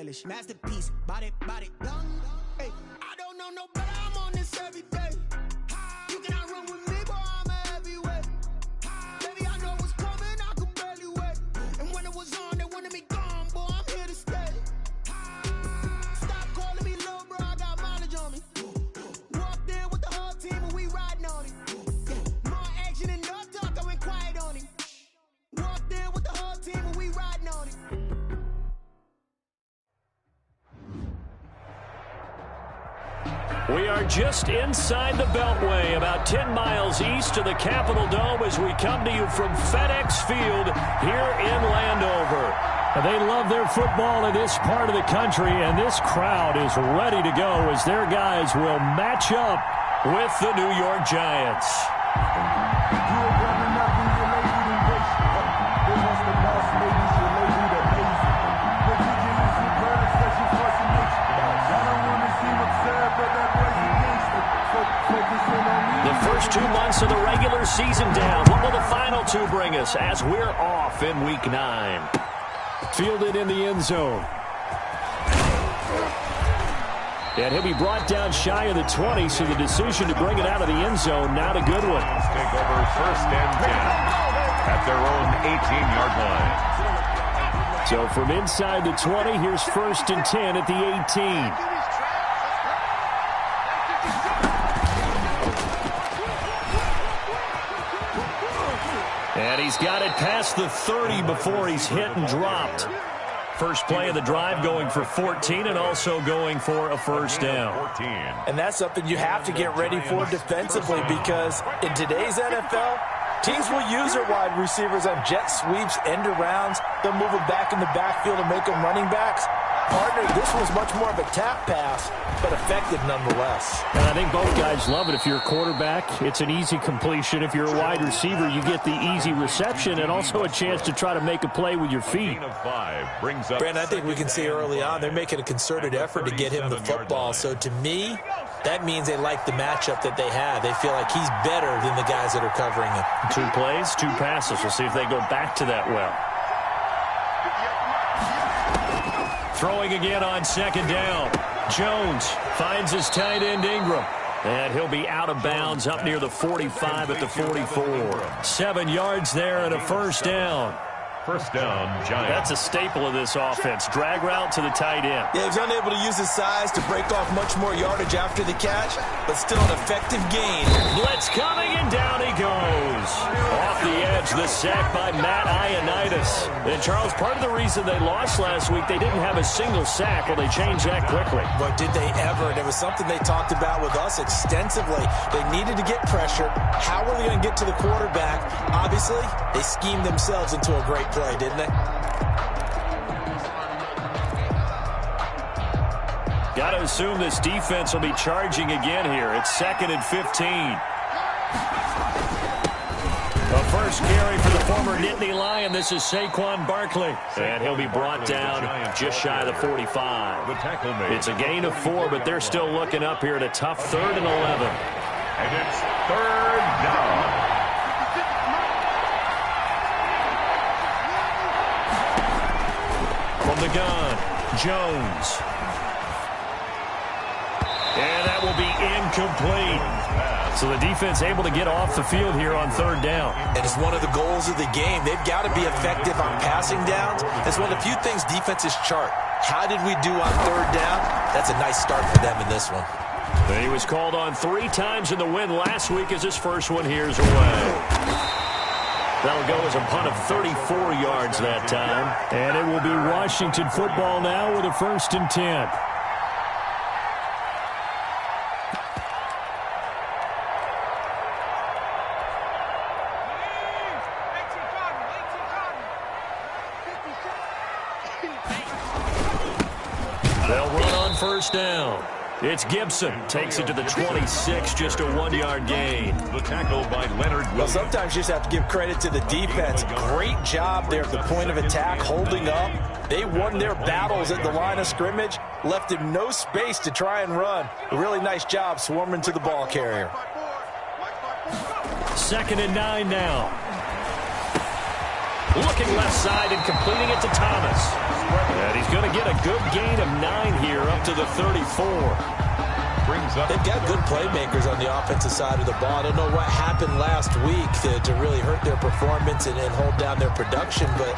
stylish. Masterpiece, body, done. Hey, I don't know no better, I'm on this every day. You cannot run with me, boy, I'm a heavyweight. Baby, I know what's coming, I could barely wait. And when it was on, they wanted me gone, boy, I'm here to stay. Stop calling me little bro, I got mileage on me. Walked in with the whole team and we riding on it. More action and no talk, I went quiet on him. Walked in with the whole team and we riding on it. We are just inside the Beltway, about 10 miles east of the Capitol Dome as we come to you from FedEx Field here in Landover. They love their football in this part of the country, and this crowd is ready to go as their guys will match up with the New York Giants. The first 2 months of the regular season down. What will the final 2 bring us as we're off in Week 9? Fielded in the end zone. And he'll be brought down shy of the 20, so the decision to bring it out of the end zone, not a good one. Take over first and 10 at their own 18-yard line. So from inside the 20, here's first and 10 at the 18. And he's got it past the 30 before he's hit and dropped. First play of the drive going for 14 and also going for a first down. And that's something you have to get ready for defensively because in today's NFL, teams will use their wide receivers on jet sweeps, end arounds. They'll move them back in the backfield and make them running backs. Partner, this was much more of a tap pass, but effective nonetheless. And I think both guys love it. If you're a quarterback, it's an easy completion. If you're a wide receiver, you get the easy reception and also a chance to try to make a play with your feet. Brandon, I think we can see early on they're making a concerted effort to get him the football. So to me, that means they like the matchup that they have. They feel like he's better than the guys that are covering him. 2 plays, 2 passes. We'll see if they go back to that well. Throwing again on second down. Jones finds his tight end Ingram. And he'll be out of bounds up near the 45 at the 44. 7 yards there and a first down. First down, Giants. That's a staple of this offense. Drag route to the tight end. Yeah, he's unable to use his size to break off much more yardage after the catch, but still an effective gain. Blitz coming, and down he goes. Off the edge, the sack by Matt Ioannidis. And, Charles, part of the reason they lost last week, they didn't have a single sack. Well, they changed that quickly. But did they ever? And it was something they talked about with us extensively. They needed to get pressure. How were they going to get to the quarterback? Obviously, they schemed themselves into a great play, didn't they? Got to assume this defense will be charging again here. It's 2nd and 15. A first carry for the former Nittany Lion. This is Saquon Barkley. And he'll be brought down just shy of the 45. It's a gain of 4, but they're still looking up here at a tough 3rd and 11. And it's 3rd down. From the gun, Jones. And that will be incomplete. So the defense able to get off the field here on 3rd down. And it's one of the goals of the game. They've got to be effective on passing downs. It's one of the few things defenses chart. How did we do on 3rd down? That's a nice start for them in this one. And he was called on 3 times in the win last week as his first one here's away. That'll go as a punt of 34 yards that time. And it will be Washington football now with a 1st and 10. They'll run on 1st down. It's Gibson. Takes it to the 26, just a 1-yard gain. The tackle by Leonard Williams. Well, sometimes you just have to give credit to the defense. Great job there at the point of attack, holding up. They won their battles at the line of scrimmage, left him no space to try and run. A really nice job swarming to the ball carrier. 2nd and 9 now. Looking left side and completing it to Thomas. And he's going to get a good gain of 9 here up to the 34. They've got good playmakers on the offensive side of the ball. I don't know what happened last week to really hurt their performance and hold down their production, but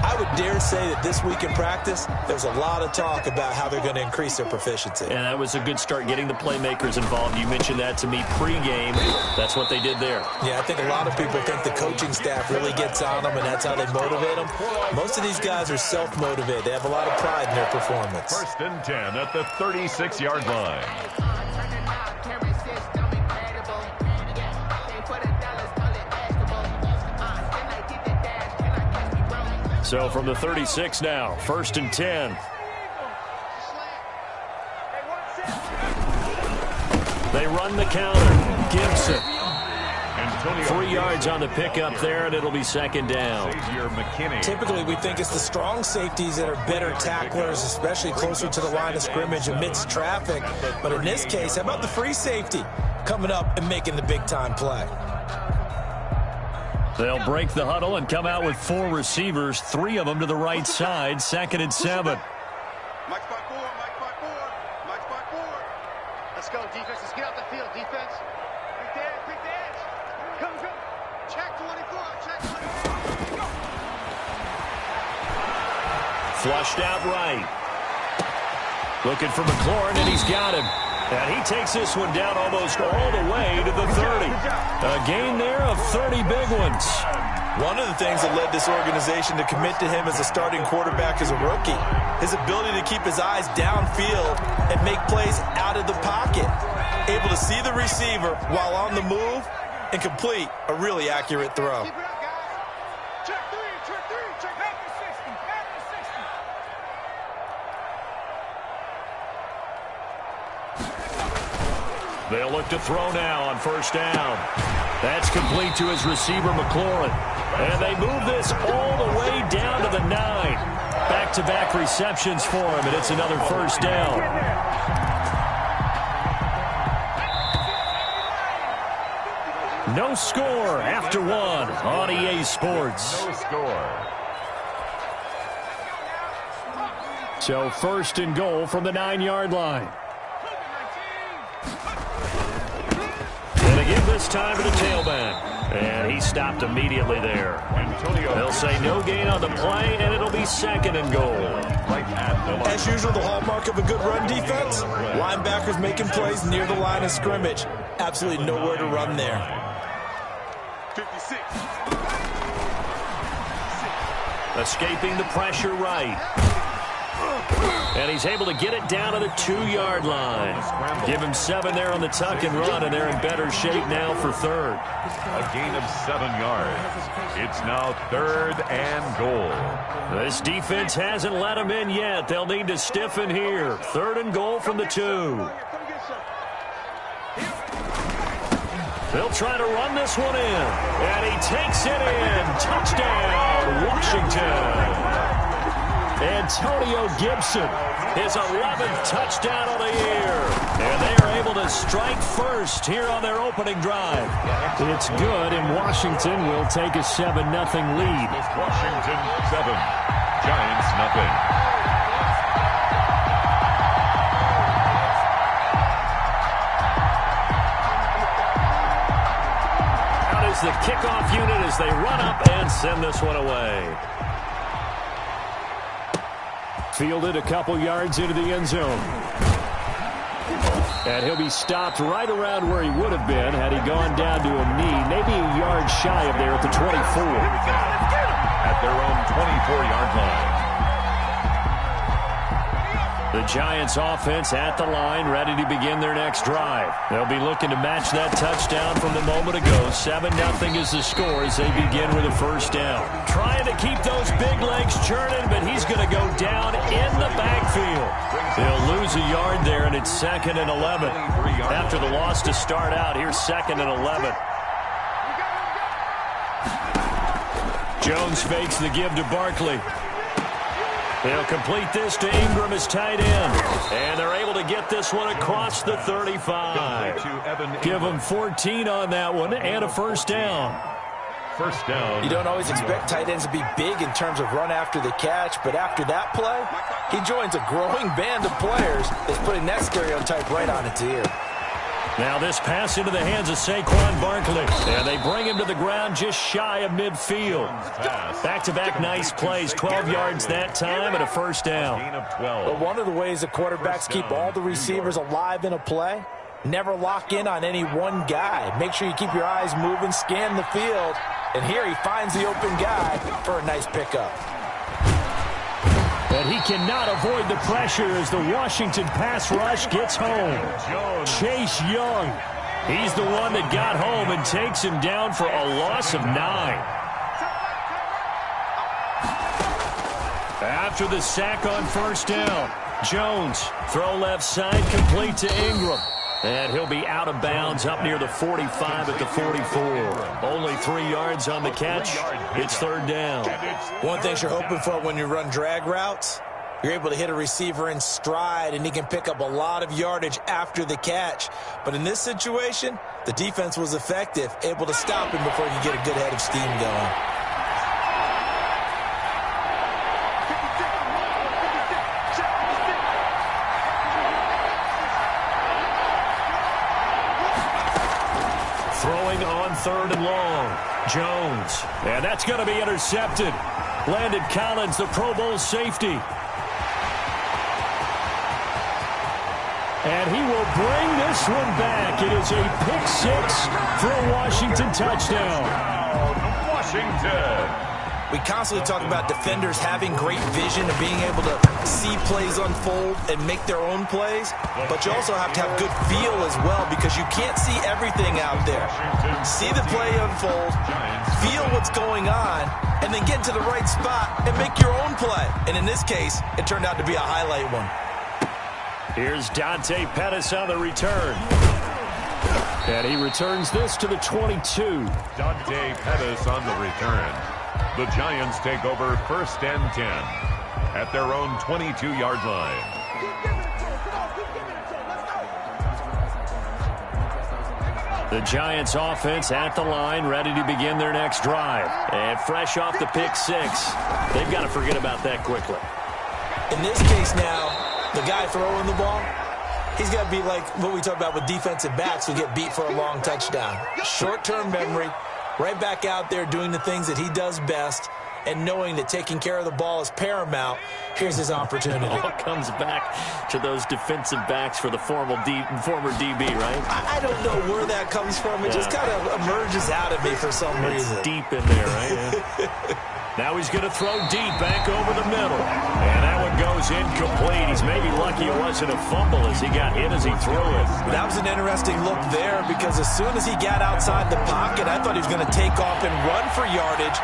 I would dare say that this week in practice, there's a lot of talk about how they're going to increase their proficiency. And that was a good start getting the playmakers involved. You mentioned that to me pregame. That's what they did there. Yeah, I think a lot of people think the coaching staff really gets on them, and that's how they motivate them. Most of these guys are self-motivated. They have a lot of pride in their performance. 1st and 10 at the 36-yard line. So from the 36 now, 1st and 10. They run the counter. Gibson. 3 yards on the pickup there, and it'll be 2nd down. Typically, we think it's the strong safeties that are better tacklers, especially closer to the line of scrimmage amidst traffic. But in this case, how about the free safety coming up and making the big-time play? They'll break the huddle and come out with 4 receivers, 3 of them to the right side, 2nd and 7. Mike spot 4, Mike spot 4, Mike spot 4. Let's go, defense. Let's get out the field, defense. Pick the edge. Come. Check 24, check 24. Go. Flushed out right. Looking for McLaurin, and he's got him. And he takes this one down almost all the way to the 30. A gain there of 30 big ones. One of the things that led this organization to commit to him as a starting quarterback as a rookie, his ability to keep his eyes downfield and make plays out of the pocket. Able to see the receiver while on the move and complete a really accurate throw. Check 3, check back to 60, back to 60. They'll look to throw now on 1st down. That's complete to his receiver, McLaurin. And they move this all the way down to the 9. Back-to-back receptions for him, and it's another 1st down. No score after 1 on EA Sports. No score. So 1st and goal from the 9-yard line. And again this time to the tailback. And he stopped immediately there. They'll say no gain on the play, and it'll be 2nd and goal. As usual, the hallmark of a good run defense, linebackers making plays near the line of scrimmage. Absolutely nowhere to run there. 56. Escaping the pressure right. And he's able to get it down to the 2-yard line. Give him 7 there on the tuck and run, and they're in better shape now for 3rd. A gain of 7 yards. It's now 3rd and goal. This defense hasn't let him in yet. They'll need to stiffen here. 3rd and goal from the 2. They'll try to run this one in. And he takes it in. Touchdown, Washington. Antonio Gibson, his 11th touchdown of the year. And they are able to strike first here on their opening drive. It's good, and Washington will take a 7-0 lead. Washington 7, Giants nothing. Out is the kickoff unit as they run up and send this one away. Fielded a couple yards into the end zone. And he'll be stopped right around where he would have been had he gone down to a knee, maybe a yard shy of there at the 24. At their own 24-yard line. The Giants offense at the line, ready to begin their next drive. They'll be looking to match that touchdown from the moment ago. 7-0 is the score as they begin with a 1st down. Trying to keep those big legs churning, but he's going to go down in the backfield. They'll lose a yard there, and it's 2nd and 11. After the loss to start out, here's 2nd and 11. Jones fakes the give to Barkley. They'll complete this to Ingram as tight end. And they're able to get this one across the 35. Give them 14 on that one and a 1st down. First down. You don't always expect tight ends to be big in terms of run after the catch, but after that play, he joins a growing band of players that's putting that stereotype right on its ear. Now this pass into the hands of Saquon Barkley. And they bring him to the ground just shy of midfield. Back-to-back nice plays, 12 yards that time and a first down. But one of the ways the quarterbacks keep all the receivers alive in a play, never lock in on any one guy. Make sure you keep your eyes moving, scan the field. And here he finds the open guy for a nice pickup. But he cannot avoid the pressure as the Washington pass rush gets home. Chase Young, he's the one that got home and takes him down for a loss of 9. After the sack on first down, Jones, throw left side, complete to Ingram. And he'll be out of bounds up near the 45 at the 44. Only 3 yards on the catch. It's third down. One thing you're hoping for when you run drag routes, you're able to hit a receiver in stride, and he can pick up a lot of yardage after the catch. But in this situation, the defense was effective, able to stop him before he could get a good head of steam going. Throwing on third and long. Jones. And that's going to be intercepted. Landon Collins, the Pro Bowl safety. And he will bring this one back. It is a pick six for a Washington touchdown. Washington. We constantly talk about defenders having great vision and being able to see plays unfold and make their own plays, but you also have to have good feel as well because you can't see everything out there. See the play unfold, feel what's going on, and then get to the right spot and make your own play. And in this case, it turned out to be a highlight one. Here's Dante Pettis on the return. And he returns this to the 22. Dante Pettis on the return. The Giants take over first and 10 at their own 22-yard line. The Giants offense at the line, ready to begin their next drive. And fresh off the pick six, they've got to forget about that quickly. In this case now, the guy throwing the ball, he's got to be like what we talk about with defensive backs who get beat for a long touchdown. Short-term memory. Right back out there doing the things that he does best and knowing that taking care of the ball is paramount. Here's his opportunity. It all comes back to those defensive backs for the former DB, right? I don't know where that comes from. It just kind of emerges out of me for some reason. Deep in there, right? Now he's going to throw deep back over the middle. And that one goes incomplete. He's maybe lucky it wasn't a fumble as he got hit as he threw it. That was an interesting look there because as soon as he got outside the pocket, I thought he was going to take off and run for yardage.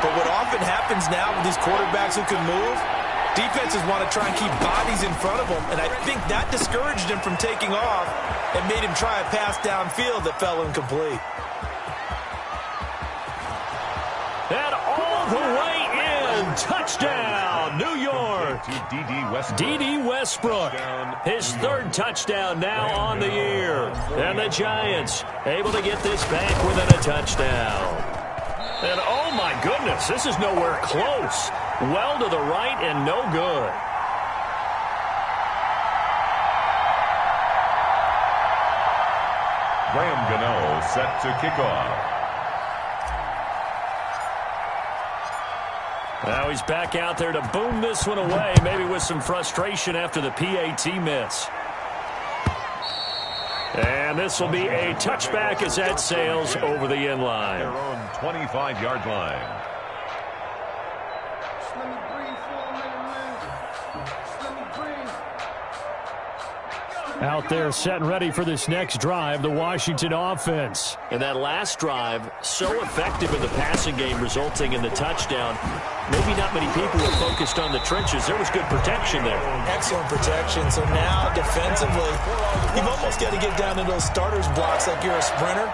But what often happens now with these quarterbacks who can move, defenses want to try and keep bodies in front of them. And I think that discouraged him from taking off and made him try a pass downfield that fell incomplete. And all the way in. Touchdown, New York. D.D. Westbrook. His third touchdown now on the year. And the Giants able to get this back within a touchdown. And oh my goodness, this is nowhere close. Well to the right and no good. Graham Gano set to kick off. Now he's back out there to boom this one away, maybe with some frustration after the PAT miss. And this will be a touchback as that sails over the end line. Their own 25-yard line. Out there set and ready for this next drive, the Washington offense. And that last drive, so effective in the passing game, resulting in the touchdown. Maybe not many people were focused on the trenches. There was good protection there. Excellent protection. So now, defensively, you've almost got to get down in those starters blocks like you're a sprinter.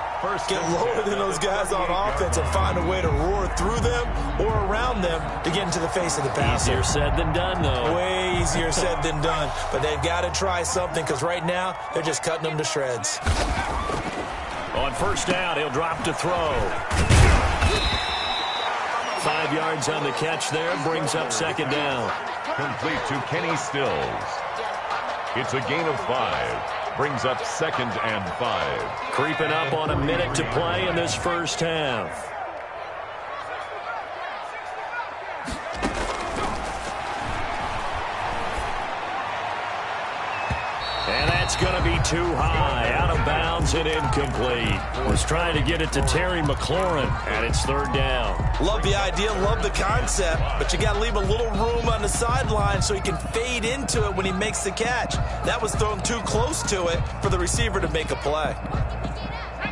Get lower than those guys on offense and find a way to roar through them or around them to get into the face of the passer. Easier said than done, though. Way easier said than done. But they've got to try something because right now, they're just cutting them to shreds. On first down, he'll drop to throw. 5 yards on the catch there. Brings up second down. Complete to Kenny Stills. It's a gain of 5. Brings up 2nd and 5. Creeping up on a minute to play in this first half. And that's going to be too high. Out of bounds and incomplete. Was trying to get it to Terry McLaurin, and it's 3rd down. Love the idea, love the concept, but you got to leave a little room on the sideline so he can fade into it when he makes the catch. That was thrown too close to it for the receiver to make a play.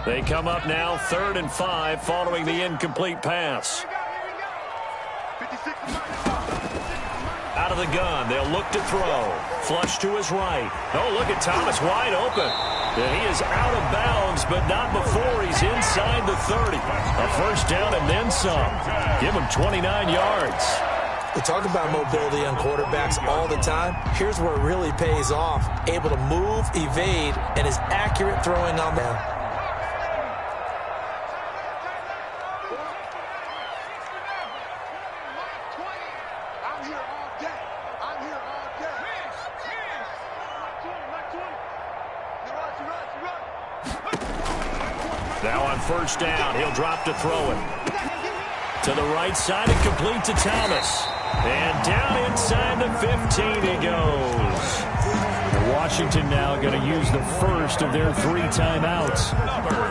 They come up now 3rd and 5 following the incomplete pass. Out of the gun, they'll look to throw. Flush to his right. Oh, look at Thomas wide open. And he is out of bounds, but not before he's inside the 30. A first down and then some. Give him 29 yards. We talk about mobility on quarterbacks all the time. Here's where it really pays off. Able to move, evade, and is accurate throwing on them. Now on first down, he'll drop to throw it. To the right side and complete to Thomas. And down inside the 15 he goes. Washington now going to use the first of their 3 timeouts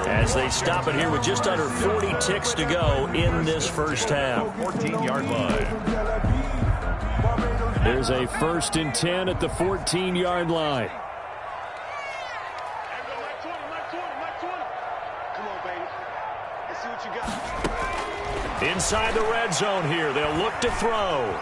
as they stop it here with just under 40 ticks to go in this first half. 14-yard line. There's a 1st and 10 at the 14-yard line. Inside the red zone here. They'll look to throw.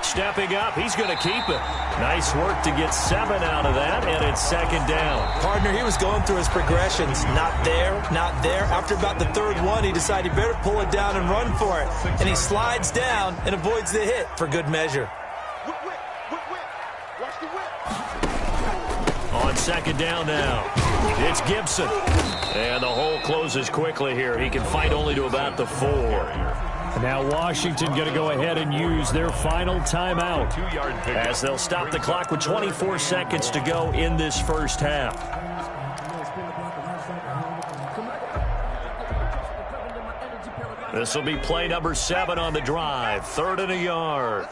Stepping up. He's going to keep it. Nice work to get 7 out of that, and it's 2nd down. Partner, he was going through his progressions. Not there, not there. After about the 3rd one, he decided he better pull it down and run for it. And he slides down and avoids the hit for good measure. On 2nd down now. It's Gibson. And the hole closes quickly here. He can fight only to about the 4. Now Washington going to go ahead and use their final timeout as they'll stop the clock with 24 seconds to go in this first half. This will be play number 7 on the drive. 3rd and a yard.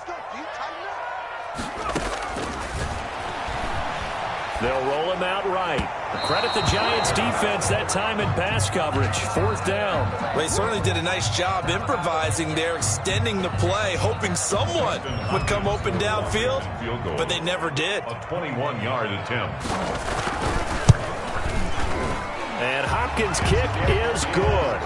They'll roll him out right. Credit the Giants defense that time in pass coverage. 4th down. They certainly did a nice job improvising there, extending the play, hoping someone would come open downfield, but they never did. A 21-yard attempt. And Hopkins' kick is good.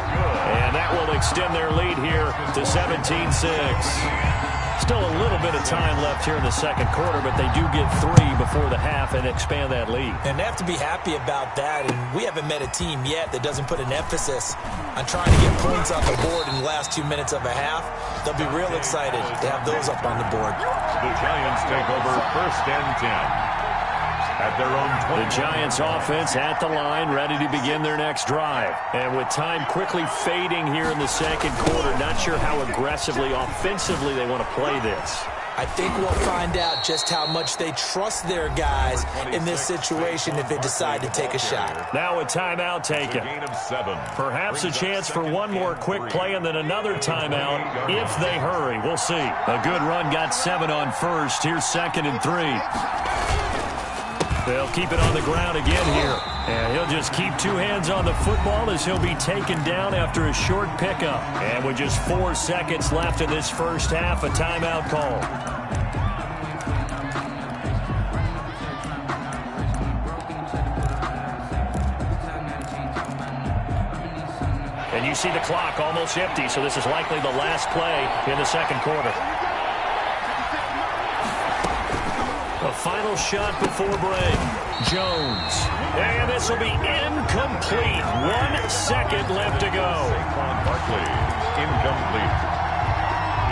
And that will extend their lead here to 17-6. Still a little bit of time left here in the 2nd quarter, but they do get 3 before the half and expand that lead. And they have to be happy about that, and we haven't met a team yet that doesn't put an emphasis on trying to get points on the board in the last 2 minutes of a half. They'll be real excited to have those up on the board. The Giants take over 1st and 10. At their own 20. The Giants offense at the line, ready to begin their next drive. And with time quickly fading here in the 2nd quarter, not sure how aggressively, offensively they want to play this. I think we'll find out just how much they trust their guys in this situation if they decide to take a shot. Now a timeout taken. Gain of 7. Perhaps a chance for one more quick play and then another timeout if they hurry. We'll see. A good run got 7 on first. Here's 2nd and 3. They'll keep it on the ground again here. And he'll just keep 2 hands on the football as he'll be taken down after a short pickup. And with just 4 seconds left in this first half, a timeout call. And you see the clock almost empty, so this is likely the last play in the 2nd quarter. A final shot before break. Jones. And this will be incomplete. 1 second left to go. Saquon Barkley, incomplete.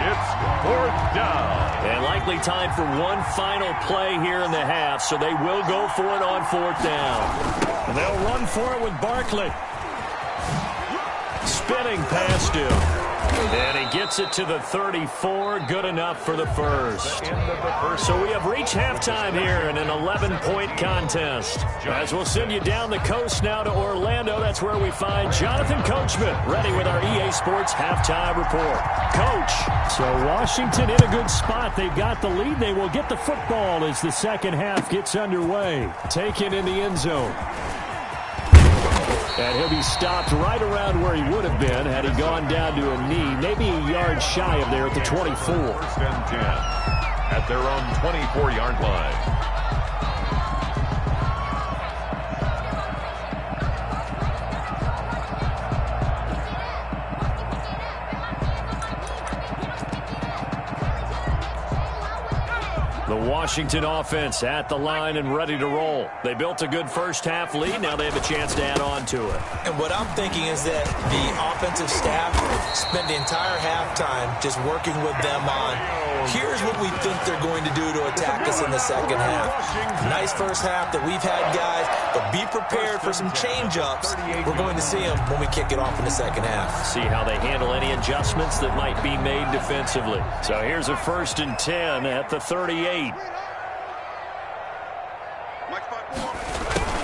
It's 4th down. And likely time for one final play here in the half, so they will go for it on 4th down. And they'll run for it with Barkley. Spinning past him. And he gets it to the 34. Good enough for the first. So we have reached halftime here in an 11-point contest. As we'll send you down the coast now to Orlando, that's where we find Jonathan Coachman ready with our EA Sports halftime report. Coach. So Washington in a good spot. They've got the lead. They will get the football as the second half gets underway. Taken in the end zone. And he'll be stopped right around where he would have been had he gone down to a knee, maybe a yard shy of there at the 24. First and 10 at their own 24-yard line. The Washington offense at the line and ready to roll. They built a good first-half lead. Now they have a chance to add on to it. And what I'm thinking is that the offensive staff spent the entire halftime just working with them on, here's what we think they're going to do to attack us in the second half. Nice first half that we've had, guys, but be prepared for some change-ups. We're going to see them when we kick it off in the second half. See how they handle any adjustments that might be made defensively. So here's a 1st and 10 at the 38.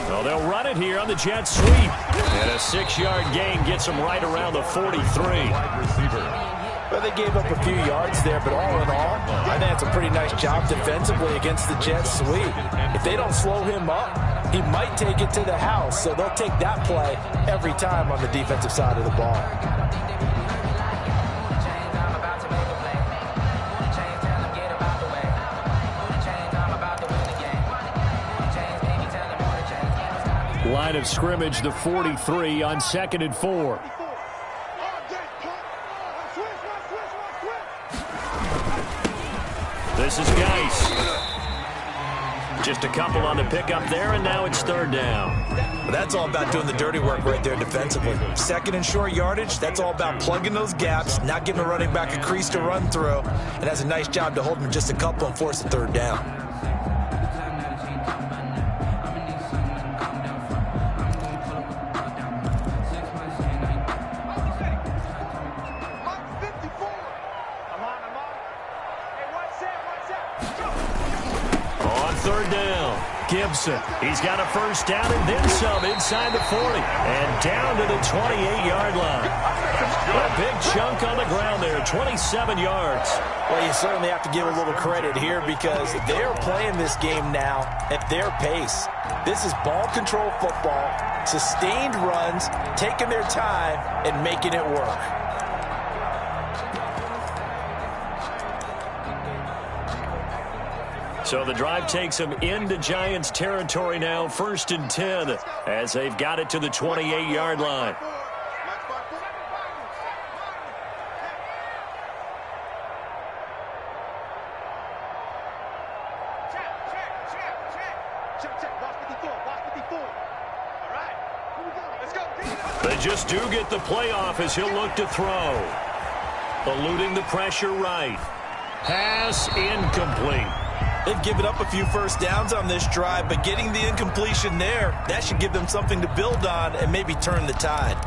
Well, they'll run it here on the jet sweep. And a 6-yard gain gets them right around the 43. Well, they gave up a few yards there, but all in all, I think that's a pretty nice job defensively against the jet sweep. If they don't slow him up, he might take it to the house, so they'll take that play every time on the defensive side of the ball. Line of scrimmage, the 43 on 2nd and 4. This is Geis. Just a couple on the pickup there, and now it's 3rd down. Well, that's all about doing the dirty work right there defensively. 2nd and short yardage, that's all about plugging those gaps, not giving a running back a crease to run through, and that's a nice job to hold him just a couple and force the 3rd down. Gibson, he's got a 1st down and then some inside the 40 and down to the 28-yard line. A big chunk on the ground there, 27 yards. Well, you certainly have to give a little credit here because they're playing this game now at their pace. This is ball control football, sustained runs, taking their time and making it work. So the drive takes them into Giants territory now, 1st and 10, as they've got it to the 28-yard line. They just do get the playoff as he'll look to throw. Eluding the pressure right. Pass incomplete. They've given up a few 1st downs on this drive, but getting the incompletion there, that should give them something to build on and maybe turn the tide.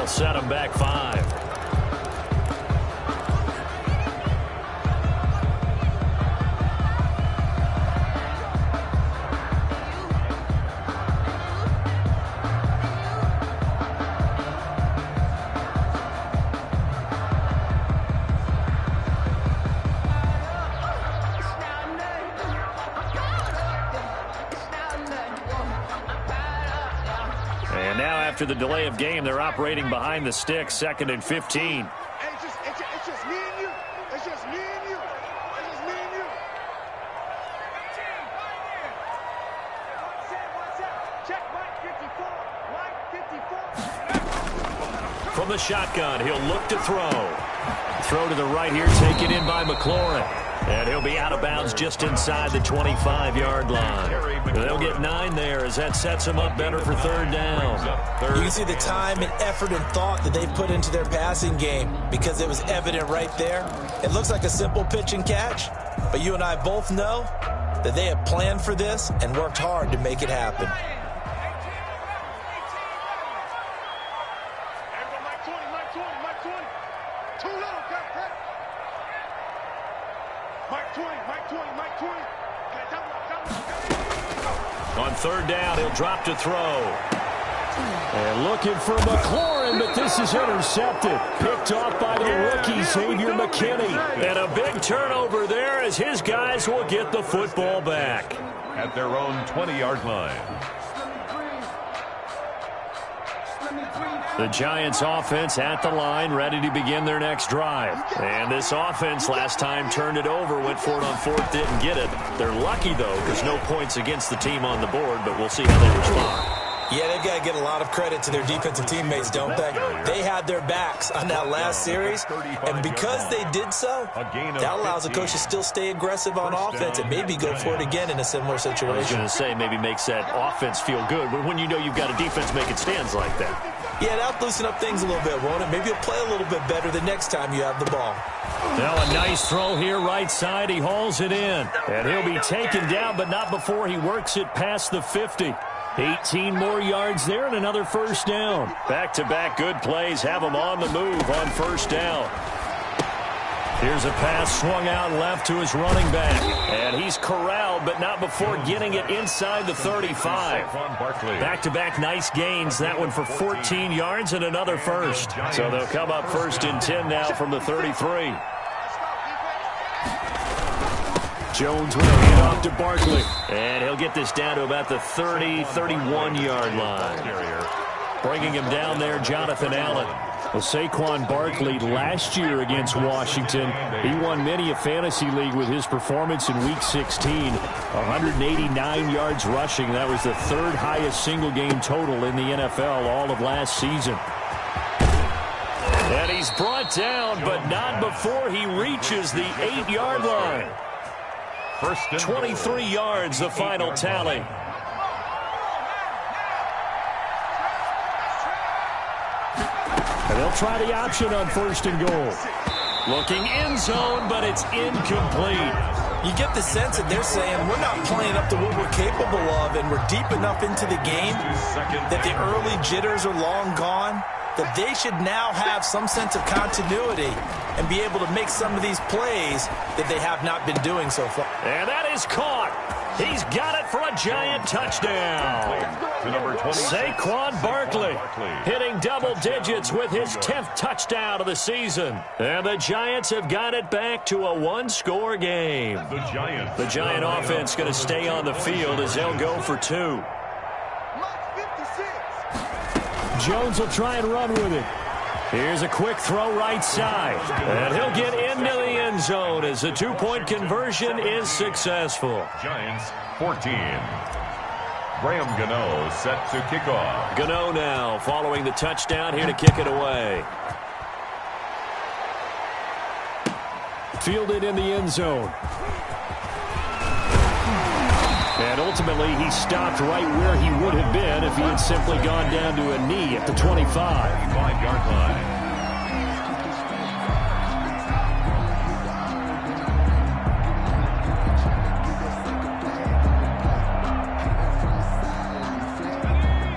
Set him back 5. And now after the delay of game, they're operating behind the sticks, 2nd and 15. It's just me and you. It's just me and you. It's just me and you. from the shotgun. He'll look to throw. Throw to the right here, taken in by McLaurin. And he'll be out of bounds just inside the 25-yard line. They'll get 9 there as that sets them up better for third down. You can see the time and effort and thought that they've put into their passing game because it was evident right there. It looks like a simple pitch and catch, but you and I both know that they have planned for this and worked hard to make it happen. On third down, he'll drop to throw. And looking for McLaurin, but this is intercepted. Picked off by the rookie, Xavier McKinney. And a big turnover there as his guys will get the football back. At their own 20-yard line. The Giants offense at the line, ready to begin their next drive. And this offense last time turned it over, went for it on fourth, didn't get it. They're lucky, though, because no points against the team on the board, but we'll see how they respond. Yeah, they've got to get a lot of credit to their defensive teammates, don't they? They had their backs on that last series, and because they did so, that allows the coach to still stay aggressive on offense and maybe go for it again in a similar situation. I was going to say maybe makes that offense feel good, but when you know you've got a defense making stands like that. Yeah, that'll loosen up things a little bit, won't it? Maybe you'll play a little bit better the next time you have the ball. Now a nice throw here, right side. He hauls it in, and he'll be taken down, but not before he works it past the 50. 18 more yards there and another first down. Back-to-back good plays have him on the move on first down. Here's a pass swung out left to his running back. And he's corralled, but not before getting it inside the 35. Back-to-back nice gains. That one for 14 yards and another first. So they'll come up first and 10 now from the 33. Jones with a hand off to Barkley. And he'll get this down to about the 30, 31-yard line. Bringing him down there, Jonathan Allen. Well, Saquon Barkley last year against Washington, he won many a fantasy league with his performance in Week 16. 189 yards rushing. That was the third highest single-game total in the NFL all of last season. And he's brought down, but not before he reaches the 8-yard line. 23 yards, the final tally. And they'll try the option on first and goal. Looking end zone, but it's incomplete. You get the sense that they're saying we're not playing up to what we're capable of, and we're deep enough into the game that the early jitters are long gone, that they should now have some sense of continuity and be able to make some of these plays that they have not been doing so far. And that is caught. He's got it for a Giant touchdown. Saquon Barkley hitting double digits with his 10th touchdown of the season. And the Giants have got it back to a one-score game. The Giant offense going to stay on the field as they'll go for 2. Jones will try and run with it. Here's a quick throw right side. And he'll get into the end zone as the two-point conversion is successful. Giants 14. Graham Gano set to kick off. Gano now following the touchdown here to kick it away. Fielded in the end zone. And ultimately, he stopped right where he would have been if he had simply gone down to a knee at the 25. 5-yard line.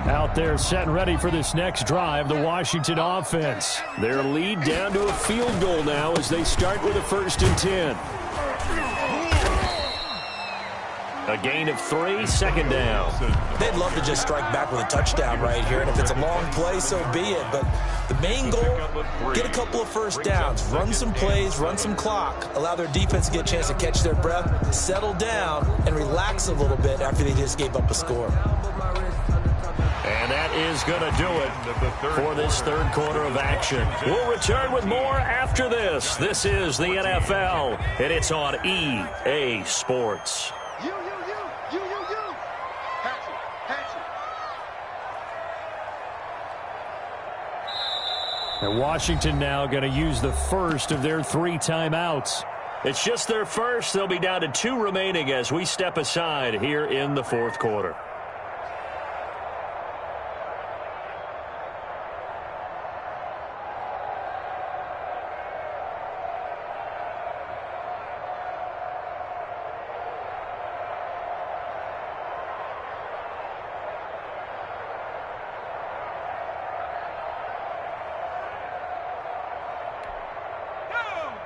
Out there set and ready for this next drive, the Washington offense. Their lead down to a field goal now as they start with a 1st and 10. A gain of 3, second down. They'd love to just strike back with a touchdown right here, and if it's a long play, so be it. But the main goal, get a couple of first downs, run some plays, run some clock, allow their defense to get a chance to catch their breath, settle down, and relax a little bit after they just gave up a score. And that is going to do it for this third quarter of action. We'll return with more after this. This is the NFL, and it's on EA Sports. And Washington now going to use the first of their 3 timeouts. It's just their first. They'll be down to 2 remaining as we step aside here in the fourth quarter.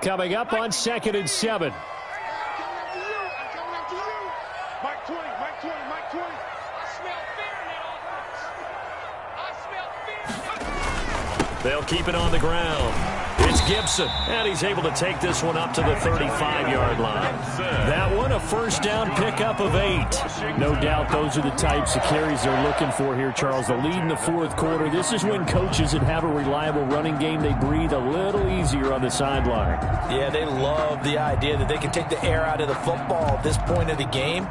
Coming up on 2nd and 7. I'm coming after you. Mike 20, Mike 20, Mike 20. I smell fear in that offense. I smell fear. They'll keep it on the ground. It's Gibson, and he's able to take this one up to the 35-yard line. That one, a first down pickup of 8. No doubt those are the types of carries they're looking for here, Charles. The lead in the fourth quarter. This is when coaches that have a reliable running game, they breathe a little easier on the sideline. Yeah, they love the idea that they can take the air out of the football at this point of the game.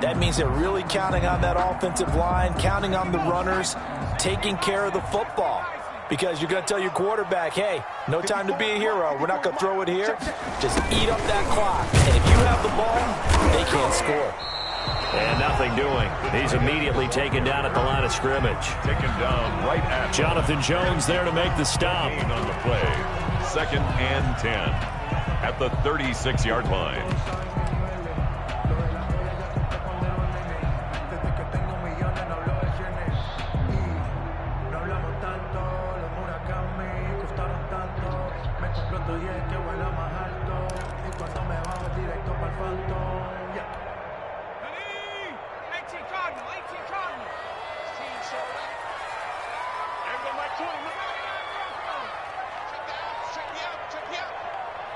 That means they're really counting on that offensive line, counting on the runners, taking care of the football. Because you're going to tell your quarterback, hey, no time to be a hero. We're not going to throw it here. Just eat up that clock. And if you have the ball, they can't score. And nothing doing. He's immediately taken down at the line of scrimmage. Taken down right at Jonathan Jones there to make the stop. on the play. 2nd and 10 at the 36-yard line.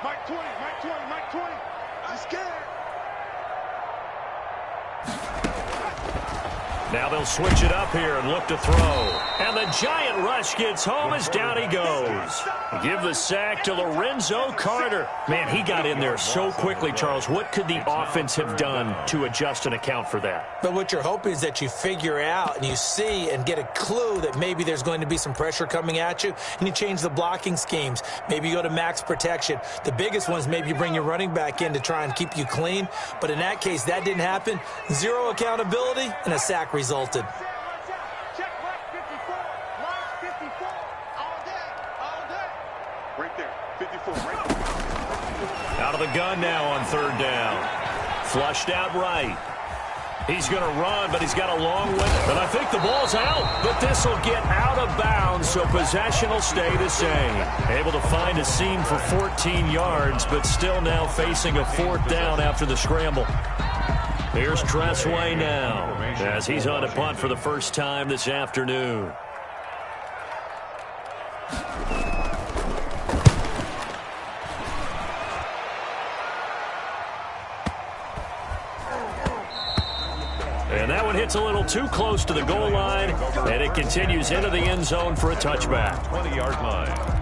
Mike 20, Mike 20, Mike 20. I'm scared. Now they'll switch it up here and look to throw. And the giant rush gets home as down he goes. Give the sack to Lorenzo Carter. Man, he got in there so quickly, Charles. What could the offense have done to adjust and account for that? But what you're hoping is that you figure out and you see and get a clue that maybe there's going to be some pressure coming at you, and you change the blocking schemes. Maybe you go to max protection. The biggest one is maybe you bring your running back in to try and keep you clean. But in that case, that didn't happen. 0 accountability, and a sack resulted. Check right 54. Line 54. All day. All day. Right there. 54. Right there. Out of the gun now on 3rd down. Flushed out right. He's going to run, but he's got a long way. And I think the ball's out, but this will get out of bounds, so possession will stay the same. Able to find a seam for 14 yards, but still now facing a 4th down after the scramble. Here's Tressway now as he's on a punt for the first time this afternoon. And that one hits a little too close to the goal line, and it continues into the end zone for a touchback. 20-yard line.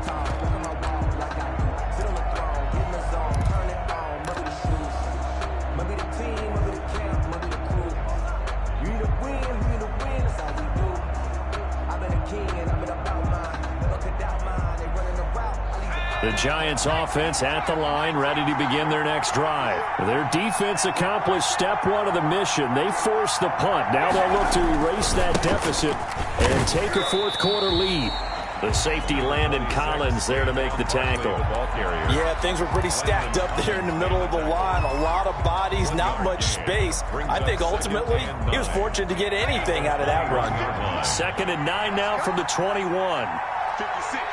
The Giants offense at the line, ready to begin their next drive. Their defense accomplished step 1 of the mission. They forced the punt. Now they'll look to erase that deficit and take a fourth quarter lead. The safety Landon Collins there to make the tackle. Yeah, things were pretty stacked up there in the middle of the line. A lot of bodies, not much space. I think ultimately he was fortunate to get anything out of that run. 2nd and 9 now from the 21. 56.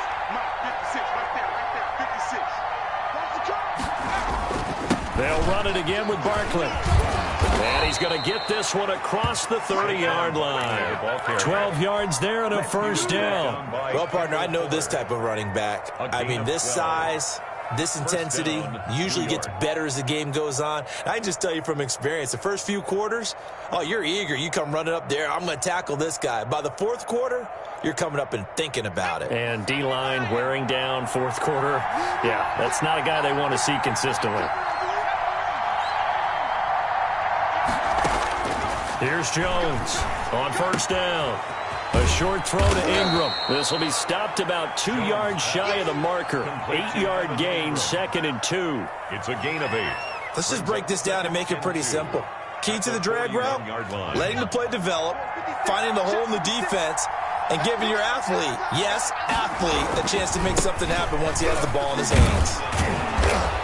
They'll run it again with Barkley. And he's going to get this one across the 30-yard line. 12 yards there and a first down. Well, partner, I know this type of running back. I mean, this size, this intensity usually gets better as the game goes on. I can just tell you from experience, the first few quarters, oh, you're eager. You come running up there, I'm going to tackle this guy. By the fourth quarter, you're coming up and thinking about it. And D-line wearing down fourth quarter. Yeah, that's not a guy they want to see consistently. Here's Jones on first down. A short throw to Ingram. This will be stopped about 2 yards shy of the marker. 8-yard gain, 2nd and 2. It's a gain of 8. Let's just break this down and make it pretty simple. Key to the drag route, letting the play develop, finding the hole in the defense, and giving your athlete, yes, athlete, a chance to make something happen once he has the ball in his hands.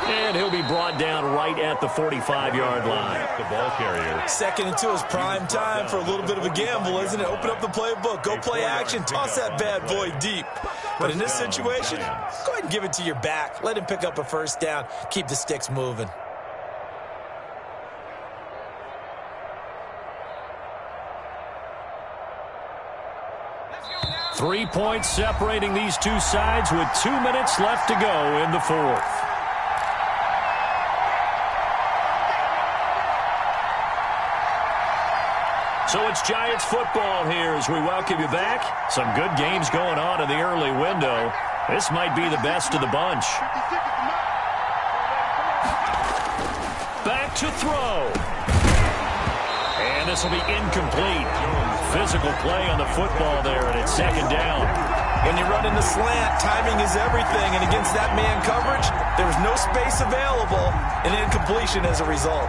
And he'll be brought down right at the 45-yard line. The ball carrier. 2nd and 2 is prime time for a little bit of a gamble, isn't it? Open up the playbook, go play action, toss that bad boy deep. But in this situation, go ahead and give it to your back. Let him pick up a first down. Keep the sticks moving. Three points separating these two sides with 2 minutes left to go in the fourth. So it's Giants football here as we welcome you back. Some good games going on in the early window. This might be the best of the bunch. Back to throw. And this will be incomplete. Physical play on the football there, and it's 2nd down. When you run in the slant, timing is everything, and against that man coverage, there's no space available, and incompletion as a result.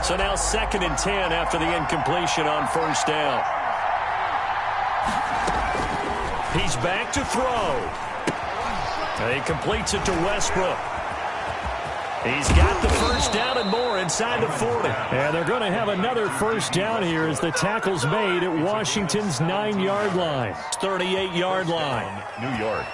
So now 2nd and 10 after the incompletion on first down. He's back to throw. He completes it to Westbrook. He's got the first down and more inside the 40. And they're going to have another first down here as the tackle's made at Washington's 9-yard line. 38-yard line. New York.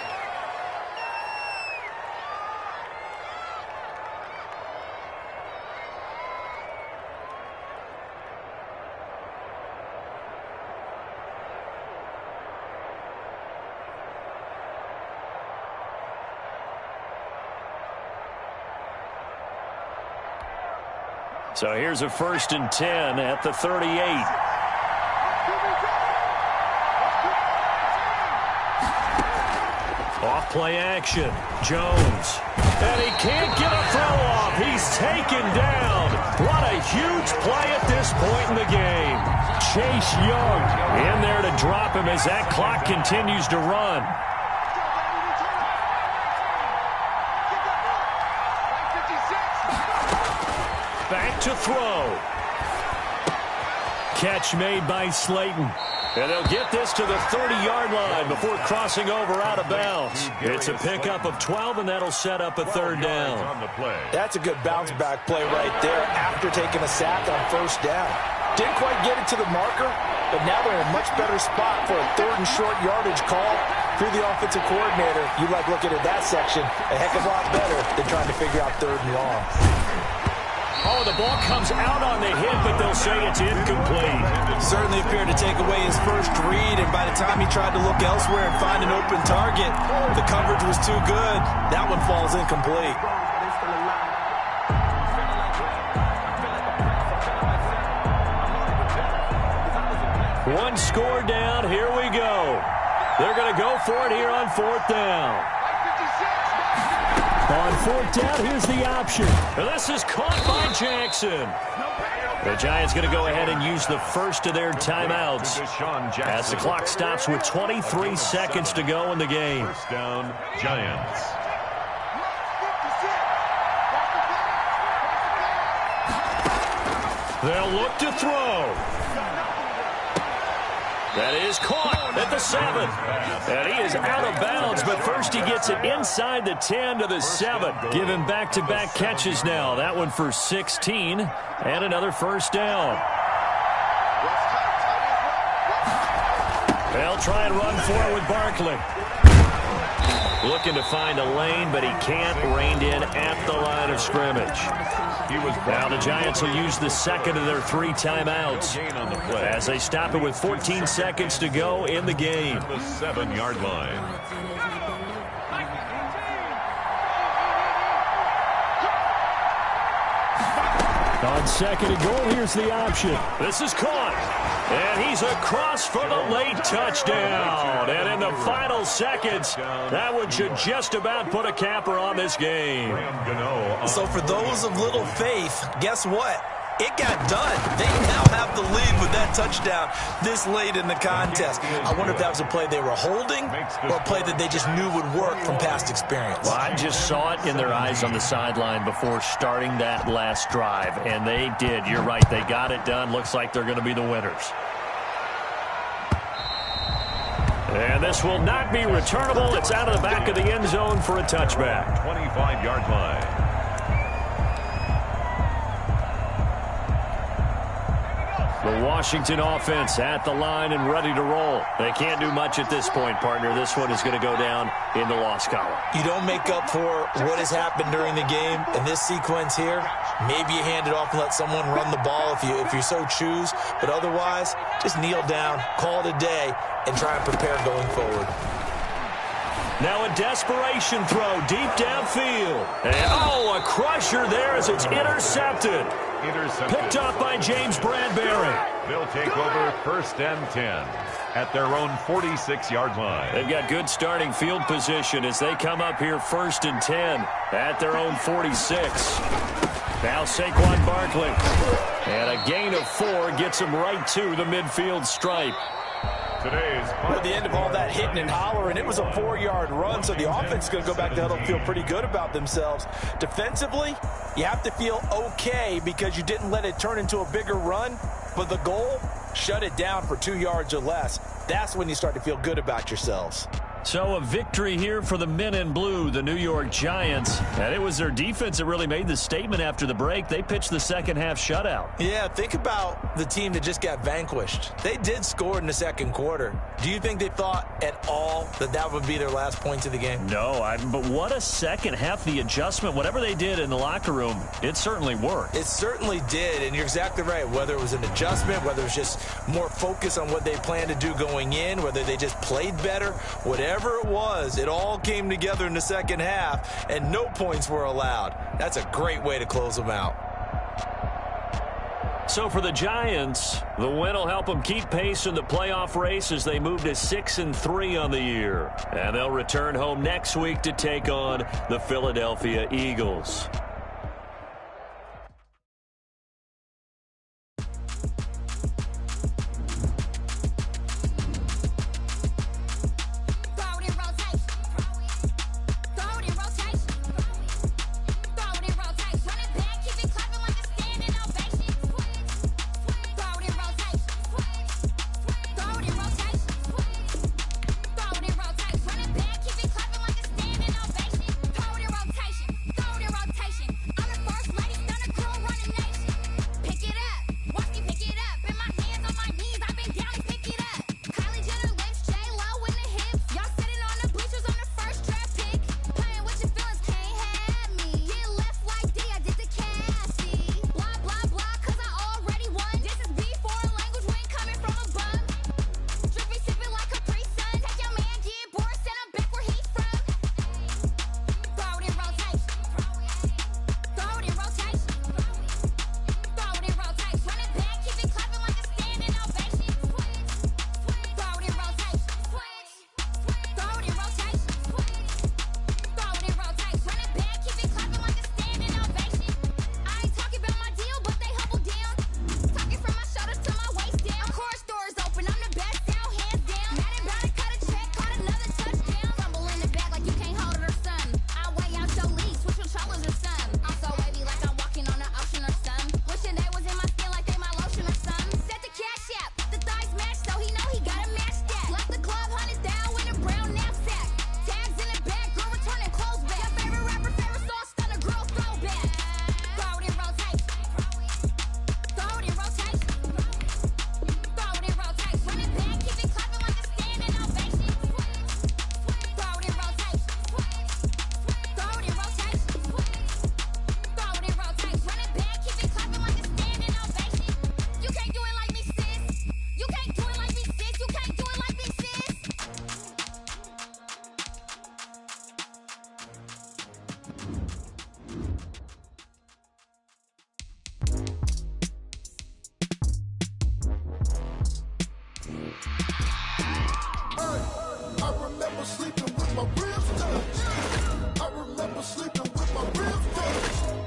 So here's a 1st and 10 at the 38. Off play action. Jones. And he can't get a throw off. He's taken down. What a huge play at this point in the game. Chase Young in there to drop him as that clock continues to run. Back to throw. Catch made by Slayton. And they'll get this to the 30-yard line before crossing over out of bounds. It's a pickup of 12, and that'll set up a 3rd down. That's a good bounce-back play right there after taking a sack on first down. Didn't quite get it to the marker, but now they're in a much better spot for a 3rd and short yardage call through the offensive coordinator. You like looking at that section a heck of a lot better than trying to figure out 3rd and long. Oh, the ball comes out on the hit, but they'll say it's incomplete. Certainly appeared to take away his first read, and by the time he tried to look elsewhere and find an open target, the coverage was too good. That one falls incomplete. One score down. Here we go. They're going to go for it here on 4th down. On 4th down, here's the option. And this is caught by Jackson. The Giants going to go ahead and use the first of their timeouts as the clock stops with 23 seconds to go in the game. First down, Giants. They'll look to throw. That is caught at the 7. And he is out of bounds, but first he gets it inside the 10 to the 7. Giving back-to-back catches now. That one for 16 and another first down. They'll try and run forward with Barkley. Looking to find a lane, but he can't. Reined in at the line of scrimmage. Now the Giants will use the second of their 3 timeouts as they stop it with 14 seconds to go in the game. The 7-yard line. On 2nd and goal, here's the option. This is caught. And he's across for the late touchdown. And in the final seconds, that one should just about put a capper on this game. So for those of little faith, guess what? it got done. They now have the lead with that touchdown this late in the contest. I wonder if that was a play they were holding or a play that they just knew would work from past experience. Well, I just saw it in their eyes on the sideline before starting that last drive, and they did. You're right. They got it done. Looks like they're going to be the winners. And this will not be returnable. It's out of the back of the end zone for a touchback. 25-yard line. The Washington offense at the line and ready to roll. They can't do much at this point, partner. This one is going to go down in the loss column. You don't make up for what has happened during the game in this sequence here. Maybe you hand it off and let someone run the ball if you so choose. But otherwise, just kneel down, call it a day, and try and prepare going forward. Now a desperation throw deep downfield. And, a crusher there as it's intercepted. Picked up by James Bradbury. They'll take over 1st and 10 at their own 46-yard line. They've got good starting field position as they come up here 1st and 10 at their own 46. Now Saquon Barkley. And a gain of 4 gets him right to the midfield stripe. At the end of all that hitting and hollering, it was a 4-yard run, so the offense is going to go back to huddle and feel pretty good about themselves. Defensively, you have to feel okay because you didn't let it turn into a bigger run, but the goal, shut it down for 2 yards or less. That's when you start to feel good about yourselves. So a victory here for the men in blue, the New York Giants. And it was their defense that really made the statement after the break. They pitched the second half shutout. Yeah, think about the team that just got vanquished. They did score in the second quarter. Do you think they thought at all that that would be their last points of the game? No, but what a second half. The adjustment, whatever they did in the locker room, it certainly worked. It certainly did, and you're exactly right. Whether it was an adjustment, whether it was just more focus on what they planned to do going in, whether they just played better, whatever it was, it all came together in the second half, and no points were allowed. That's a great way to close them out. So for the Giants, the win will help them keep pace in the playoff race as they move to 6-3 on the year. And they'll return home next week to take on the Philadelphia Eagles.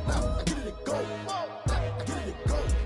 Now I get it go.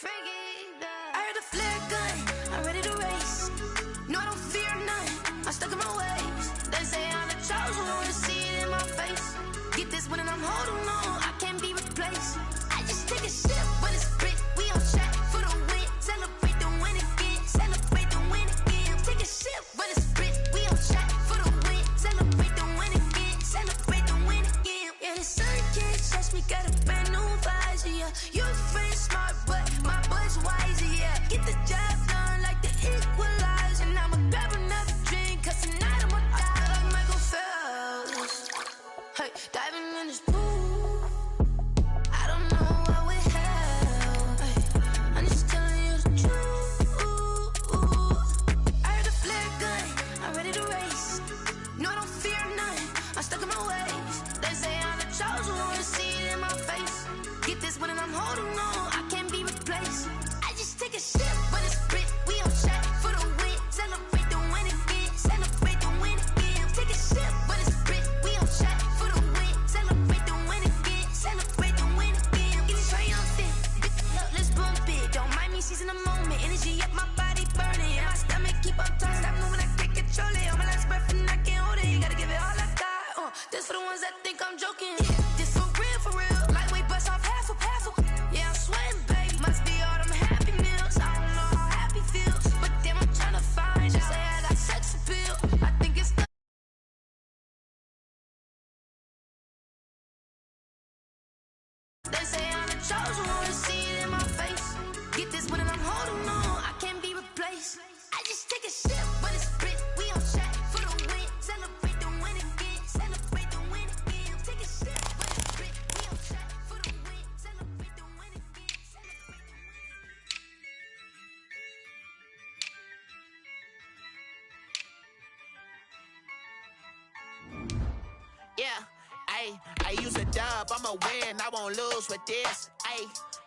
I heard the flare gun, I'm ready to race. No, I don't fear none, I'm stuck in my ways. They say I'm the chosen one, to see it in my face. Get this one and I'm holding on, I can't be replaced. I just take a sip, but it's spit, we on track for the win. Celebrate the win again, celebrate the win again. Take a sip, but it's spit, we on track for the win. Celebrate the win again, celebrate the win again. Yeah, the sun can't touch me, got a brand new visor, yeah. You friend smart, but my boy's wiser, yeah. Get the job done like the equalizer. And I'ma grab another drink, cause tonight I'ma die like Michael Phelps. Hey, diving in this pool, I don't know what we have. Hey, I'm just telling you the truth. I heard the flare gun, I'm ready to race. No, I don't fear none, I'm stuck in my ways. They say I'm the chosen one, to see it in my face. Get this one and I'm holding on, I can't be replaced. I just take a sip, but it's spit, we on track for the win. Celebrate the win again, celebrate the win again. Take a sip, but it's spit, we on track for the win. Celebrate the win again, celebrate the win again. Get it triumphant, let's bump it. Don't mind me seizing the moment, energy up my body burning. And my stomach keep on turning, stop moving, I can't control it. On my last breath and I can't hold it, you gotta give it all I got. This for the ones that think I'm joking. This for real, lightweight bust off half a. Yeah, I'm sweating, babe, must be all them happy meals. I don't know how happy feels, but damn, I'm trying to find you. Say I got sex appeal, I think it's the they say I'm the chosen one, to see it in my face. Get this one and I'm holding on, I can't be replaced. I just take a sip, but it's spit, we on track for the win. Celebrate the win again, celebrate the win again. Take a sip, but it's spit, we on track for the win. Celebrate the win again, celebrate the win. Yeah, I use a dub, I'ma win, I won't lose with this.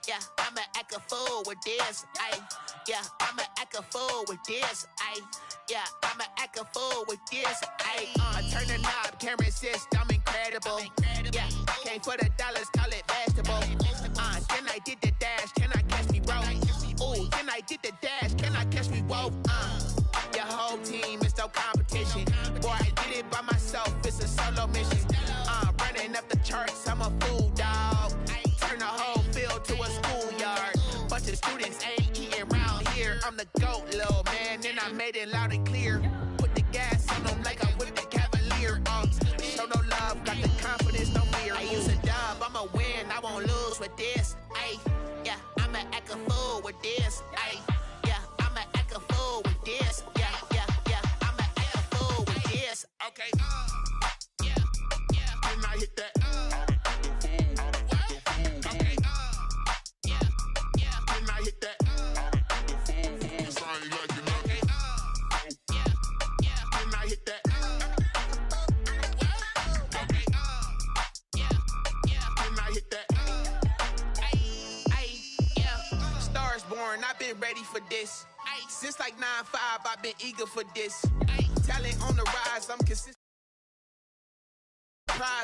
Yeah, I'ma act a fool with this. Yeah, I'ma act a fool with this. Yeah, I'ma act a fool with this. I turn the knob, can't resist, I'm incredible. Yeah, came for the dollars, call it vegetable. Then I did the dash, can I catch me, bro? Ooh, then I did the dash, can I catch me, whoa? Your whole team is no competition. Boy, I did it by myself, it's a solo mission. Running up the charts, I'm a fool, dog. Turn the whole field to a schoolyard. Bunch of students ain't eating round here. I'm the GOAT, little man, and I made it loud and clear. Put the gas on them like I'm with the Cavalier. Show no love, got the confidence, no fear. I use a dub, I'ma win, I won't lose with this. Yeah, I'ma act a fool with this. Yeah, I'ma act a fool with this. Yeah, I'ma act a fool with this. Okay. Then I hit that. Okay. Then I hit that. Cause I ain't like it. Okay. Then I hit that. Okay. Then I hit that. Yeah. Stars born, I've been ready for this. Since like 9-5, I've been eager for this. Talent on the rise, I'm consistent.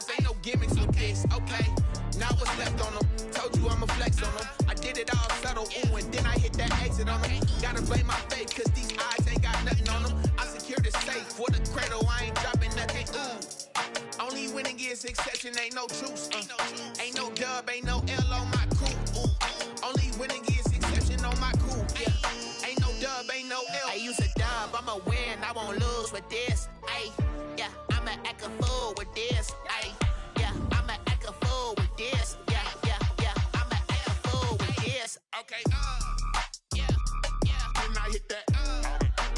Ain't no gimmicks with this, okay? Now what's left on them? Told you I'ma flex on them. I did it all subtle, ooh, and then I hit that exit on them. Gotta blame my faith, cause these eyes ain't got nothing on them. I secured the safe for the cradle, I ain't dropping nothing, ooh. Only winning is exception, ain't no truce. Ain't no dub, ain't no L on my crew, ooh. Only winning is exception on my crew, yeah. Ain't no dub, ain't no L. I use a dub, I'ma win, I won't lose with this, yeah. I'ma act a fool with this. Yeah, I'ma act a fool with this. Yeah, I'ma act a fool with this. Okay. Then I hit that. Okay.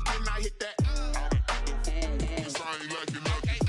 Then I hit that. Cause I ain't like it. Okay.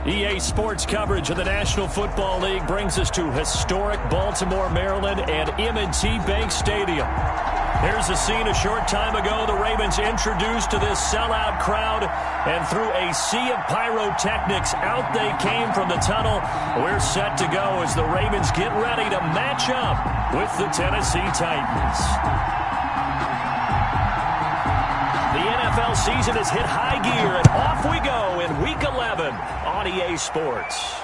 EA Sports coverage of the National Football League brings us to historic Baltimore, Maryland, and M&T Bank Stadium. Here's the scene a short time ago. The Ravens introduced to this sellout crowd, and through a sea of pyrotechnics, out they came from the tunnel. We're set to go as the Ravens get ready to match up with the Tennessee Titans. The NFL season has hit high gear, and off we go in Week 11 on EA Sports.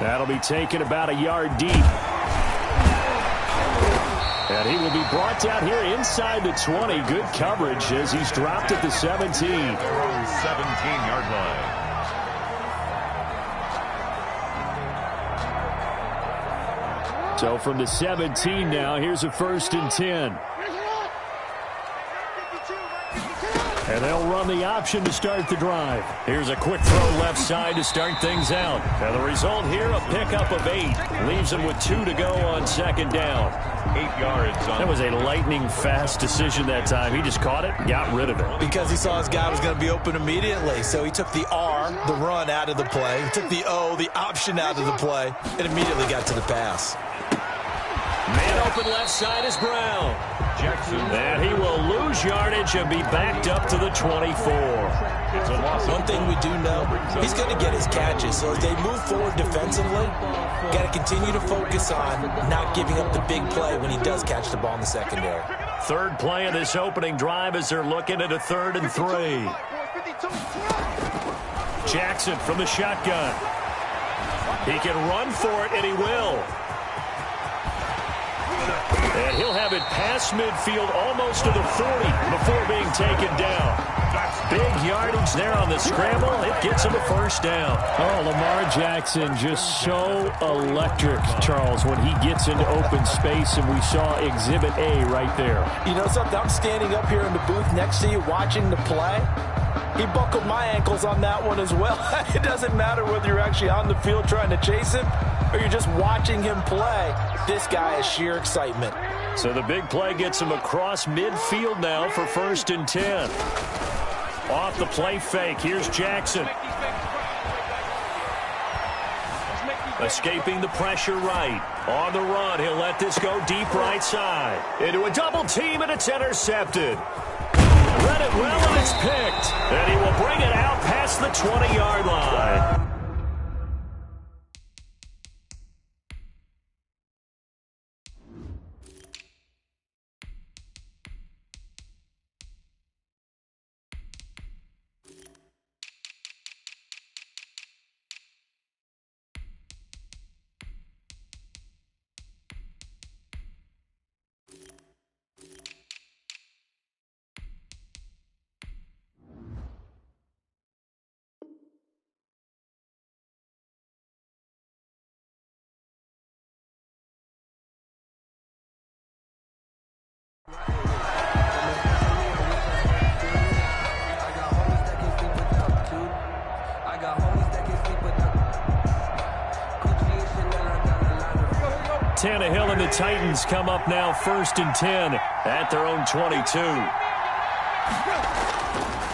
That'll be taken about a yard deep. And he will be brought down here inside the 20. Good coverage as he's dropped at the 17. 17-yard line. So from the 17 now, here's a 1st and 10. And they'll run the option to start the drive. Here's a quick throw left side to start things out. And the result here, a pickup of 8. Leaves them with 2 to go on 2nd down. 8 yards. That was a lightning-fast decision that time. He just caught it and got rid of it. Because he saw his guy was going to be open immediately. So he took the R, the run, out of the play. He took the O, the option, out of the play, and immediately got to the pass. Man open left side is Brown. Jackson. And he will lose yardage and be backed up to the 24. It's a loss. One thing we do know, he's going to get his catches. So as they move forward defensively, got to continue to focus on not giving up the big play when he does catch the ball in the secondary. 3rd play of this opening drive as they're looking at a 3rd and 3. Jackson from the shotgun. He can run for it, and he will. And he'll have it past midfield almost to the 40 before being taken down. Big yardage there on the scramble. It gets him a 1st down. Oh, Lamar Jackson just so electric, Charles, when he gets into open space, and we saw Exhibit A right there. You know something? I'm standing up here in the booth next to you watching the play. He buckled my ankles on that one as well. It doesn't matter whether you're actually on the field trying to chase him or you're just watching him play. This guy is sheer excitement. So the big play gets him across midfield now for 1st and 10. Off the play fake. Here's Jackson. Escaping the pressure right. On the run, he'll let this go deep right side. Into a double team, and it's intercepted. Read it well, and it's picked. And he will bring it out past the 20-yard line. Tannehill and the Titans come up now 1st and 10 at their own 22.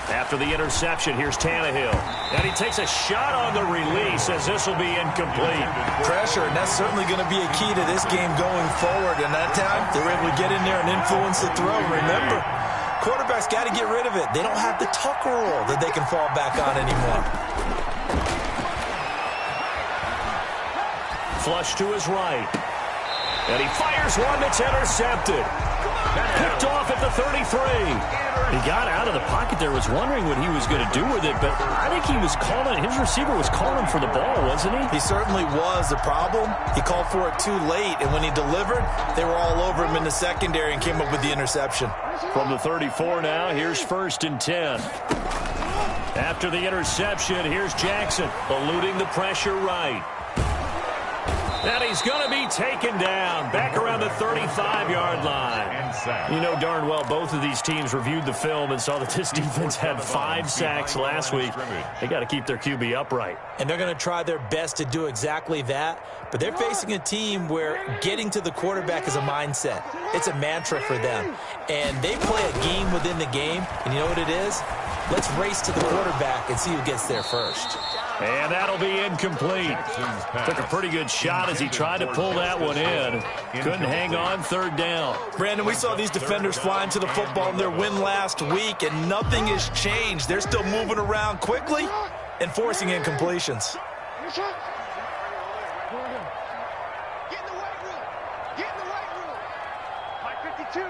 After the interception, here's Tannehill. And he takes a shot on the release as this will be incomplete. Pressure, and that's certainly going to be a key to this game going forward. And that time, they were able to get in there and influence the throw. Remember, quarterbacks got to get rid of it. They don't have the Tucker rule that they can fall back on anymore. Flush to his right. And he fires one that's intercepted. Picked off at the 33. He got out of the pocket there, was wondering what he was going to do with it, but I think he was calling, his receiver was calling for the ball, wasn't he? He certainly was. The problem, he called for it too late, and when he delivered, they were all over him in the secondary and came up with the interception. From the 34 now, here's 1st and 10. After the interception, here's Jackson, eluding the pressure right. And he's going to be taken down back around the 35-yard line. You know darn well both of these teams reviewed the film and saw that this defense had 5 sacks last week. They got to keep their QB upright. And they're going to try their best to do exactly that. But they're facing a team where getting to the quarterback is a mindset. It's a mantra for them. And they play a game within the game. And you know what it is? Let's race to the quarterback and see who gets there first. And that'll be incomplete. Took a pretty good shot as he tried to pull that one in. Couldn't hang on third down. Brandon, we saw these defenders flying to the football in their win last week, and nothing has changed. They're still moving around quickly and forcing incompletions. Get in the weight room. Get in the weight room. 552.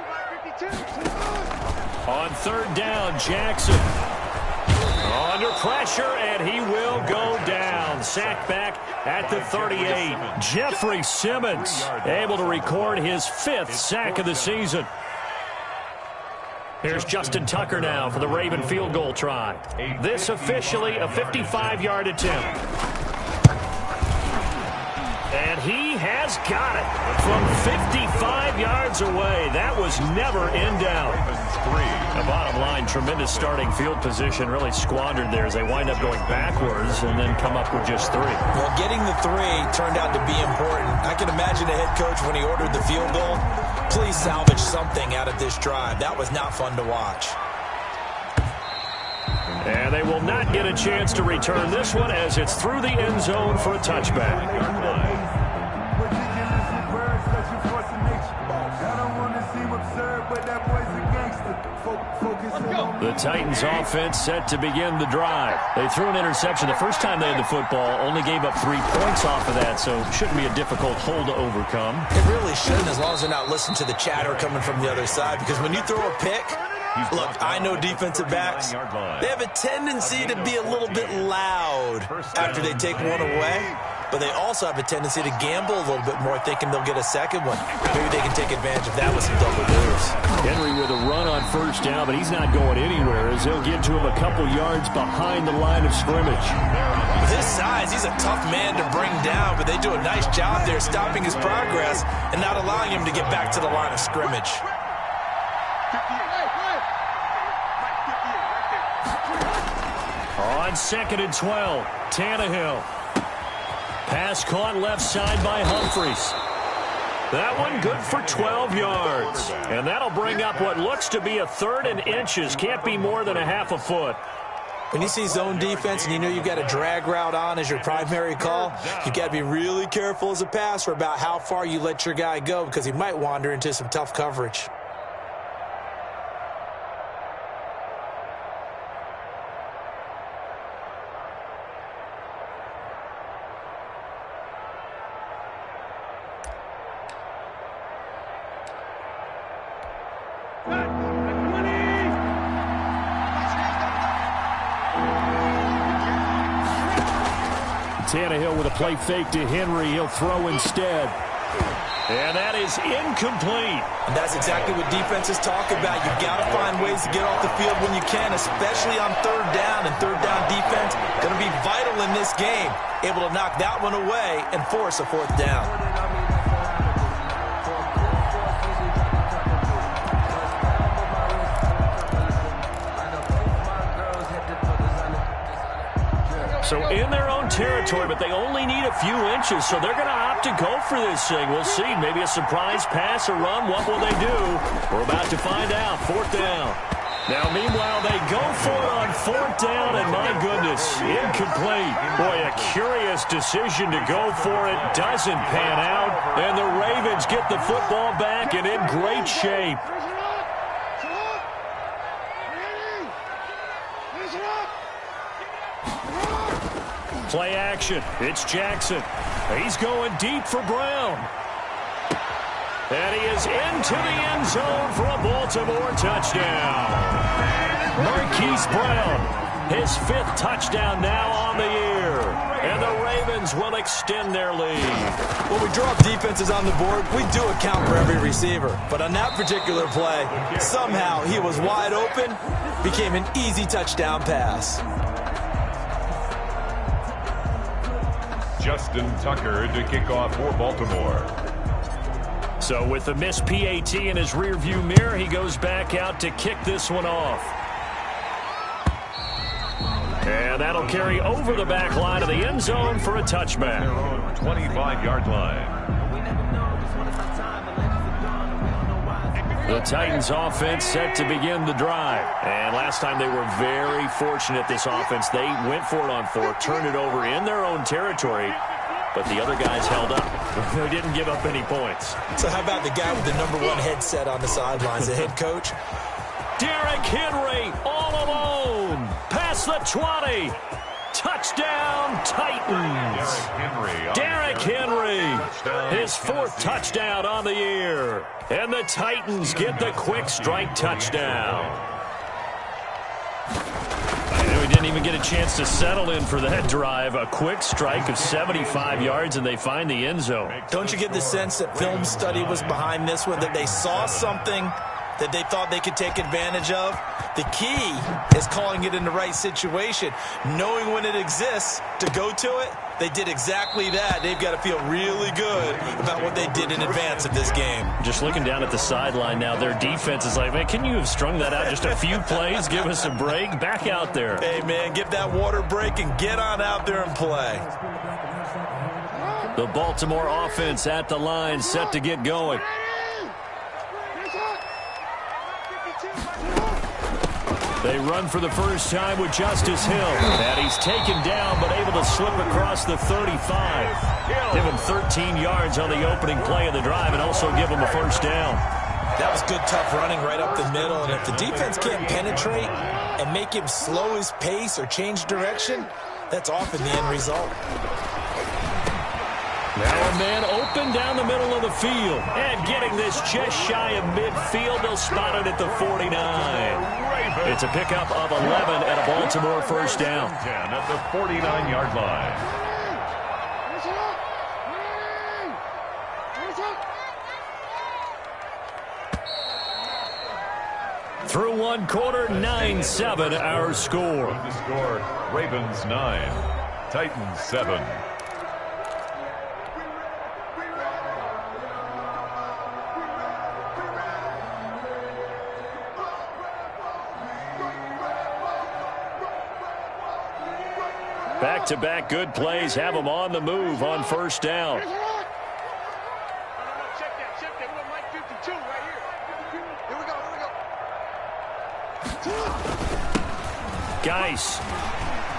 On third down, Jackson under pressure, and he will go down. Sacked back at the 38. Jeffrey Simmons able to record his 5th sack of the season. Here's Justin Tucker now for the Raven field goal try. This officially a 55-yard attempt. And he has got it from 55 yards away. That was never in doubt. The bottom line, tremendous starting field position, really squandered there as they wind up going backwards and then come up with just 3. Well, getting the 3 turned out to be important. I can imagine the head coach when he ordered the field goal, please salvage something out of this drive. That was not fun to watch. And they will not get a chance to return this one as it's through the end zone for a touchback. The Titans offense set to begin the drive. They threw an interception the first time they had the football, only gave up 3 points off of that, so shouldn't be a difficult hole to overcome. It really shouldn't, as long as they're not listening to the chatter coming from the other side, because when you throw a pick, look, I know defensive backs, they have a tendency to be a little bit loud after they take one away, but they also have a tendency to gamble a little bit more, thinking they'll get a second one. Maybe they can take advantage of that with some double moves. Henry with a run on first down, but he's not going anywhere as they'll get to him a couple yards behind the line of scrimmage. With his size, he's a tough man to bring down, but they do a nice job there stopping his progress and not allowing him to get back to the line of scrimmage. On 2nd and 12, Tannehill. Pass caught left side by Humphries. That one good for 12 yards. And that'll bring up what looks to be a 3rd and inches. Can't be more than a half a foot. When you see zone defense and you know you've got a drag route on as your primary call, you've got to be really careful as a passer about how far you let your guy go because he might wander into some tough coverage. Tannehill with a play fake to Henry. He'll throw instead. And that is incomplete. And that's exactly what defenses talk about. You've got to find ways to get off the field when you can, especially on 3rd down. And 3rd down defense going to be vital in this game. Able to knock that one away and force a 4th down. So in their own territory, but they only need a few inches, so they're going to opt to go for this thing. We'll see. Maybe a surprise pass or run. What will they do? We're about to find out. 4th down. Now, meanwhile, they go for it on 4th down, and my goodness, incomplete. Boy, a curious decision to go for it. Doesn't pan out, and the Ravens get the football back and in great shape. Play action. It's Jackson. He's going deep for Brown. And he is into the end zone for a Baltimore touchdown. Marquise Brown, his 5th touchdown now on the year. And the Ravens will extend their lead. When we drop defenses on the board, we do account for every receiver. But on that particular play, somehow he was wide open, became an easy touchdown pass. Justin Tucker to kick off for Baltimore. So with the missed PAT in his rearview mirror, he goes back out to kick this one off. And that'll carry over the back line of the end zone for a touchback. Their own 25-yard line. The Titans offense set to begin the drive. And last time they were very fortunate, this offense. They went for it on 4, turned it over in their own territory, but the other guys held up. They didn't give up any points. So how about the guy with the #1 headset on the sidelines, the head coach? Derrick Henry all alone. Past the 20. Touchdown, Titans. Derrick Henry, his 4th touchdown on the year. And the Titans get the quick strike touchdown. And we didn't even get a chance to settle in for that drive. A quick strike of 75 yards, and they find the end zone. Don't you get the sense that film study was behind this one, that they saw something that they thought they could take advantage of? The key is calling it in the right situation, knowing when it exists to go to it. They did exactly that. They've got to feel really good about what they did in advance of this game. Just looking down at the sideline now, their defense is like, man, can you have strung that out just a few plays? Give us a break. Back out there. Hey, man, give that water break and get on out there and play. The Baltimore offense at the line, set to get going. They run for the first time with Justice Hill. And he's taken down, but able to slip across the 35. Give him 13 yards on the opening play of the drive and also give him a first down. That was good, tough running right up the middle. And if the defense can't penetrate and make him slow his pace or change direction, that's often the end result. Now a man open down the middle of the field. And getting this just shy of midfield. They'll spot it at the 49. It's a pickup of 11 and a Baltimore first down. 10 at the 49-yard line. Through one quarter, 9-7 our score. The score, Ravens 9, Titans 7. Back-to-back good plays have them on the move on first down. Check that. We're Mike 52 right here. Here we go. Geis.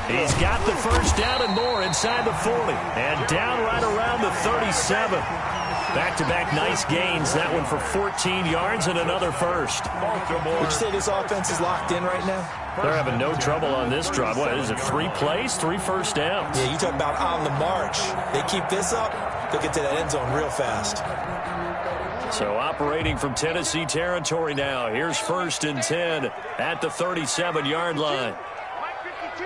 He's got the first down and more inside the 40. And down right around the 37. Back-to-back nice gains. That one for 14 yards and another first. Baltimore. Would you say this offense is locked in right now? They're having no trouble on this drive. What is it, 3 plays, 3 first downs? Yeah, you talk about on the march. They keep this up, they'll get to that end zone real fast. So operating from Tennessee territory now. Here's 1st and 10 at the 37-yard line. Mike 52.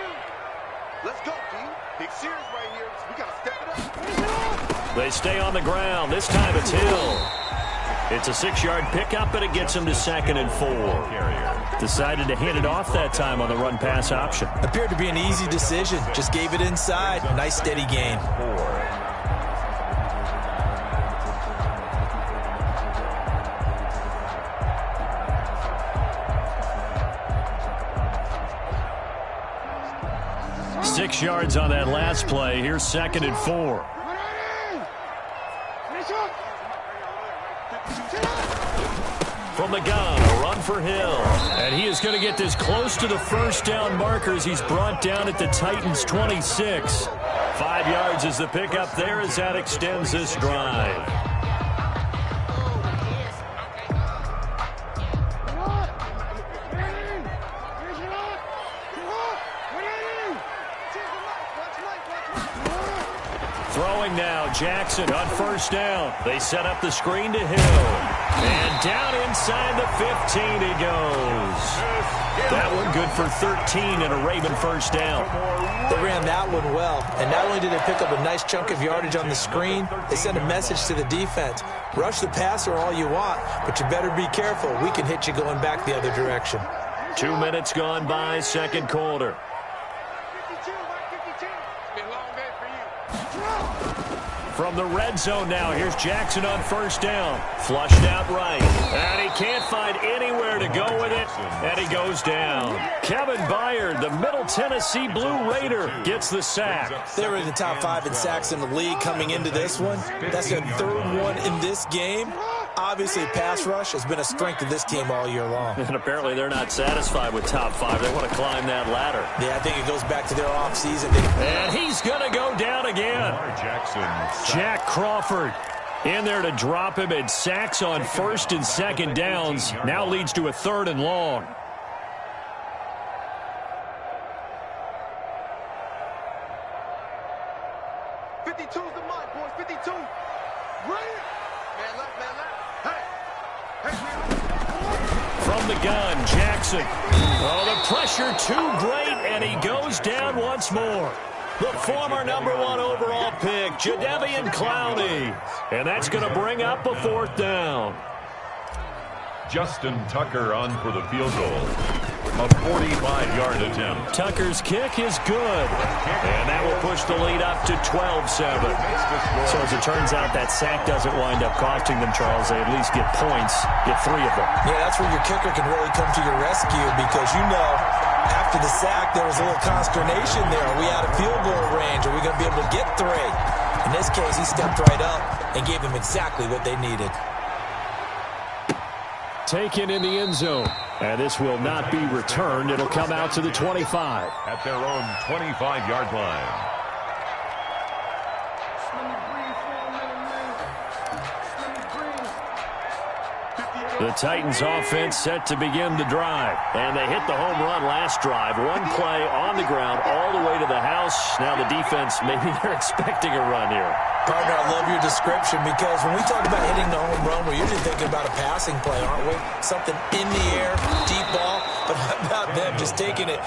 Let's go, D. Big series right here. We got to step it up. They stay on the ground. This time it's Hill. It's a 6-yard pickup, and it gets him to 2nd and 4. Decided to hand it off that time on the run-pass option. Appeared to be an easy decision. Just gave it inside. Nice, steady gain. Six yards on that last play. Here's 2nd and 4. From the gun, a run for Hill. And he is going to get this close to the first down markers. He's brought down at the Titans' 26. 5 yards is the pickup there as that extends this drive. Throwing now, Jackson on first down. They set up the screen to Hill. And down inside the 15 he goes. That one good for 13 and a Raven first down. They ran that one well. And not only did they pick up a nice chunk of yardage on the screen, they sent a message to the defense. Rush the passer all you want, but you better be careful. We can hit you going back the other direction. 2 minutes gone by, second quarter. 52, Mike 52. It's been a long day for you. From the red zone now, here's Jackson on first down. Flushed out right. And he can't find anywhere to go with it. And he goes down. Kevin Byard, the Middle Tennessee Blue Raider, gets the sack. They were in the top 5 in sacks in the league coming into this one. That's their 3rd one in this game. Obviously, pass rush has been a strength of this team all year long. And apparently they're not satisfied with top 5. They want to climb that ladder. Yeah, I think it goes back to their offseason. And he's going to go down again. Jack Crawford in there to drop him, and sacks on 1st and 2nd downs. Now leads to a 3rd and long. From the gun, Jackson. Oh, the pressure too great, and he goes down once more. The former #1 overall pick, Jadeveon Clowney. And that's going to bring up a 4th down. Justin Tucker on for the field goal. A 45-yard attempt. Tucker's kick is good. And that will push the lead up to 12-7. So as it turns out, that sack doesn't wind up costing them, Charles. They at least get points, get 3 of them. Yeah, that's where your kicker can really come to your rescue, because you know after the sack there was a little consternation there. Are we out of field goal range? Are we going to be able to get 3? In this case, he stepped right up and gave them exactly what they needed. Taken in the end zone. And this will not be returned. It'll come out to the 25. At their own 25-yard line. The Titans offense set to begin the drive. And they hit the home run last drive. One play on the ground all the way to the house. Now the defense, maybe they're expecting a run here. Partner, I love your description, because when we talk about hitting the home run, we're usually thinking about a passing play, aren't we? Something in the air, deep ball. But how about them just taking it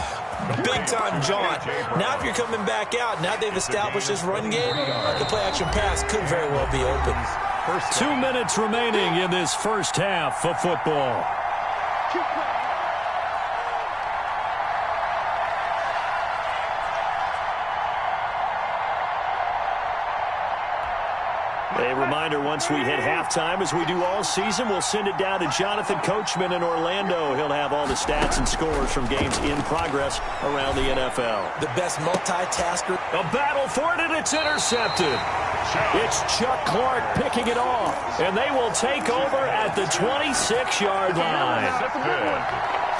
big-time jaunt? Now if you're coming back out, now they've established this run game, the play-action pass could very well be open. 2 minutes remaining in this first half of football. A reminder, once we hit halftime, as we do all season, we'll send it down to Jonathan Coachman in Orlando. He'll have all the stats and scores from games in progress around the NFL. The best multitasker. A battle for it, and it's intercepted. It's Chuck Clark picking it off, and they will take over at the 26-yard line.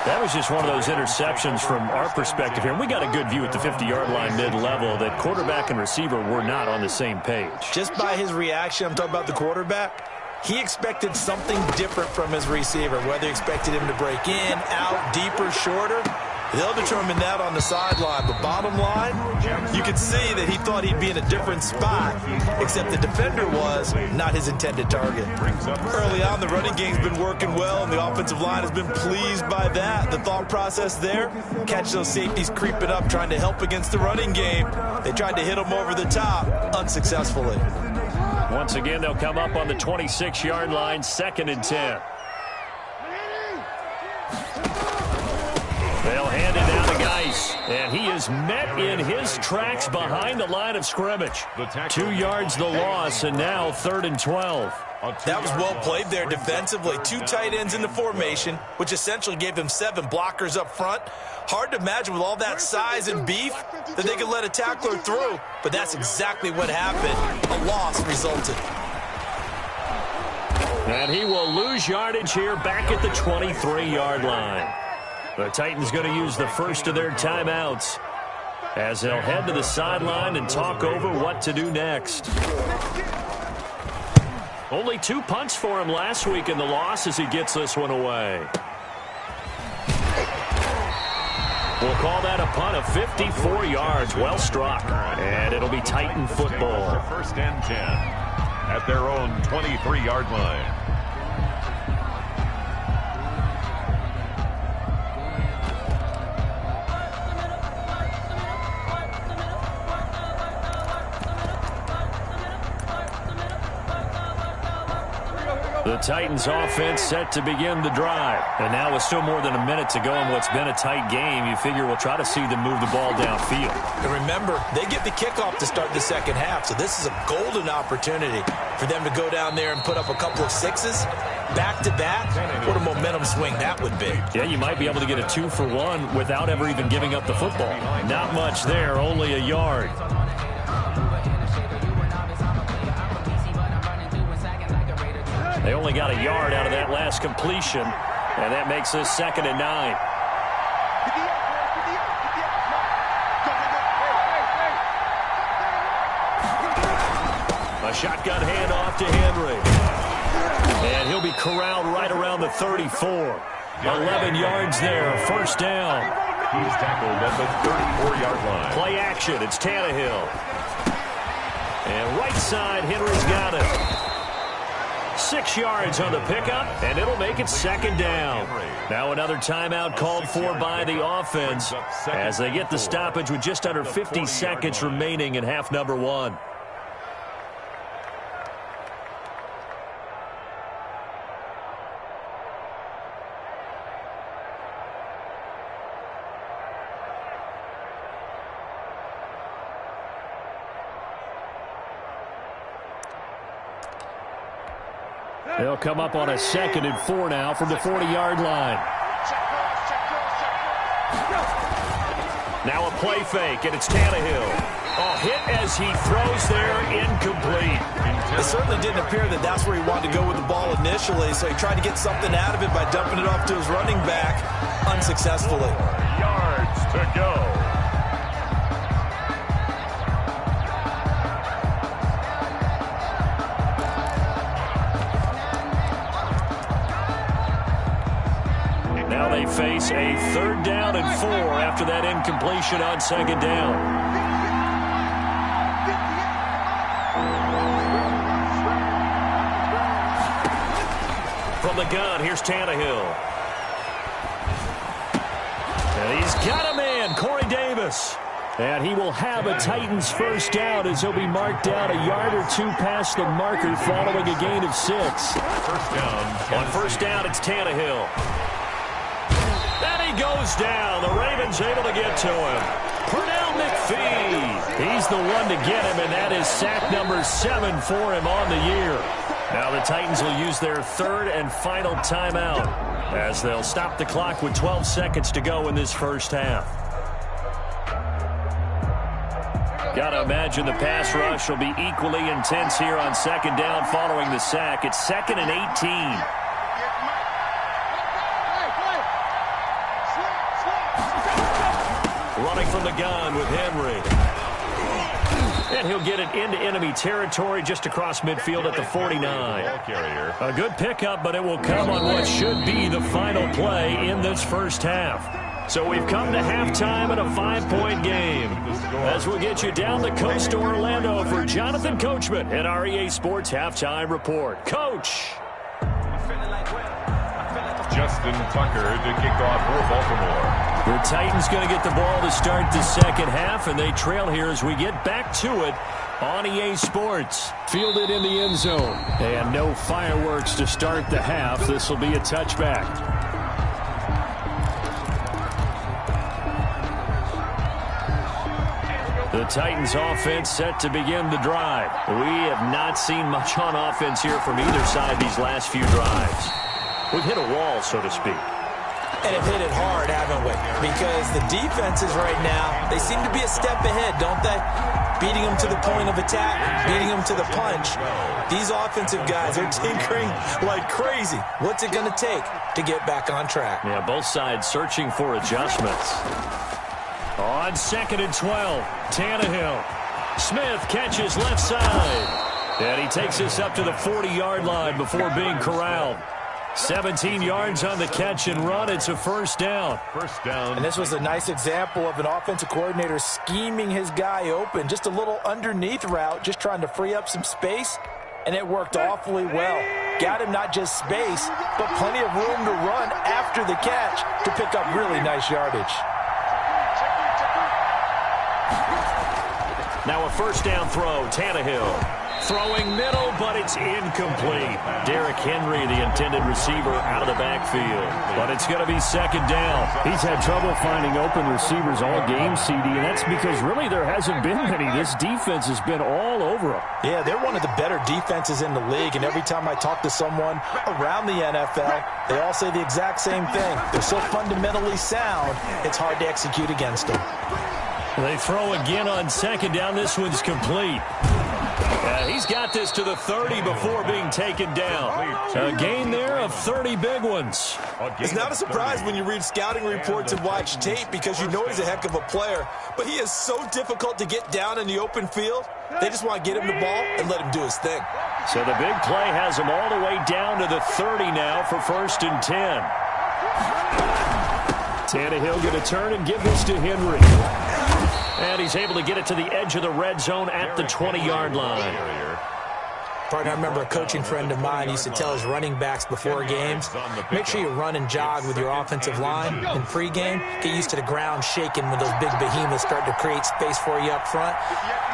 That was just one of those interceptions from our perspective here. And we got a good view at the 50-yard line mid-level that quarterback and receiver were not on the same page. Just by his reaction, I'm talking about the quarterback, he expected something different from his receiver, whether he expected him to break in, out, deeper, shorter. They'll determine that on the sideline. But bottom line, you could see that he thought he'd be in a different spot, except the defender was not his intended target. Early on, the running game's been working well, and the offensive line has been pleased by that. The thought process there, catch those safeties creeping up, trying to help against the running game. They tried to hit them over the top, unsuccessfully. Once again, they'll come up on the 26-yard line, 2nd and 10. They'll hand it down to Geis, and he is met in his tracks behind the line of scrimmage. 2 yards the loss, and now 3rd and 12. That was well played there defensively. 2 tight ends in the formation, which essentially gave them 7 blockers up front. Hard to imagine with all that size and beef that they could let a tackler through, but that's exactly what happened. A loss resulted. And he will lose yardage here back at the 23-yard line. The Titans going to use the first of their timeouts as they'll head to the sideline and talk over what to do next. Only 2 punts for him last week in the loss as he gets this one away. We'll call that a punt of 54 yards. Well struck. And it'll be Titan football. 1st and 10 at their own 23-yard line. The Titans offense set to begin the drive. And now with still more than a minute to go in what's been a tight game, you figure we'll try to see them move the ball downfield. And remember, they get the kickoff to start the second half, so this is a golden opportunity for them to go down there and put up a couple of 6s back-to-back. What a momentum swing that would be. Yeah, you might be able to get a 2-for-1 without ever even giving up the football. Not much there, only a yard. They only got a yard out of that last completion, and that makes this 2nd and 9. A shotgun handoff to Henry. And he'll be corralled right around the 34. 11 yards there, 1st down. He's tackled at the 34-yard line. Play action, it's Tannehill. And right side, Henry's got it. 6 yards on the pickup, and it'll make it 2nd down. Now another timeout called for by the offense as they get the stoppage with just under 50 seconds remaining in half number 1. They'll come up on a 2nd and 4 now from the 40-yard line. Now a play fake, and it's Tannehill. Oh, hit as he throws there, incomplete. It certainly didn't appear that that's where he wanted to go with the ball initially, so he tried to get something out of it by dumping it off to his running back unsuccessfully. Yards to go. Now they face a 3rd down and 4 after that incompletion on 2nd down. From the gun, here's Tannehill. And he's got a man, Corey Davis. And he will have a Titans 1st down as he'll be marked down a yard or 2 past the marker following a gain of 6. 1st down. On 1st down, it's Tannehill. He goes down. The Ravens able to get to him. Pernell McPhee. He's the one to get him, and that is sack number 7 for him on the year. Now the Titans will use their 3rd and final timeout as they'll stop the clock with 12 seconds to go in this 1st half. Got to imagine the pass rush will be equally intense here on 2nd down following the sack. It's 2nd and 18. Running from the gun with Henry. And he'll get it into enemy territory just across midfield at the 49. A good pickup, but it will come on what should be the final play in this 1st half. So we've come to halftime in a 5-point game. As we'll get you down the coast to Orlando for Jonathan Coachman at our EA Sports Halftime Report. Coach! Justin Tucker to kick off for Baltimore. The Titans going to get the ball to start the 2nd half, and they trail here as we get back to it on EA Sports. Fielded in the end zone. And no fireworks to start the half. This will be a touchback. The Titans offense set to begin the drive. We have not seen much on offense here from either side these last few drives. We've hit a wall, so to speak. And have hit it hard, haven't we? Because the defenses right now, they seem to be a step ahead, don't they? Beating them to the point of attack, beating them to the punch. These offensive guys are tinkering like crazy. What's it going to take to get back on track? Yeah, both sides searching for adjustments. On 2nd and 12, Tannehill. Smith catches left side. And he takes this up to the 40-yard line before being corralled. 17 yards on the catch and run. It's a 1st down. 1st down. And this was a nice example of an offensive coordinator scheming his guy open. Just a little underneath route, just trying to free up some space. And it worked awfully well. Got him not just space, but plenty of room to run after the catch to pick up really nice yardage. Now a 1st down throw, Tannehill. Throwing middle, but it's incomplete. Derrick Henry, the intended receiver, out of the backfield. But it's going to be 2nd down. He's had trouble finding open receivers all game, CD, and that's because really there hasn't been many. This defense has been all over him. Yeah, they're one of the better defenses in the league, and every time I talk to someone around the NFL, they all say the exact same thing. They're so fundamentally sound, it's hard to execute against them. They throw again on 2nd down. This one's complete. He's got this to the 30 before being taken down. A gain there of 30 big ones. It's not a surprise when you read scouting reports and watch tape because you know he's a heck of a player. But he is so difficult to get down in the open field. They just want to get him the ball and let him do his thing. So the big play has him all the way down to the 30 now for 1st and 10. Tannehill going to turn and give this to Henry. And he's able to get it to the edge of the red zone at the 20-yard line. Partner, I remember a coaching friend of mine used to tell his running backs before games, make sure you run and jog with your offensive line in pregame. Get used to the ground shaking when those big behemoths start to create space for you up front.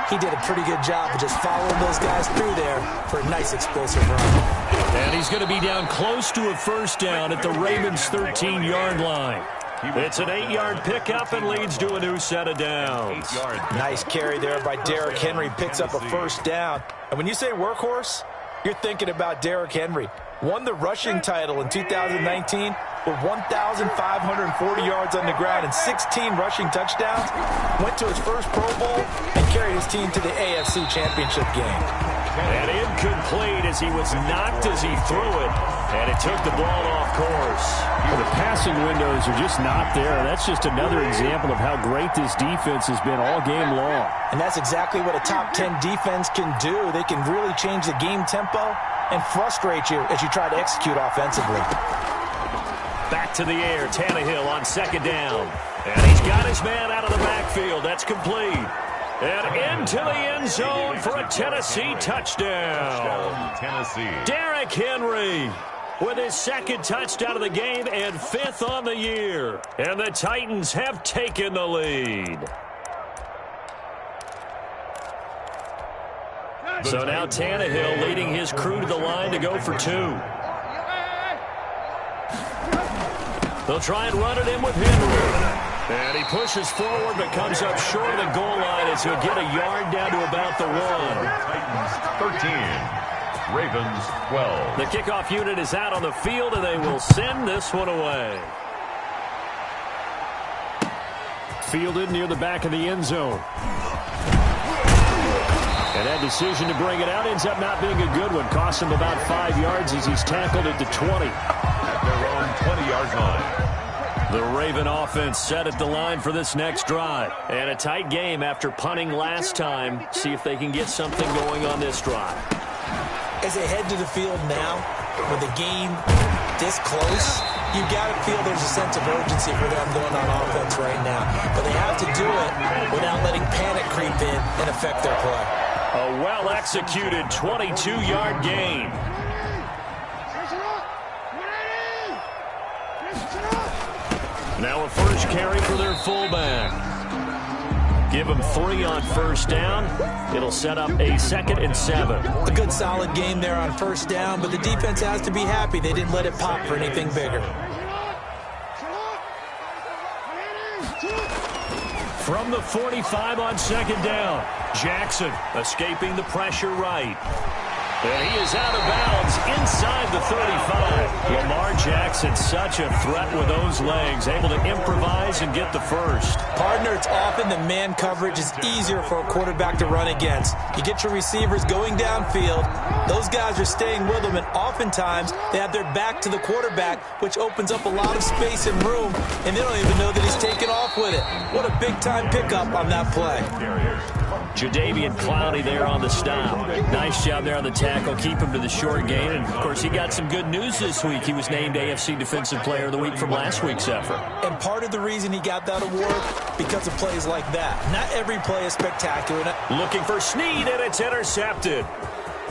He did a pretty good job of just following those guys through there for a nice explosive run. And he's going to be down close to a 1st down at the Ravens' 13-yard line. It's an 8-yard pickup and leads to a new set of downs. Nice carry there by Derrick Henry. Picks up a 1st down. And when you say workhorse, you're thinking about Derrick Henry. Won the rushing title in 2019 with 1,540 yards on the ground and 16 rushing touchdowns. Went to his first Pro Bowl and carried his team to the AFC Championship game. And incomplete as he was knocked as he threw it, and it took the ball off course. Well, the passing windows are just not there. That's just another example of how great this defense has been all game long. And that's exactly what a top 10 defense can do. They can really change the game tempo and frustrate you as you try to execute offensively. Back to the air, Tannehill on 2nd down. And he's got his man out of the backfield. That's complete. And into the end zone for a Tennessee touchdown. Derrick Henry with his 2nd touchdown of the game and 5th on the year. And the Titans have taken the lead. So now Tannehill leading his crew to the line to go for 2. They'll try and run it in with Henry. And he pushes forward but comes up short of the goal line as he'll get a yard down to about the 1. Titans 13, Ravens 12. The kickoff unit is out on the field and they will send this one away. Fielded near the back of the end zone. And that decision to bring it out ends up not being a good one. Costs him about 5 yards as he's tackled at the 20. At their own 20-yard line. The Raven offense set at the line for this next drive. And a tight game after punting last time. See if they can get something going on this drive. As they head to the field now, with the game this close, you got to feel there's a sense of urgency for them going on offense right now. But they have to do it without letting panic creep in and affect their play. A well-executed 22-yard gain. Now a first carry for their fullback. Give him 3 on 1st down. It'll set up a 2nd and 7. A good solid game there on 1st down, but the defense has to be happy they didn't let it pop for anything bigger. From the 45 on 2nd down, Jackson escaping the pressure right. And he is out of bounds inside the 35. Lamar Jackson, such a threat with those legs, able to improvise and get the first. Partner, it's often the man coverage is easier for a quarterback to run against. You get your receivers going downfield. Those guys are staying with them, and oftentimes they have their back to the quarterback, which opens up a lot of space and room, and they don't even know that he's taken off with it. What a big-time pickup on that play. Jadeveon Clowney there on the stop. Nice job there on the tackle. Keep him to the short gain. And, of course, he got some good news this week. He was named AFC Defensive Player of the Week from last week's effort. And part of the reason he got that award, because of plays like that. Not every play is spectacular. Looking for Snead, and it's intercepted.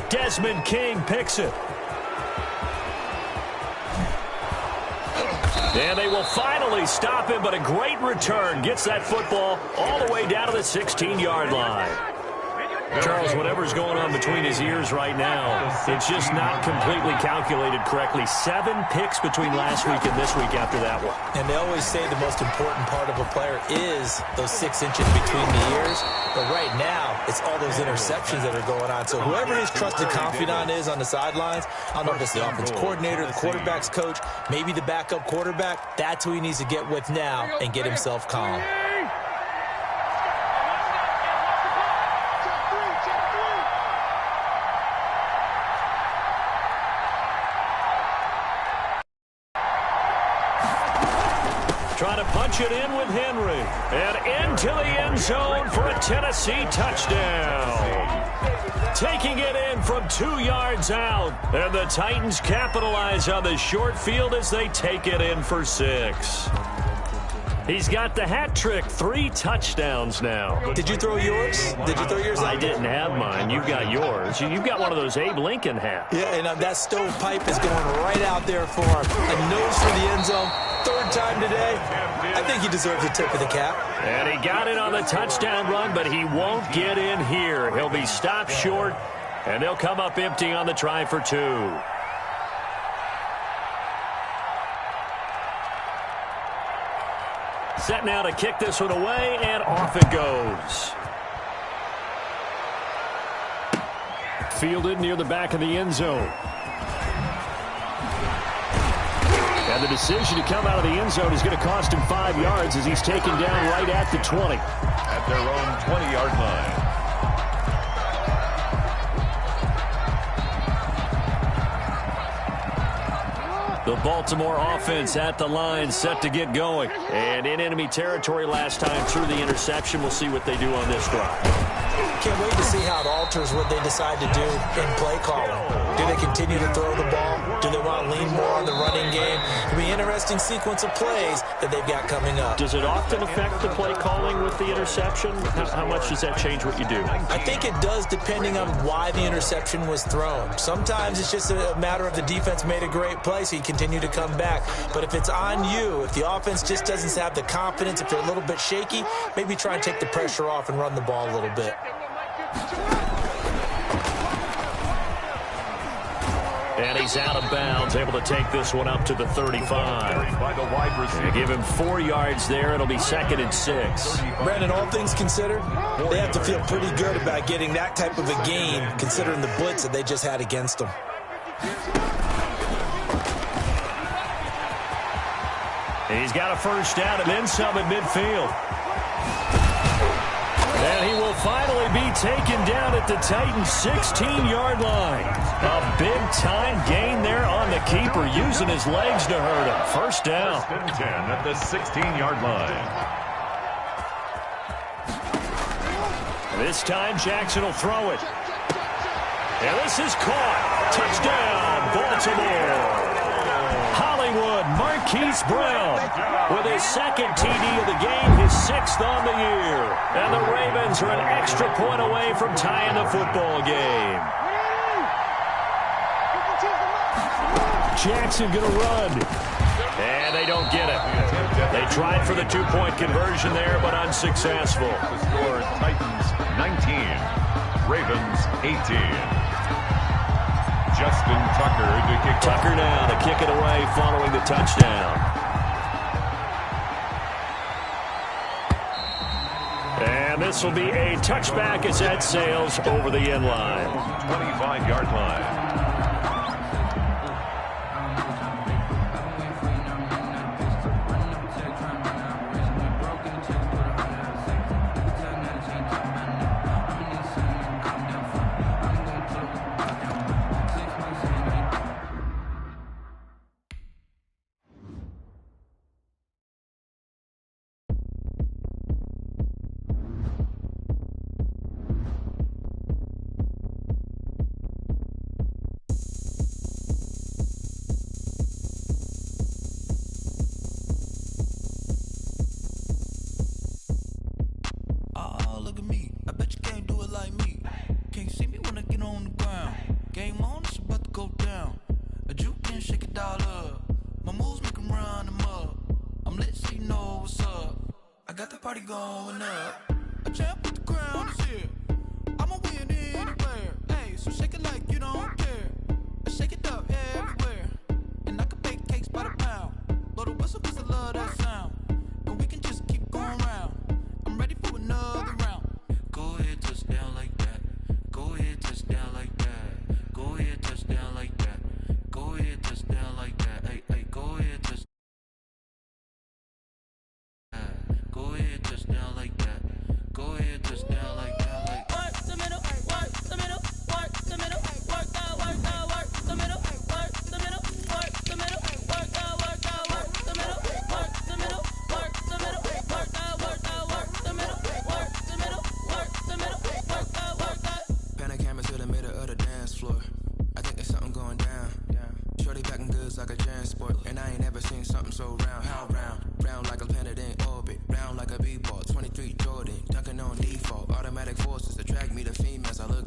Desmond King picks it. And they will finally stop him, but a great return. Gets that football all the way down to the 16-yard line. Charles, whatever's going on between his ears right now, it's just not completely calculated correctly. 7 picks between last week and this week after that one. And they always say the most important part of a player is those 6 inches between the ears. But right now, it's all those interceptions that are going on. So whoever his trusted confidant is on the sidelines, I don't know if it's the offense coordinator, the quarterback's coach, maybe the backup quarterback, that's who he needs to get with now and get himself calm. Trying to punch it in with Henry. And into the end zone for a Tennessee touchdown. Taking it in from 2 yards out. And the Titans capitalize on the short field as they take it in for 6. He's got the hat trick, 3 touchdowns now. Did you throw yours? Did you throw yours? I didn't have mine. You've got yours. You've got one of those Abe Lincoln hats. Yeah, and that stovepipe is going right out there for him. A nose for the end zone. 3rd time today. I think he deserves a tip of the cap. And he got it on the touchdown run, but he won't get in here. He'll be stopped short, and they'll come up empty on the try for 2. Set now to kick this one away, and off it goes. Fielded near the back of the end zone. And the decision to come out of the end zone is going to cost him 5 yards as he's taken down right at the 20. At their own 20-yard line. The Baltimore offense at the line, set to get going. And in enemy territory last time through the interception. We'll see what they do on this drive. Can't wait to see how it alters what they decide to do in play calling. Do they continue to throw the ball? Do they want to lean more on the running game? It'll be an interesting sequence of plays that they've got coming up. Does it often affect the play calling with the interception? How much does that change what you do? I think it does, depending on why the interception was thrown. Sometimes it's just a matter of the defense made a great play, so you continue to come back. But if it's on you, if the offense just doesn't have the confidence, if they're a little bit shaky, maybe try and take the pressure off and run the ball a little bit. And he's out of bounds, able to take this one up to the 35. By the wide receiver. Give him 4 yards there. It'll be 2nd and 6. Brandon, all things considered, they have to feel pretty good about getting that type of a gain, considering the blitz that they just had against them. He's got a first down and then some at midfield. And he will finally be taken down at the Titans' 16-yard line. A big-time gain there on the keeper, using his legs to hurt him. First down. 1st and 10 at the 16-yard line. This time, Jackson will throw it. And this is caught. Touchdown, Baltimore. Hollywood Marquise Brown with his 2nd TD of the game, his 6th on the year. And the Ravens are an extra point away from tying the football game. Jackson going to run. And they don't get it. They tried for the 2-point conversion there, but unsuccessful. The score, Titans 19, Ravens 18. Justin Tucker to kick. Tucker now to kick it away following the touchdown. And this will be a touchback as that sails over the end line. 25-yard line.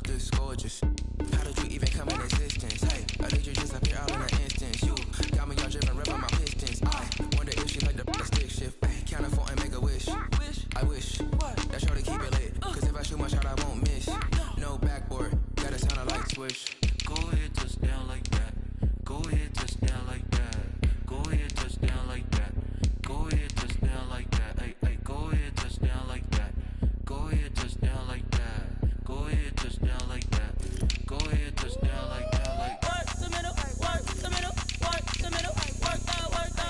this gorgeous. How did you even come in existence? Hey, I did you just appear out in an instance? You got me all driven, revving my pistons. I wonder if she like the stick shift. Hey, count a 4 and make a wish. I wish that shorty keep it lit. Cause if I shoot my shot, I won't miss. No backboard, gotta sound like swish. Go ahead, touch down like that. Go ahead, touch down like that. Go ahead, touch down like that. Go ahead, touch down like that. Hey, hey, go ahead, touch down like that. Go ahead, touch down like that. Go ahead, touch down like that. Go ahead, touch down like that. Like work the middle, work the middle, work the middle, work the middle, work the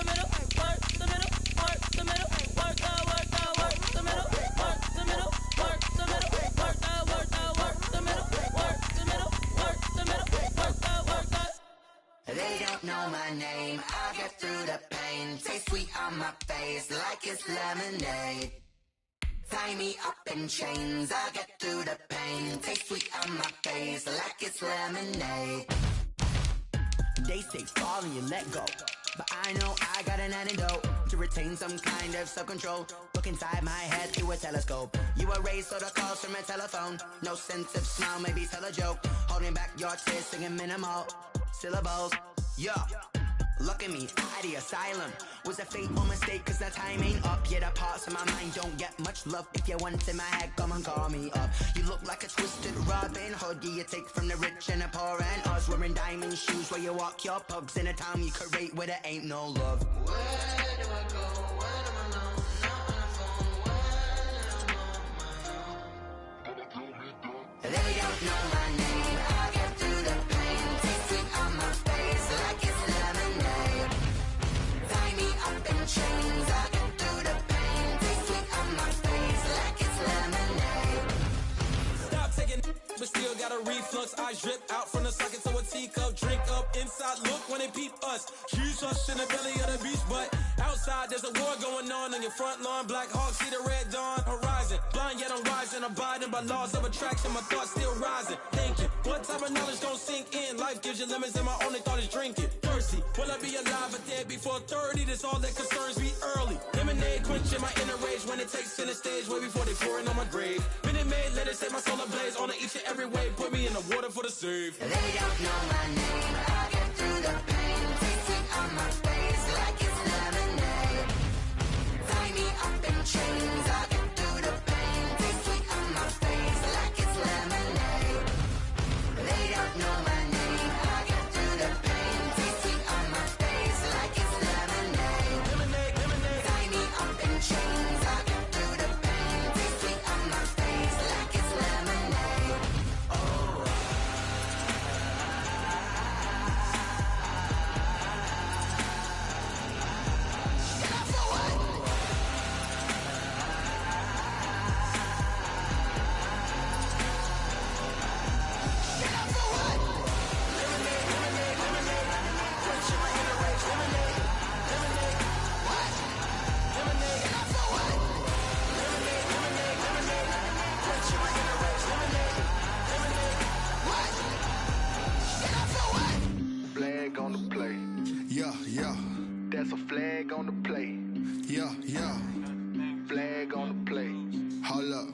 middle, work the middle, work the middle, work the middle, work the middle, work the middle, work the middle, work the middle, work the. They don't know my name, I get through the pain. Taste sweet on my face like it's lemonade. Tie me up in chains, I get through the pain. Taste sweet on my face like it's lemonade. They say fall and you let go, but I know I got an antidote to retain some kind of self-control. Look inside my head through a telescope. You erase all the calls from a telephone. No sense of smile, maybe tell a joke. Holding back your tears, singing minimal syllables. Yeah, look at me, at the asylum. Was a fateful mistake cause the time ain't up. Yet the parts of my mind don't get much love. If you want in my head, come and call me up. You look like a twisted Robin Hood. Do you take from the rich and the poor and us? Wearing diamond shoes where you walk your pugs. In a town you create where there ain't no love. Where do I go? When am I alone? Not on the phone. When I'm on my own. They don't know my name. I get through the pain. Taste sweet on my face like it's lemonade. Tie me up in chains. I get through the pain. Taste sweet on my face like it's lemonade. Stop taking but still got a reflux. Eyes drip out from the socket to a teacup. Drink up inside, look when they peep us. Huge us in the belly of the beach, but outside there's a war going on your front lawn. Black Hawk, see the red dawn horizon. Blind yet I'm rising, abiding by laws of attraction. My thoughts still rising, thinking what type of knowledge gon' sink in? Life gives you lemons and my only thought is drinking. Thirsty, will I be alive or dead before 30? That's all that concerns me early. Lemonade quenching my inner rage when it takes center stage way before they pour it on my grave. Minute Maid, let it set my soul ablaze on each and every way. Put me in the water for the save. They don't know my name. I get through the pain. Taste sweet on my face like it's lemonade. Tie me up in chains. I get through the pain. Taste sweet on my face like it's lemonade. They don't know my name. I get through the pain. Taste sweet on my face like it's lemonade. Lemonade, lemonade. Tie me up in chains. I get through the pain. Taste sweet on my face like it's lemonade. Oh. Flag on the play. Yeah, yeah. That's a flag on the play. Yeah, yeah. Flag on the play. Hold up.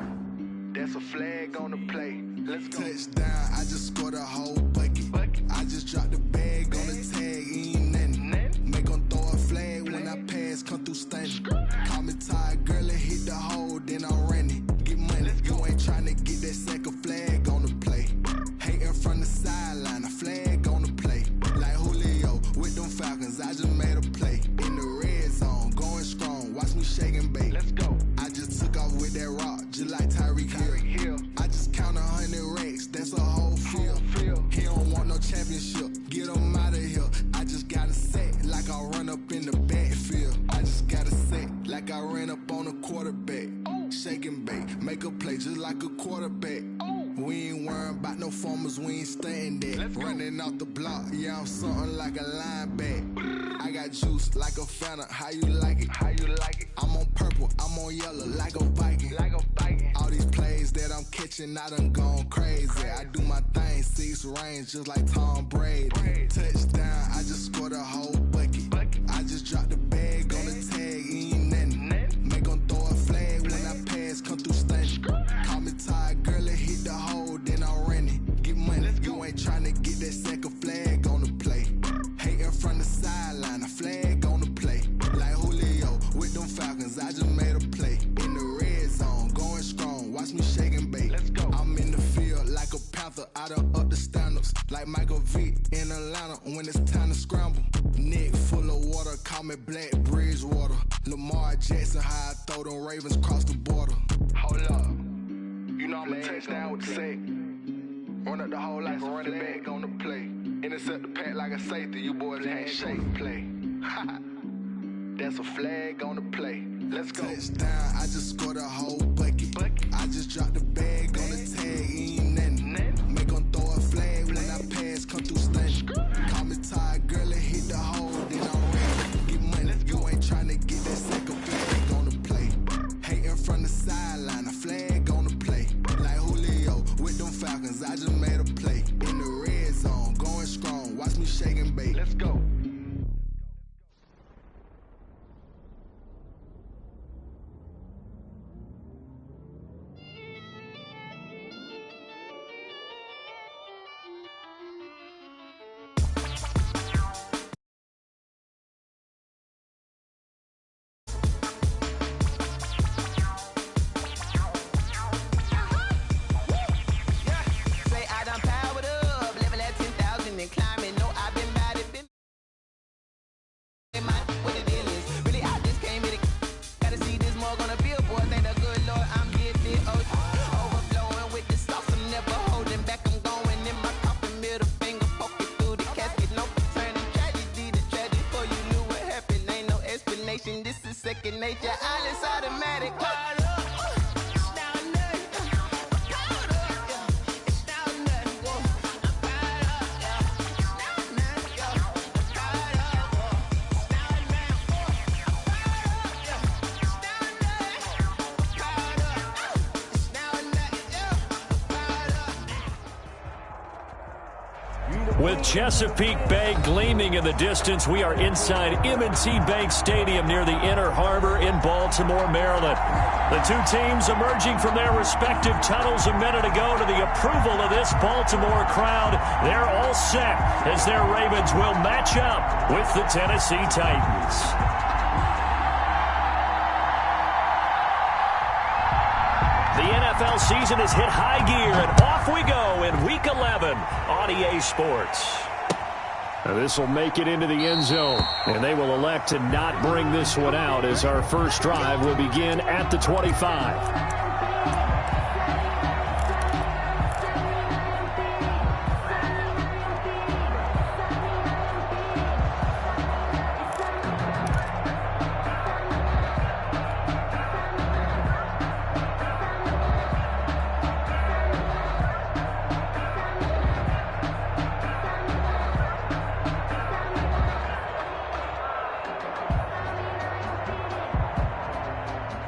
That's a flag on the play. Let's go. Touchdown, I just scored a whole bucket. I just dropped the bag on the tag, ain't nothing. Make 'em throw a flag when I pass, come through stunning. Call me tired, girl, and hit the hole, then I'm running. Get money, you ain't tryna get that second flag on the play. Hating from the sideline, a flag on the play. Like Julio with them Falcons, I just made a play. In the red zone, going strong, watch me shake and bake. Let's go. I just took off with that rock, just like Tyreek Hill. I just count 100 racks, that's a whole field. He don't want no championship, get him out of here. I just got a set, like I run up in the backfield. I just got a set, like I ran up on a quarterback. Shake and bake, make a play just like a quarterback. We ain't worrying about no formers, we ain't staying there. Running off the block, yeah, I'm something like a linebacker. I got juice like a Fanta, how you like it? How you like it? I'm on purple, I'm on yellow, like a Viking. Like a Viking. All these plays that I'm catching, I done gone crazy. I do my thing, 6 range, just like Tom Brady. Touchdown, I just scored a whole bucket. I just dropped the bag on the tag, ain't nothing. Make 'em throw a flag when I pass, come through stunning. Call me tired, girl, and hit the hole, then cause I just made a play. In the red zone, going strong, watch me shake and bake. Let's go. I'm in the field like a panther, I done up the stand-ups. Like Michael Vick in Atlanta when it's time to scramble. Neck full of water, call me Black Bridgewater. Lamar Jackson, how I throw them Ravens cross the border. Hold up, you know I'm a touchdown with the sack. Run up the whole life, running back on the play. Intercept the pack like a safety, you boys ain't shake play. That's a flag on the play. Let's go. Touchdown, I just scored a whole bucket. I just dropped the bag on the tag, ain't nothing. Make them throw a flag when I pass, come through stunning. Call me tired, girl, and hit the hole, then I'm ready to get money. You ain't tryna get that second flag on the play. Hating from the sideline, a flag on the play. Like Julio with them Falcons, I just made a play. In the red zone, going strong, watch me shake and bake. Let's go. This is second nature, all is automatic. With Chesapeake Bay gleaming in the distance, we are inside M&T Bank Stadium near the Inner Harbor in Baltimore, Maryland. The two teams emerging from their respective tunnels a minute ago to the approval of this Baltimore crowd. They're all set as their Ravens will match up with the Tennessee Titans. The NFL season has hit high gear, and off we go in Week 11 on EA Sports. This will make it into the end zone, and they will elect to not bring this one out as our first drive will begin at the 25.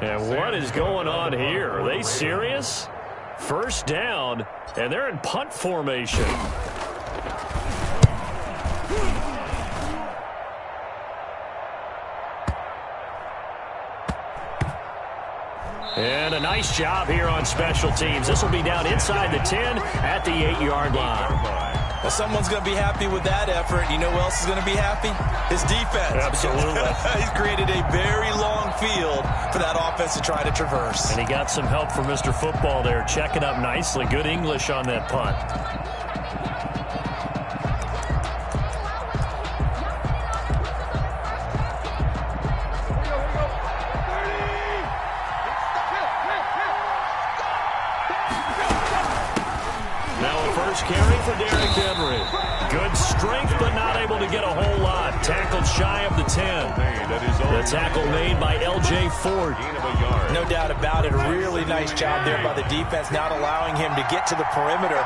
And what is going on here? Are they serious? First down, and they're in punt formation. And a nice job here on special teams. This will be down inside the 10 at the 8-yard line. Well, someone's going to be happy with that effort. You know who else is going to be happy? His defense. Absolutely. He's created a very long field for that offense to try to traverse. And he got some help from Mr. Football there, checking up nicely. Good English on that punt. Carry for Derrick Henry. Good strength, but not able to get a whole lot. Tackled shy of the 10. The tackle made by L.J. Ford. No doubt about it. A really nice job there by the defense, not allowing him to get to the perimeter.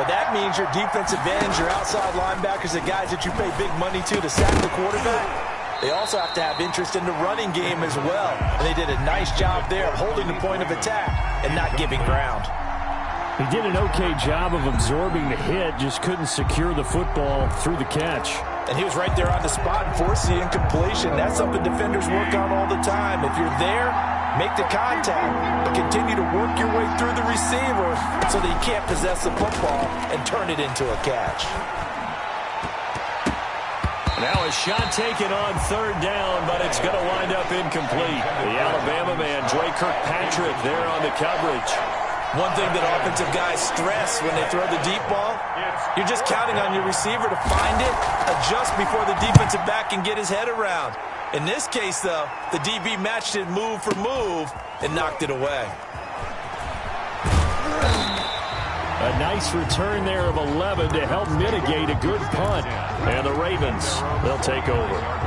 But that means your defensive ends, your outside linebackers, the guys that you pay big money to sack the quarterback, they also have to have interest in the running game as well. And they did a nice job there of holding the point of attack and not giving ground. He did an okay job of absorbing the hit, just couldn't secure the football through the catch. And he was right there on the spot and forced the incompletion. That's something defenders work on all the time. If you're there, make the contact, but continue to work your way through the receiver so that he can't possess the football and turn it into a catch. Now a shot taken on third down, but it's going to wind up incomplete. The Alabama Kirkpatrick there on the coverage. One thing that offensive guys stress when they throw the deep ball, you're just counting on your receiver to find it, adjust before the defensive back can get his head around. In this case, though, the DB matched it move for move and knocked it away. A nice return there of 11 to help mitigate a good punt. And the Ravens, they'll take over.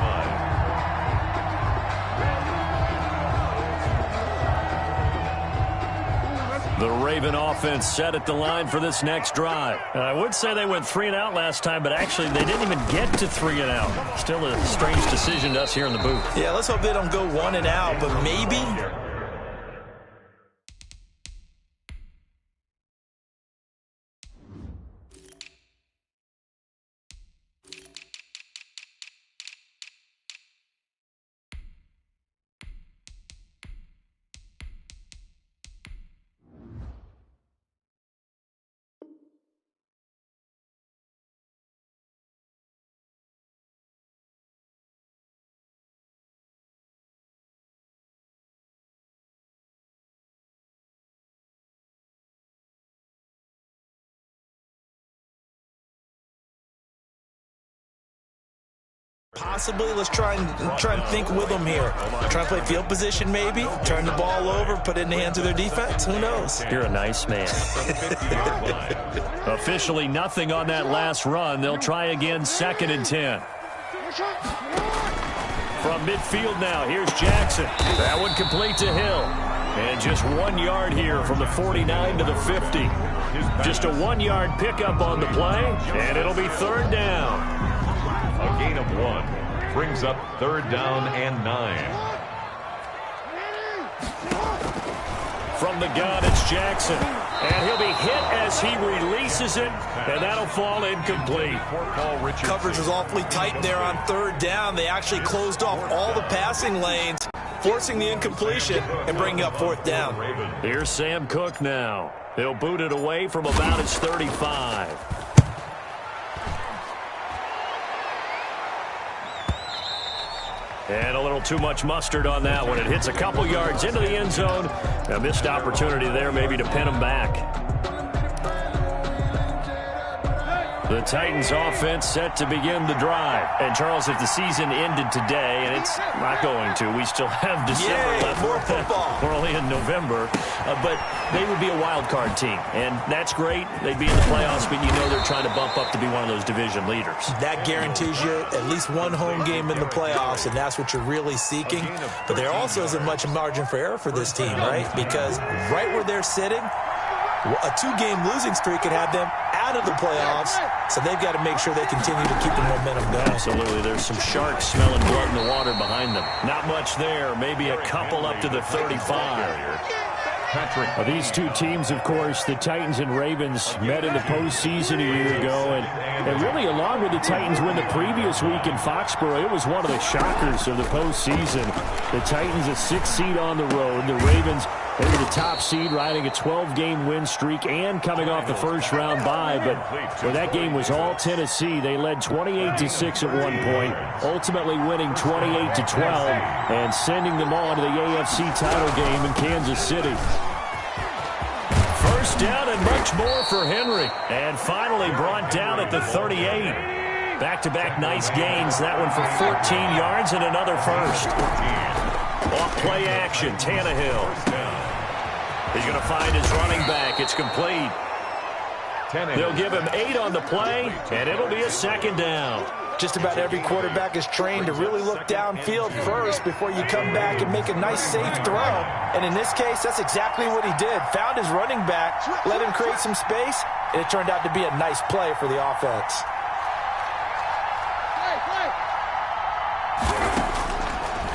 The Raven offense set at the line for this next drive. I would say they went 3 and out last time, but actually they didn't even get to 3 and out. Still a strange decision to us here in the booth. Yeah, let's hope they don't go 1 and out, but maybe. Possibly, let's try and think with them here. Try and play field position maybe, turn the ball over, put it in the hands of their defense. Who knows? You're a nice man. Officially nothing on that last run. They'll try again, 2nd and 10. From midfield now, here's Jackson. That one complete to Hill. And just 1 yard here from the 49 to the 50. Just a 1-yard pickup on the play, and it'll be 3rd down. A gain of 1 brings up 3rd down and 9. From the gun, it's Jackson. And he'll be hit as he releases it, and that'll fall incomplete. Coverage was awfully tight there on 3rd down. They actually closed off all the passing lanes, forcing the incompletion and bringing up 4th down. Here's Sam Cook now. He'll boot it away from about his 35. And a little too much mustard on that one. It hits a couple yards into the end zone. A missed opportunity there maybe to pin him back. The Titans offense set to begin the drive. And, Charles, if the season ended today, and it's not going to, we still have December left. More football. We're only in November. But they would be a wild card team. And that's great. They'd be in the playoffs, but you know they're trying to bump up to be one of those division leaders. That guarantees you at least one home game in the playoffs, and that's what you're really seeking. But there also isn't much margin for error for this team, right? Because right where they're sitting, a 2-game losing streak could have them out of the playoffs, so they've got to make sure they continue to keep the momentum going. Absolutely. There's some sharks smelling blood in the water behind them. Not much there. Maybe a couple up to the 35. These two teams, of course, the Titans and Ravens, met in the postseason a year ago. And really, along with the Titans win the previous week in Foxborough, it was one of the shockers of the postseason. The Titans, a 6th seed on the road. The Ravens, they were the top seed, riding a 12-game win streak and coming off the first-round bye. But when that game was all Tennessee, they led 28-6 at one point, ultimately winning 28-12 and sending them on to the AFC title game in Kansas City. First down and much more for Henry. And finally brought down at the 38. Back-to-back nice gains. That one for 14 yards and another first. Off play action, Tannehill. He's going to find his running back. It's complete. They'll give him 8 on the play, and it'll be a 2nd down. Just about every quarterback is trained to really look downfield first before you come back and make a nice, safe throw. And in this case, that's exactly what he did. Found his running back, let him create some space, and it turned out to be a nice play for the offense.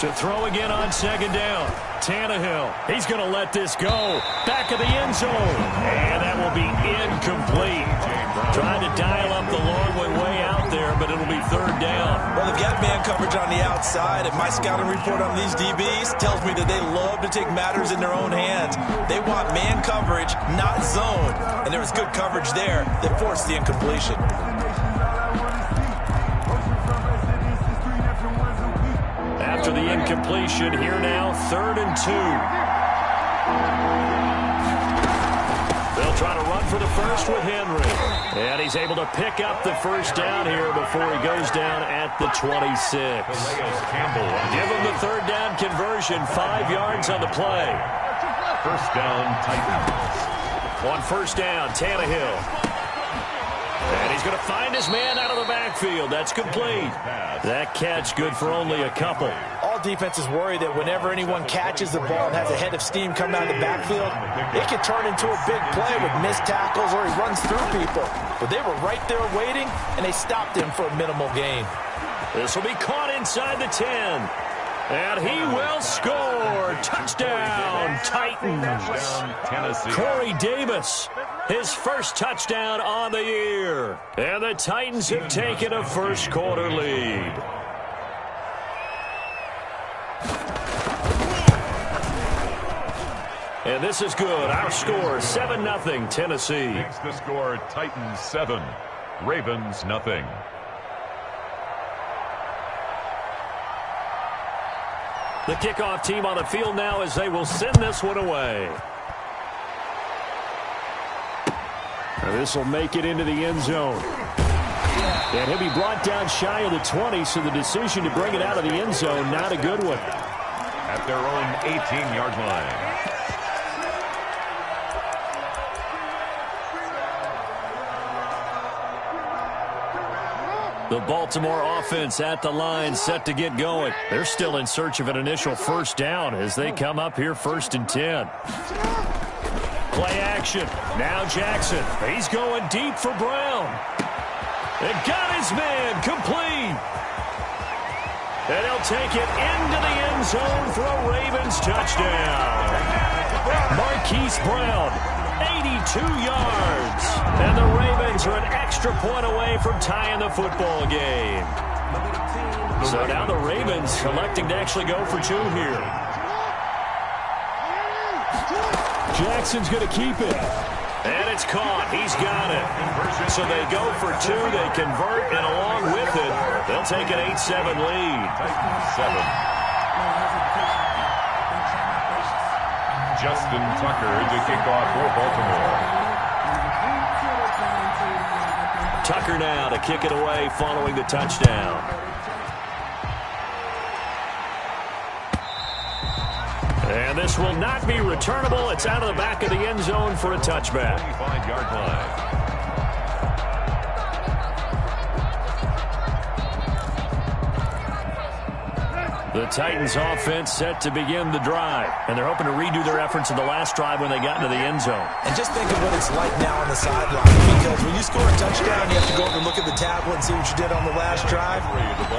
To throw again on 2nd down. Tannehill, he's going to let this go. Back of the end zone. And that will be incomplete. Trying to dial up the long way out there, but it'll be 3rd down. Well, they've got man coverage on the outside, and my scouting report on these DBs tells me that they love to take matters in their own hands. They want man coverage, not zone. And there was good coverage there that forced the incompletion. After the incompletion, here now, 3rd and 2. They'll try to run for the first with Henry. And he's able to pick up the first down here before he goes down at the 26. Give him the third down conversion, 5 yards on the play. First down, Titans. On first down, Tannehill. And he's going to find his man out of the backfield. That's complete. That catch good for only a couple. All defenses worry that whenever anyone catches the ball and has a head of steam coming out of the backfield, it can turn into a big play with missed tackles or he runs through people. But they were right there waiting, and they stopped him for a minimal gain. This will be caught inside the 10. And he will score. Touchdown, Titans. Tennessee. Corey Davis, his first touchdown on the year. And the Titans have taken a first quarter lead. And this is good. Our score, 7-0, Tennessee. Makes the score Titans 7, Ravens nothing. The kickoff team on the field now as they will send this one away. And this will make it into the end zone. And he'll be brought down shy of the 20, so the decision to bring it out of the end zone, not a good one. At their own 18-yard line. The Baltimore offense at the line, set to get going. They're still in search of an initial first down as they come up here 1st and 10. Play action. Now Jackson. He's going deep for Brown. And got his man complete. And he'll take it into the end zone for a Ravens touchdown. Marquise Brown, 82 yards. And the Ravens are an extra point away from tying the football game. So now the Ravens electing to actually go for 2 here. Jackson's going to keep it. And it's caught. He's got it. So they go for 2. They convert, and along with it, they'll take an 8-7 lead. 7. Justin Tucker to kick off for Baltimore. Tucker now to kick it away following the touchdown. And this will not be returnable. It's out of the back of the end zone for a touchback. 25-yard line. The Titans offense set to begin the drive. And they're hoping to redo their efforts in the last drive when they got into the end zone. And just think of what it's like now on the sideline. Because when you score a touchdown, you have to go over and look at the tablet and see what you did on the last drive.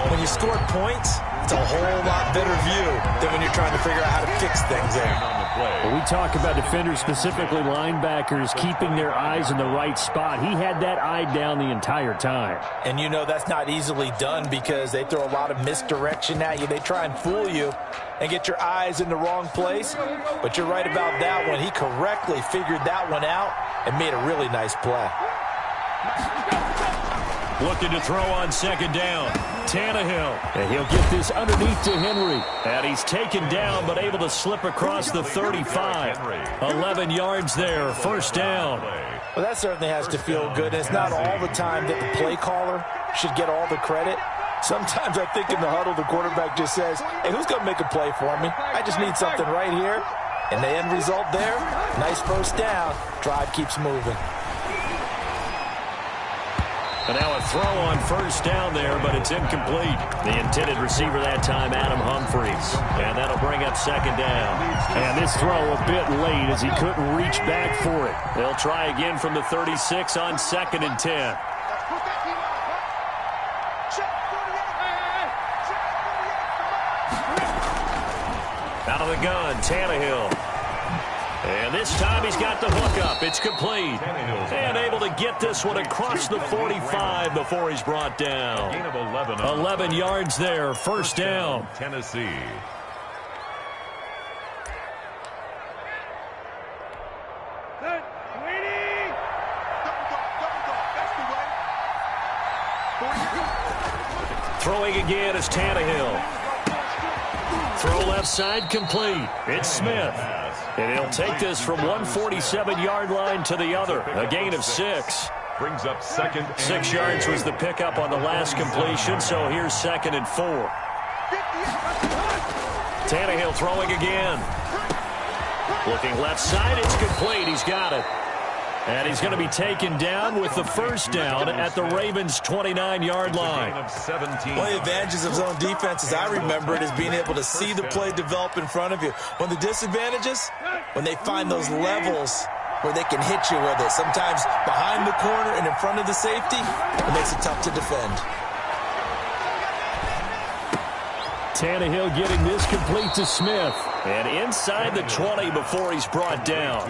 When you scored points, it's a whole lot better view than when you're trying to figure out how to fix things there. When we talk about defenders, specifically linebackers, keeping their eyes in the right spot, he had that eye down the entire time. And you know that's not easily done because they throw a lot of misdirection at you. They try and fool you and get your eyes in the wrong place. But you're right about that one. He correctly figured that one out and made a really nice play. Looking to throw on 2nd down. Tannehill. And he'll get this underneath to Henry. And he's taken down but able to slip across the 35. 11 yards there. 1st down. Well, that certainly has to feel good. And it's not all the time that the play caller should get all the credit. Sometimes I think in the huddle, the quarterback just says, hey, who's going to make a play for me? I just need something right here. And the end result there, nice 1st down. Drive keeps moving. And now a throw on 1st down there, but it's incomplete. The intended receiver that time, Adam Humphries. And that'll bring up 2nd down. And this throw a bit late as he couldn't reach back for it. They'll try again from the 36 on 2nd and 10. Out of the gun, Tannehill. And this time he's got the hook up. It's complete. And able to get this one across the 45 before he's brought down. Gain of 11 yards there. 1st down. Tennessee. Throwing again is Tannehill. Throw left side complete. It's Smith. And he'll take this from 147-yard line to the other. A gain of 6. Brings up second. 6 yards was the pickup on the last completion, so here's 2nd and 4. Tannehill throwing again. Looking left side, it's complete. He's got it. And he's going to be taken down with the first down at the Ravens' 29-yard line. One of the advantages of zone defense, as I remember it, is being able to see the play develop in front of you. One of the disadvantages, when they find those levels where they can hit you with it. Sometimes behind the corner and in front of the safety, it makes it tough to defend. Tannehill getting this complete to Smith. And inside the 20 before he's brought down.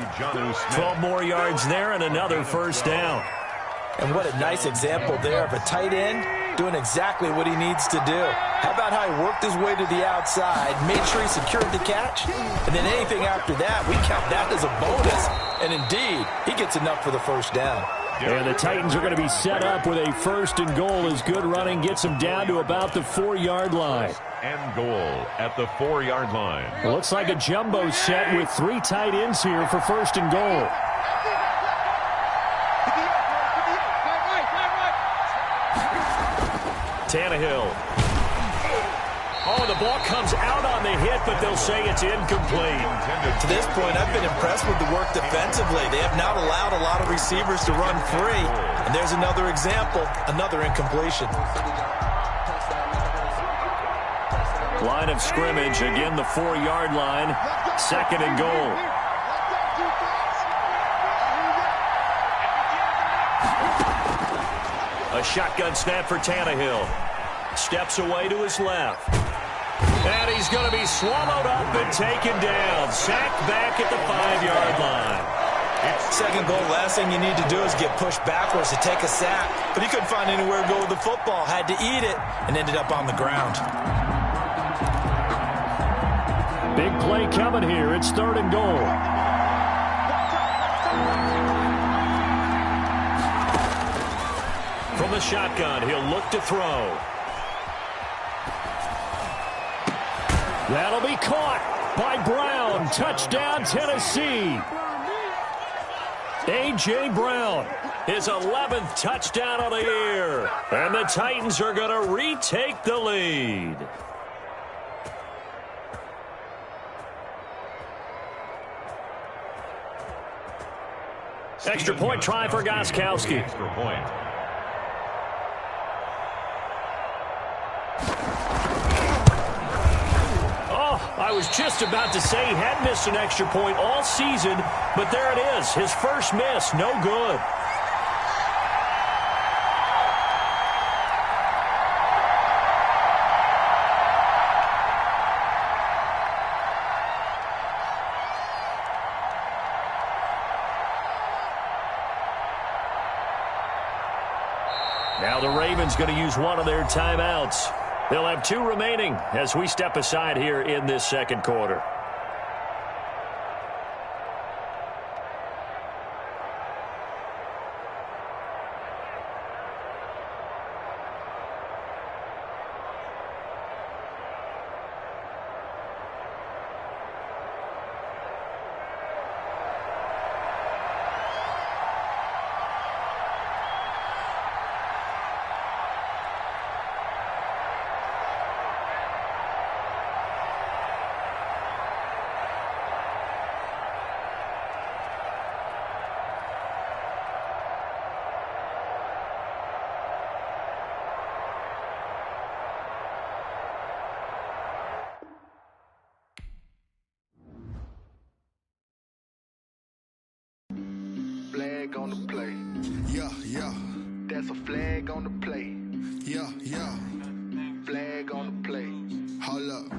12 more yards there and another first down. And what a nice example there of a tight end doing exactly what he needs to do. How about how he worked his way to the outside, made sure he secured the catch, and then anything after that, we count that as a bonus. And indeed, he gets enough for the first down. And the Titans are going to be set up with a 1st and goal as good running gets them down to about the 4-yard line. And goal at the 4-yard line. It looks like a jumbo set with 3 tight ends here for 1st and goal. Tannehill. Oh, the ball comes out on the hit, but they'll say it's incomplete. To this point, I've been impressed with the work defensively. They have not allowed a lot of receivers to run free. And there's another example, another incompletion. Line of scrimmage, again the 4-yard line, 2nd and goal. A shotgun snap for Tannehill. Steps away to his left. And he's going to be swallowed up and taken down. Sacked back at the 5-yard line. 2nd goal, last thing you need to do is get pushed backwards to take a sack. But he couldn't find anywhere to go with the football. Had to eat it and ended up on the ground. Big play coming here. It's 3rd and goal. From the shotgun, he'll look to throw. That'll be caught by Brown. Touchdown, Tennessee. A.J. Brown, his 11th touchdown of the year. And the Titans are going to retake the lead. Extra point try for Gostkowski. Extra point. I was just about to say he had missed an extra point all season, but there it is. His first miss, no good. Now the Ravens going to use one of their timeouts. They'll have 2 remaining as we step aside here in this 2nd quarter. Flag on the play. Yeah, yeah. That's a flag on the play. Yeah, yeah. Flag on the play. Hold up.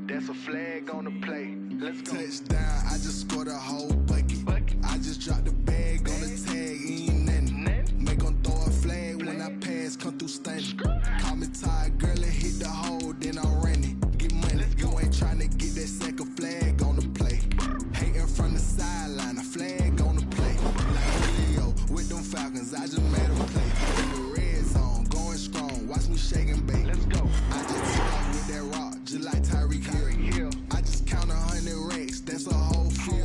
That's a flag on the play. Let's go. Touchdown. I just scored a whole bucket. I just dropped the bag on the tag. Ain't nothing. Make 'em throw a flag when I pass. Come through stunning. Call me tired, girl, and hit the hole. Then I ran it. Get money. You ain't trying to get that second flag on the play. Hating from the sideline. A flag on the play. With them Falcons, I just made a play. In the red zone, going strong. Watch me shake and bake. Let's go. I just took off with that rock, just like Tyreek Hill. I just count 100 racks, that's a whole field.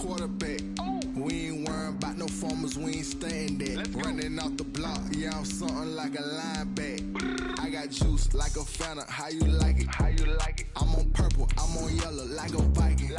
quarterback. We ain't worrying about no formers, we ain't staying there. Running off the block, yeah, I'm something like a linebacker. I got juice like a Fanta, how you like it? I'm on purple, I'm on yellow, like a Viking.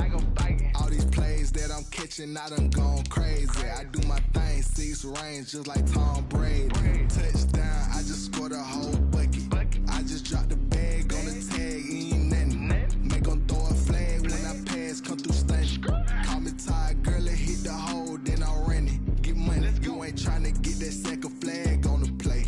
All these plays that I'm catching, I done gone crazy. I do my thing, 6 range, just like Tom Brady. Touchdown, I just scored a whole bucket. I just dropped the bag on the tag, ain't nothing. Make 'em throw a flag when I pass, come through stunning. Call me tired, girl, it hit the hole, then I ran it. Get money, you ain't tryna get that second flag on the play.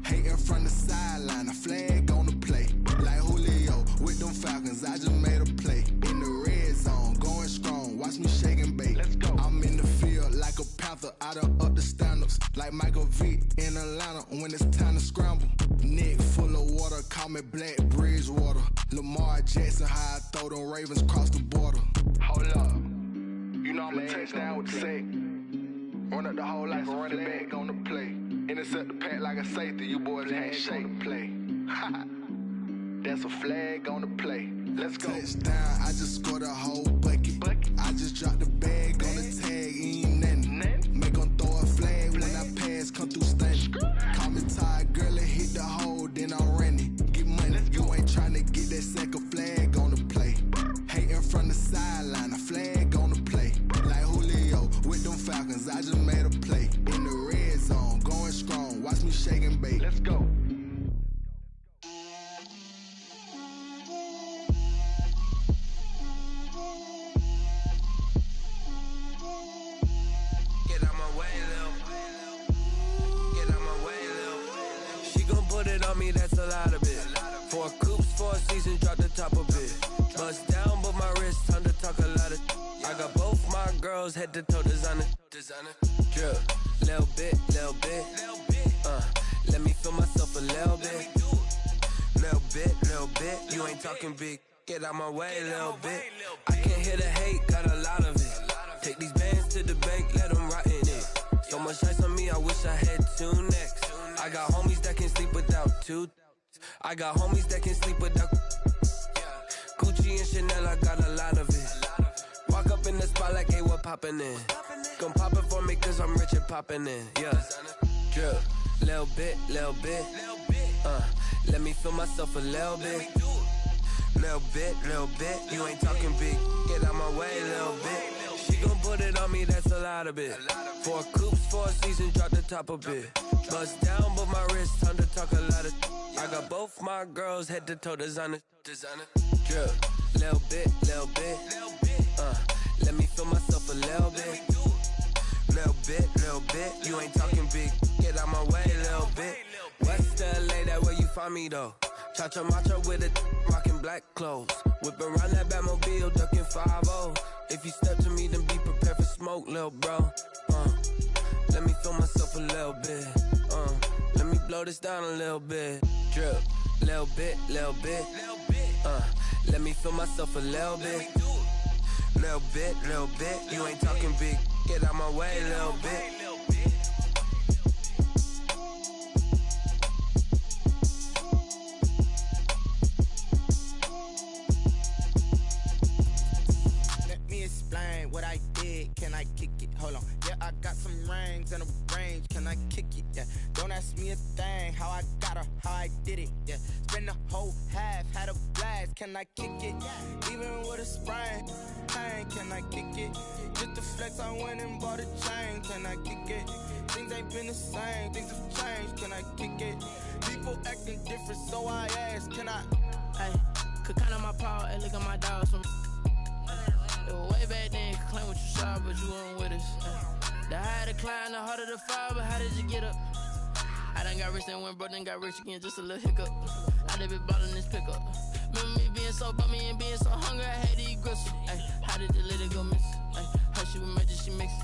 Hating from the sideline, a flag on the play. Like Julio with them Falcons, I just made a play. In the red zone, going strong, watch me shake and bake. I'm in the field like a panther, I done up the standards. Like Michael Vick in Atlanta when it's time to scramble. Neck full of water, call me Black Bridgewater. Lamar Jackson, how I throw them Ravens cross the border. Hold up, you know I'm a touchdown with the sack. Run up the whole life and run it back on the play. Intercept the pack like a safety, you boys ain't shake the play. That's a flag on the play. Let's go. Touchdown, I just scored a whole bucket. I just dropped the bag on the tag, ain't nothing. Make 'em throw a flag when I pass, come through stunning. Call me tired, girl, it hit the hole, then I ran it. Get money, you ain't tryna get that second flag on the play. Hating from the sideline, a flag on the play. Like Julio with them Falcons, I just made a play. In the red zone, going strong, watch me shake and bake. Let's go. That's a lot of it. 4 coops, 4 seasons, drop the top of it. Bust down, but my wrist, time to talk a lot of. I got both my girls head to toe designer. Drip, little bit. Let me feel myself a little bit. Little bit. You ain't talking big. Get out my way, little bit. I can't hear the hate, got a lot of it. Take these bands to the bank, let them rot in it. So much ice on me, I wish I had 2 necks. I got homies that can sleep without 2. I got homies that can sleep without Gucci and Chanel, I got a lot of it. Walk up in the spot like, hey, what poppin' in? Gon' pop it for me cause I'm rich and poppin' in, yeah. Drip, little bit. Let me feel myself a little bit. Little bit. You ain't talking big, get out my way, little bit. She gon' put it on me, that's a lot of it. 4 coops, 4 seasons, drop the top of it. Bust down, but my wrist, time to talk a lot of. I got both my girls head to toe designer. Drip, little bit. Let me feel myself a little bit. Little bit. You ain't talking big, get out my way, little bit. West LA, that where you find me though. Cha-cha macha with a rockin' black clothes. Whip around that Batmobile, duckin' 5-0. If you step to me, then be prepared for smoke, lil' bro. Let me feel myself a little bit. Let me blow this down a little bit. Drip, little bit. Let me feel myself a little bit. Little bit. You ain't talking big. Get out my way, little bit. Explain what I did, can I kick it? Hold on, yeah, I got some rings and a range, can I kick it? Yeah, don't ask me a thing, how I got her, how I did it, yeah. Spend the whole half, had a blast, can I kick it? Even with a sprain, pain, can I kick it? Just to flex, I went and bought a chain, can I kick it? Things ain't been the same, things have changed, can I kick it? People acting different, so I ask, can I? Hey, could count on my power, and look at my dogs from. It was way back then, you could claim what you saw, but you weren't with us. The higher the climb, the harder the fall, but how did you get up? I done got rich, then went broke, then got rich again, just a little hiccup. I done been ballin' this pickup. Remember me being so bummy and being so hungry, I had to eat gristle. Ay, how did the lady go miss? Ay, her she was magic, she mixed.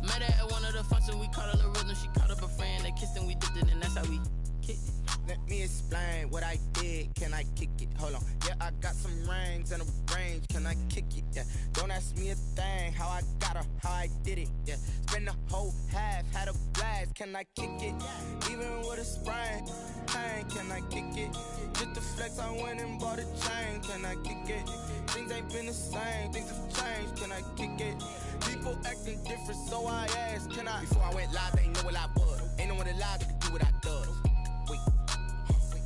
Met her at one of the functions, we caught a little rhythm, she caught up a friend, they kissed and we dipped it, and that's how we kicked it. Let me explain what I did. Can I kick it? Hold on. Yeah, I got some rings and a range. Can I kick it? Yeah. Don't ask me a thing. How I got her, how I did it. Yeah. Spend the whole half, had a blast. Can I kick it? Even with a sprain, pain. Can I kick it? Just the flex, I went and bought a chain. Can I kick it? Things ain't been the same. Things have changed. Can I kick it? People acting different, so I asked. Can I? Before I went live, they know what I was. Ain't no one alive that can do what I does.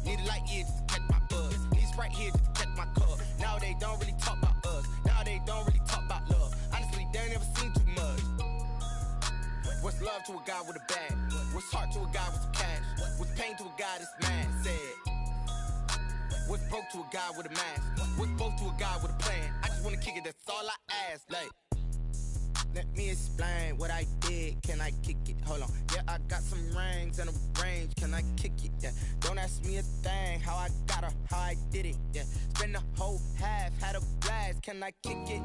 Need a light year just to catch my buzz. Need Sprite here just to catch my cup. Now they don't really talk about us. Now they don't really talk about love. Honestly, they ain't never seen too much. What's love to a guy with a bag? What's heart to a guy with some cash? What's pain to a guy that's mad? Said. What's broke to a guy with a mask? What's both to a guy with a plan? I just wanna kick it, that's all I ask. Like, let me explain what I did. Can I kick it? Hold on. Yeah, I got some rings and a range. Can I kick it? Yeah. Don't ask me a thing. How I got her, how I did it. Yeah. Spend the whole half, had a blast. Can I kick it?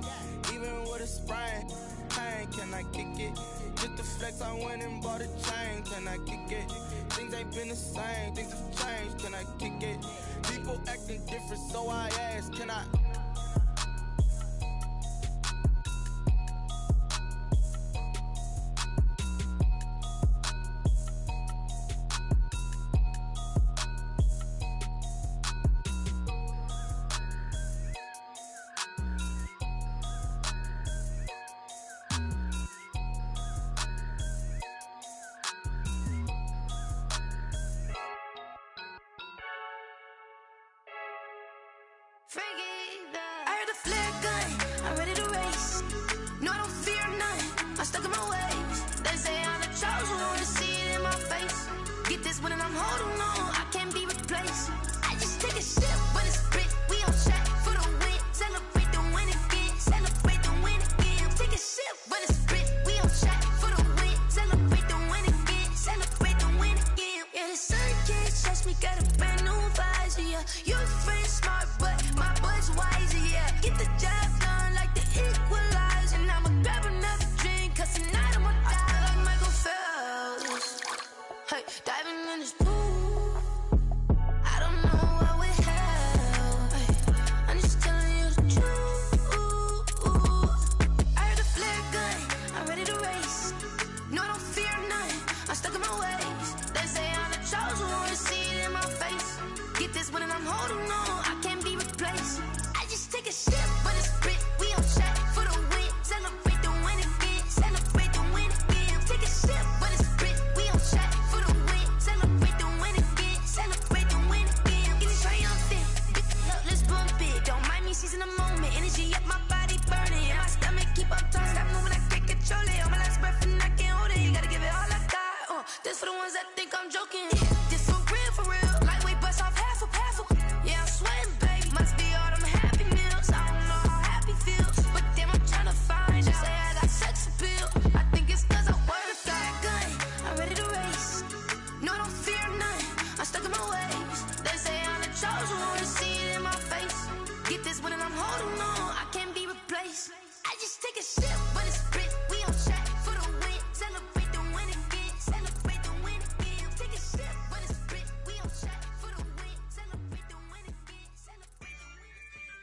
Even with a sprain, pain. Can I kick it? Just the flex, I went and bought a chain. Can I kick it? Things ain't been the same. Things have changed. Can I kick it? People acting different, so I ask. Can I? I heard the flare gun, I'm ready to race. No, I don't fear none, I'm stuck in my ways. They say I'm the chosen one, to see it in my face. Get this one and I'm holding on, I can't be replaced. I just take a sip, but it's spit, we on track for the win. Celebrate the win again, celebrate the win again. Take a sip, but it's spit, we on track for the win. Celebrate the win again, celebrate the win again. Yeah, the sun can't touch me, got a brand new visor, yeah. Your friend's smart, but my boy's wiser, yeah. Get the job done like the equalizer. And I'ma grab another drink, cause tonight I'ma die like Michael Phelps. Hey, diving in this pool, I don't know what would help. Hey, I'm just telling you the truth. I heard the flare gun, I'm ready to race. No, I don't fear none, I'm stuck in my ways. They say I'm the chosen one, to see it in my face. Get this one and I'm holding on, I can't be replaced. I just take a sip, but it's spit, we on track for the win. Celebrate the win again, celebrate the win again. Take a sip, but it's spit, we on track for the win. Celebrate the win again, celebrate the win again. Get it triumphant, look, let's bump it. Don't mind me seizing the moment, energy up my body burning. And my stomach keep up talking, stop moving, I can't control it. On my last breath and I can't hold it, you gotta give it all I got. This for the ones that think I'm joking. This for real, lightweight bust off half a. Yeah, I'm sweating, baby, must be all them happy meals. I don't know how happy feels, but damn, I'm tryna find you. Say I got sex appeal, I think it's cause I work that gun. I'm ready to race, no, I don't fear none, I'm stuck in my ways. They say I'm the chosen one, to see it in my face. Get this one and I'm holding on, I can't be replaced. I just take a sip, but it's spit, we on track for the win. Celebrate the win again, celebrate the win again. Take a sip, but it's spit, we on track for the win. Celebrate the win again, celebrate the win again.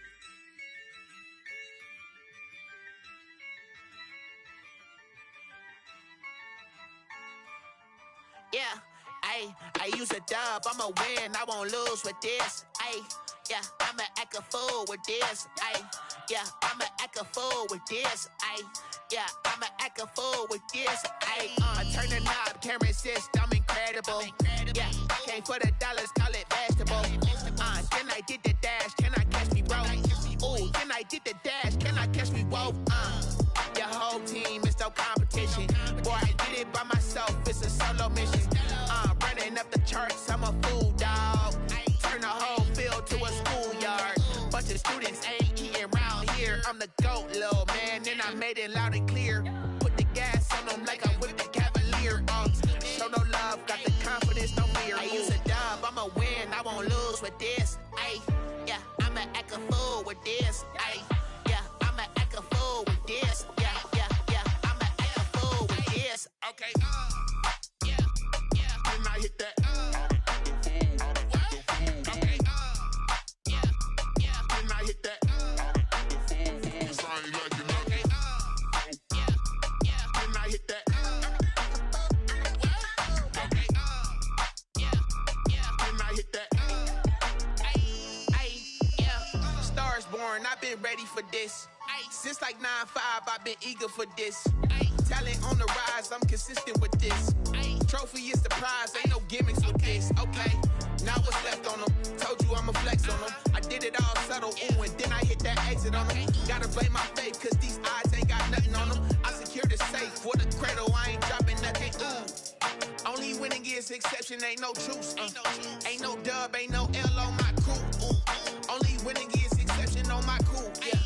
Yeah, I use a dub, I'ma win, I won't lose with this. Yeah, I'ma act a fool with this. Yeah, I'ma act a fool with this. Yeah, I'ma act a fool with this. I turn the knob, camera assist, I'm incredible. Yeah, came for the dollars, call it vegetable. Then I did the dash, can I catch me, bro? Ooh, then I did the dash, can I catch me, whoa? Your whole team is no competition. Boy, I did it by myself, it's a solo mission. Running up the charts, I'm a fool, dog. Turn the whole field to a schoolyard. Bunch of students ain't eating round here. I'm the GOAT, little man, and I made it loud and clear. Put the gas on them like I'm with the Cavalier. Show no love, got the confidence, no fear. I use a dub, I'ma win, I won't lose with this. Yeah, I'ma act a fool with this. Yeah, I'ma act a fool with this. Yeah, I'ma act a fool with this. Okay, yeah, then I hit that. I've been ready for this. Since like 9-5, I've been eager for this. Talent on the rise, I'm consistent with this. Trophy is the prize, ain't no gimmicks with this. Okay, now what's left on them? Told you I'ma flex on them. I did it all subtle, ooh, and then I hit that exit on them. Gotta blame my faith, cause these odds ain't got nothing on them. I secured the safe for the cradle, I ain't dropping nothing, ooh. Only winning is exception, ain't no truce. Ain't no dub, ain't no L on my crew. Only winning is exception on my crew. Yeah.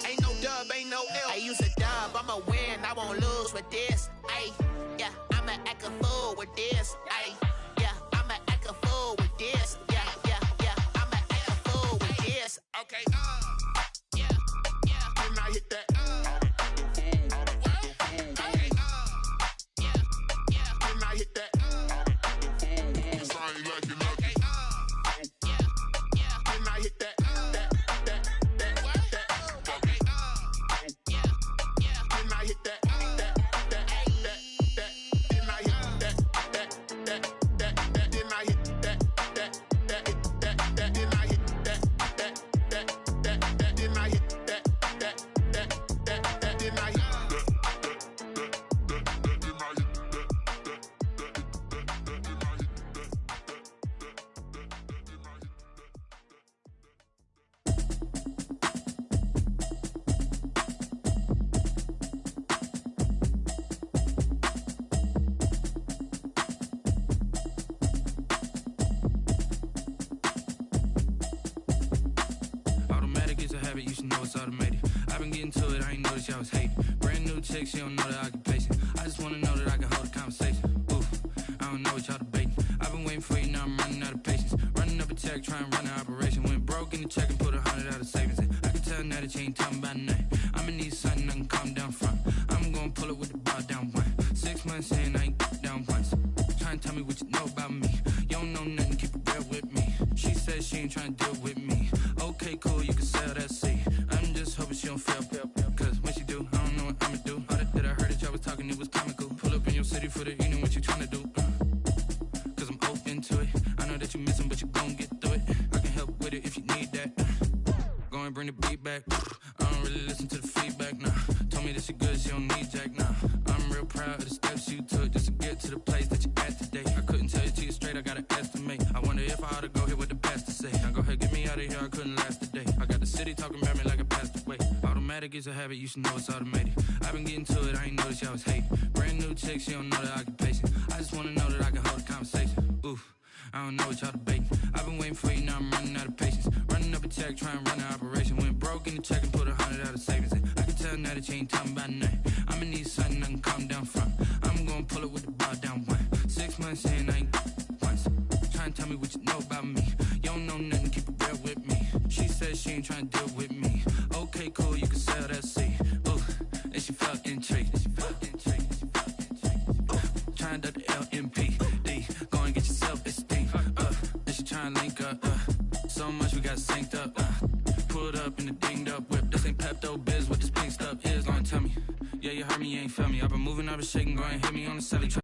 Ain't no dub, ain't no L. I use a dub, I'ma win, I won't lose with this. Ay, yeah, I'ma act a fool with this. Ay, yeah, I'ma act a fool with this. Yeah, yeah, yeah, I'ma act a fool with this. Okay, yeah, yeah. When I hit that, okay, yeah, yeah. When I hit that. You should know it's automated. I've been getting to it, I ain't noticed y'all was hating. Brand new chick, she don't know the occupation. I just wanna know that I can hold a conversation. Oof, I don't know what y'all debating. I've been waiting for you, now I'm running out of patience. Running up a check, trying to run an operation. Went broke in the check and put 100 out of savings in. I can tell now that you ain't talking about nothing. I'ma need something I can calm down from. I'm gonna pull it with the bar down one. 6 months in, I ain't down once. Trying to tell me what you know about me. You don't know nothing, keep it real with me. She said she ain't trying to deal with me. Okay, cool, you can sell that seat. I'm just hoping she don't fail. Cause when she do, I don't know what I'ma do. All that I heard that y'all was talking, it was comical. Pull up in your city for the evening, what you trying to do? Cause I'm open to it. I know that you missing, but you gon' get through it. I can help with it if you need that. Go and bring the beat back. I don't really listen to the feedback, nah. Told me that she good, she don't need jack, nah. I'm real proud of the steps you took just to get to the place that you at today. I couldn't tell you to you straight, I gotta estimate. I wonder if I ought to go here with the best to say. Now go ahead, get me out of here, I couldn't last a day. I got the city talking about me like I passed away. Automatic is a habit, you should know it's automated. I've been getting to it, I ain't noticed y'all was hating. Brand new chick, she don't know the occupation. I just wanna know that I can hold a conversation. Oof, I don't know what y'all debating. I've been waiting for you, now I'm running out of patience. Running up a check, trying to run an operation. Went broke in the check and put 100 out of savings in. I can tell now that you ain't talking about nothing. I'ma need something I can calm down from. I'm gonna pull it with the bar down one. 6 months in, I ain't once. Trying to tell me what you know about me. You don't know nothing, keep it real with me. She said she ain't trying to deal with me. Okay, cool, you can sell that seat. Ooh, and she felt intrigued. Trying to the LMPD. Go and get your self-esteem. And she trying to link up. So much we got synced up. Pulled up in the dinged up whip. This ain't Pepto-Biz, what this pink stuff is. Gonna tell me. Yeah, you heard me, you ain't feel me. I've been moving, I've been shaking. Go and hit me on the celly.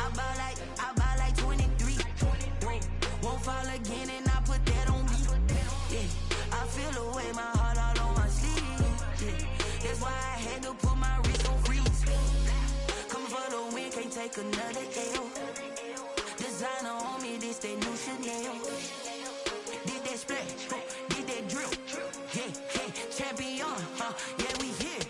I buy like 23. Won't fall again and I put that on me. Yeah, I feel the way, my heart all on my sleeve. Yeah, that's why I had to put my wrist on freeze. take another L. Designer on me, this that new Chanel. Did that splash, did that drill. Yeah, champion, yeah, we here.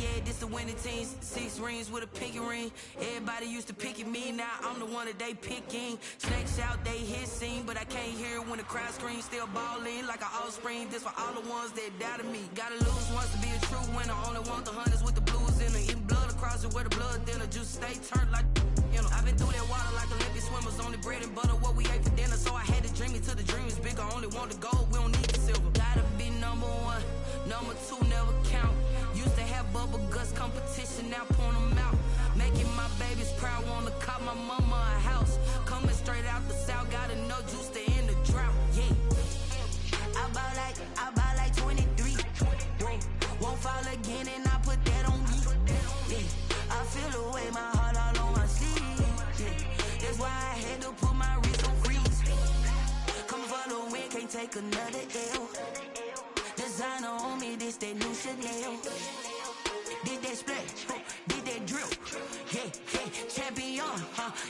Yeah, this the winning team. 6 rings with a pinky ring. Everybody used to pick at me, now I'm the one that they picking. Snakes out, they hissing, but I can't hear when the crowd screams. Still balling like an offspring. This for all the ones that doubted me. Gotta lose once to be a true winner. Only want the hunters with the blues in it. Eating blood across it where the blood thinner. Juice stay turned like, you know. I've been through that water like Olympic swimmers. Only bread and butter, what we ate for dinner. So I had to dream it till the dream is bigger. Only want the gold, we don't need the silver. Gotta be number 1, number 2 never count. Used to have bubble guts competition, now point them out. Making my babies proud, wanna cop my mama a house. Coming straight out the south, got enough juice to end the drought. Yeah, I buy like 23. Won't fall again, and I put that on me. Yeah, I feel the way, my heart all on my sleeve. Yeah, that's why I had to put my wrist on freeze. Coming for the win, can't take another L. Designer on me, this that new Chanel. Did that splash, did that drill. Yeah, champion,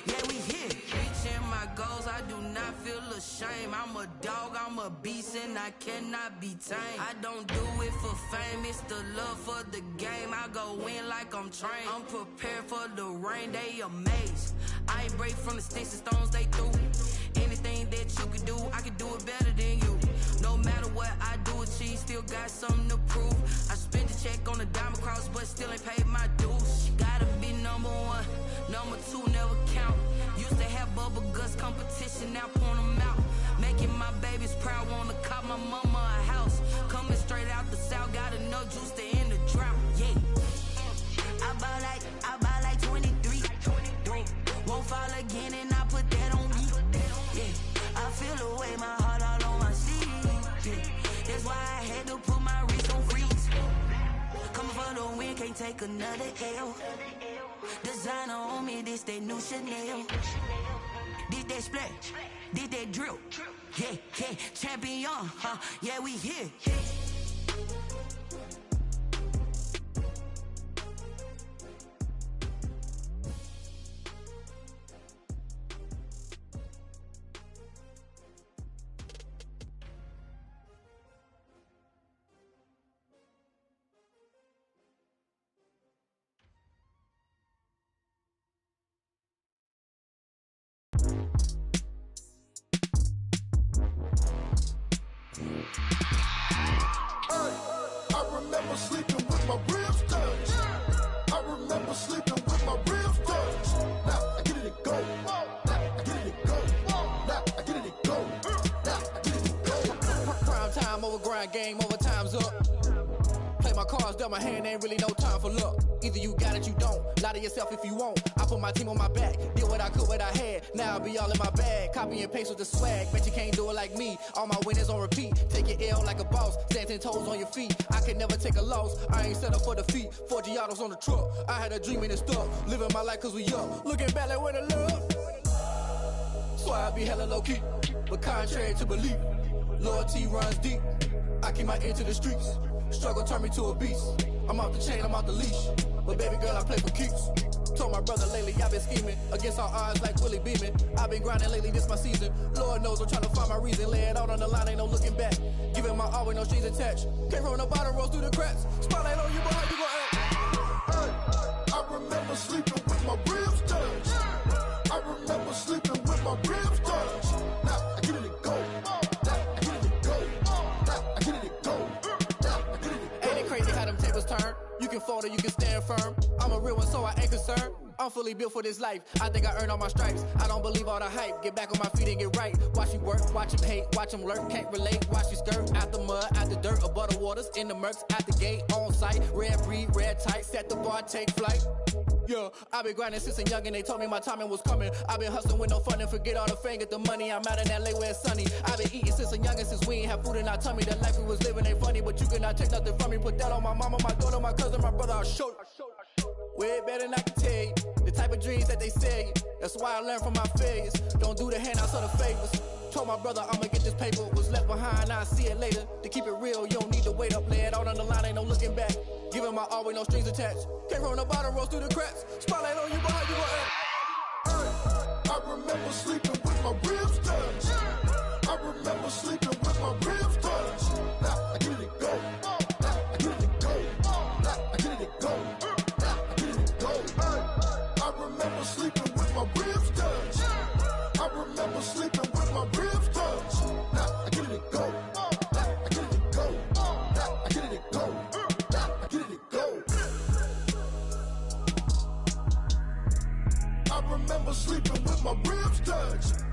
yeah, we here. Reaching my goals, I do not feel ashamed. I'm a dog, I'm a beast, and I cannot be tamed. I don't do it for fame, it's the love for the game. I go in like I'm trained. I'm prepared for the rain, they amazed. I ain't break from the sticks and stones they threw. Anything that you could do, I can do it better than you. No matter what I do, achieve, still got something to prove. I spent the check on the diamond cross, but still ain't paid my dues. Gotta be number 1, number 2 never count. Used to have bubble guts competition, now point them out. Making my babies proud, wanna cop my mama a house. Coming straight out the south, got enough juice to end the drought. Yeah, I buy like 23. Won't fall again, and I put that on me. Yeah, I feel the way, my heart all on my sleeve. Yeah, that's why I had to put my wrist on freeze. Coming for the win, can't take another L. Designer on me, this that new Chanel. Did that splash, did that drill. Yeah, champion, yeah, we here. I remember sleeping with my ribs touched. I remember sleeping with my ribs touched. Now I get it go. Now I get it go. Now I get it go. Now I get it go. Prime time over grind game, over time's up. Play my cards, dealt my hand, ain't really no time for luck. Either you got it, you don't. Lie to yourself if you won't. I put my team on my back, did what I could, what I had. Now I'll be all in my bag. Copy and paste with the swag. Bet you can't do it like me. All my winners on repeat. Take your L like a boss. Stand 10 toes on your feet. I can never take a loss. I ain't set up for defeat. 4 Giottos on the truck. I had a dream and it stuck. Living my life cause we up. Looking back like where the love. So I be hella low key. But contrary to belief, loyalty runs deep. I keep my ear to the streets. Struggle turned me to a beast. I'm off the chain, I'm off the leash. But baby girl, I play for keeps. Told my brother lately, I've been scheming. Against all odds like Willie Beeman. I've been grinding lately, this my season. Lord knows I'm trying to find my reason. Lay it out on the line, ain't no looking back. Giving my all with no strings attached. Came from the bottom, rose through the cracks. Spotlight on you, boy, how you gon' act? Hey, I remember sleeping with my ribs touched. I remember sleeping with my ribs touched. Now I get it go. Now I get it go. Now I get it go. Now I get it go. Ain't it crazy how them tables turn? You can fold or you can stand firm. I'm a real one, so I ain't concerned. I'm fully built for this life. I think I earned all my stripes. I don't believe all the hype. Get back on my feet and get right. Watch me work, watch him hate, watch him lurk. Can't relate, watch me skirt. Out the mud, out the dirt, above the waters, in the murks, at the gate, on site. Red breed, red tight, set the bar, take flight. Yeah, I been grinding since a young and they told me my timing was coming. I been hustling with no fun and forget all the fame, get the money. I'm out in LA where it's sunny. I been eating since a young and since we ain't have food in our tummy. The life we was living ain't funny, but you cannot take nothing from me. Put that on my mama, my daughter, my cousin, my brother, I'll show you. Way better than I can tell you. The type of dreams that they sell you. That's why I learned from my failures. Don't do the handouts or the favors. Told my brother I'ma get this paper. Was left behind, I'll see it later. To keep it real, you don't need to wait up. Lay it out on the line, ain't no looking back. Giving my all with no strings attached. Came from the bottom, rose through the cracks. Spotlight on you, boy, how you gon' act? remember sleeping with my ribs touched. I remember sleeping with my ribs touched. Now I get it go. Now I get it go. Now I get it go. Now I get it go. I remember sleeping with my ribs touched. I remember sleeping with my ribs touched. Now I get it go. Now I get it go. Now I get it go. Now I get it go. I remember sleeping with my ribs touched.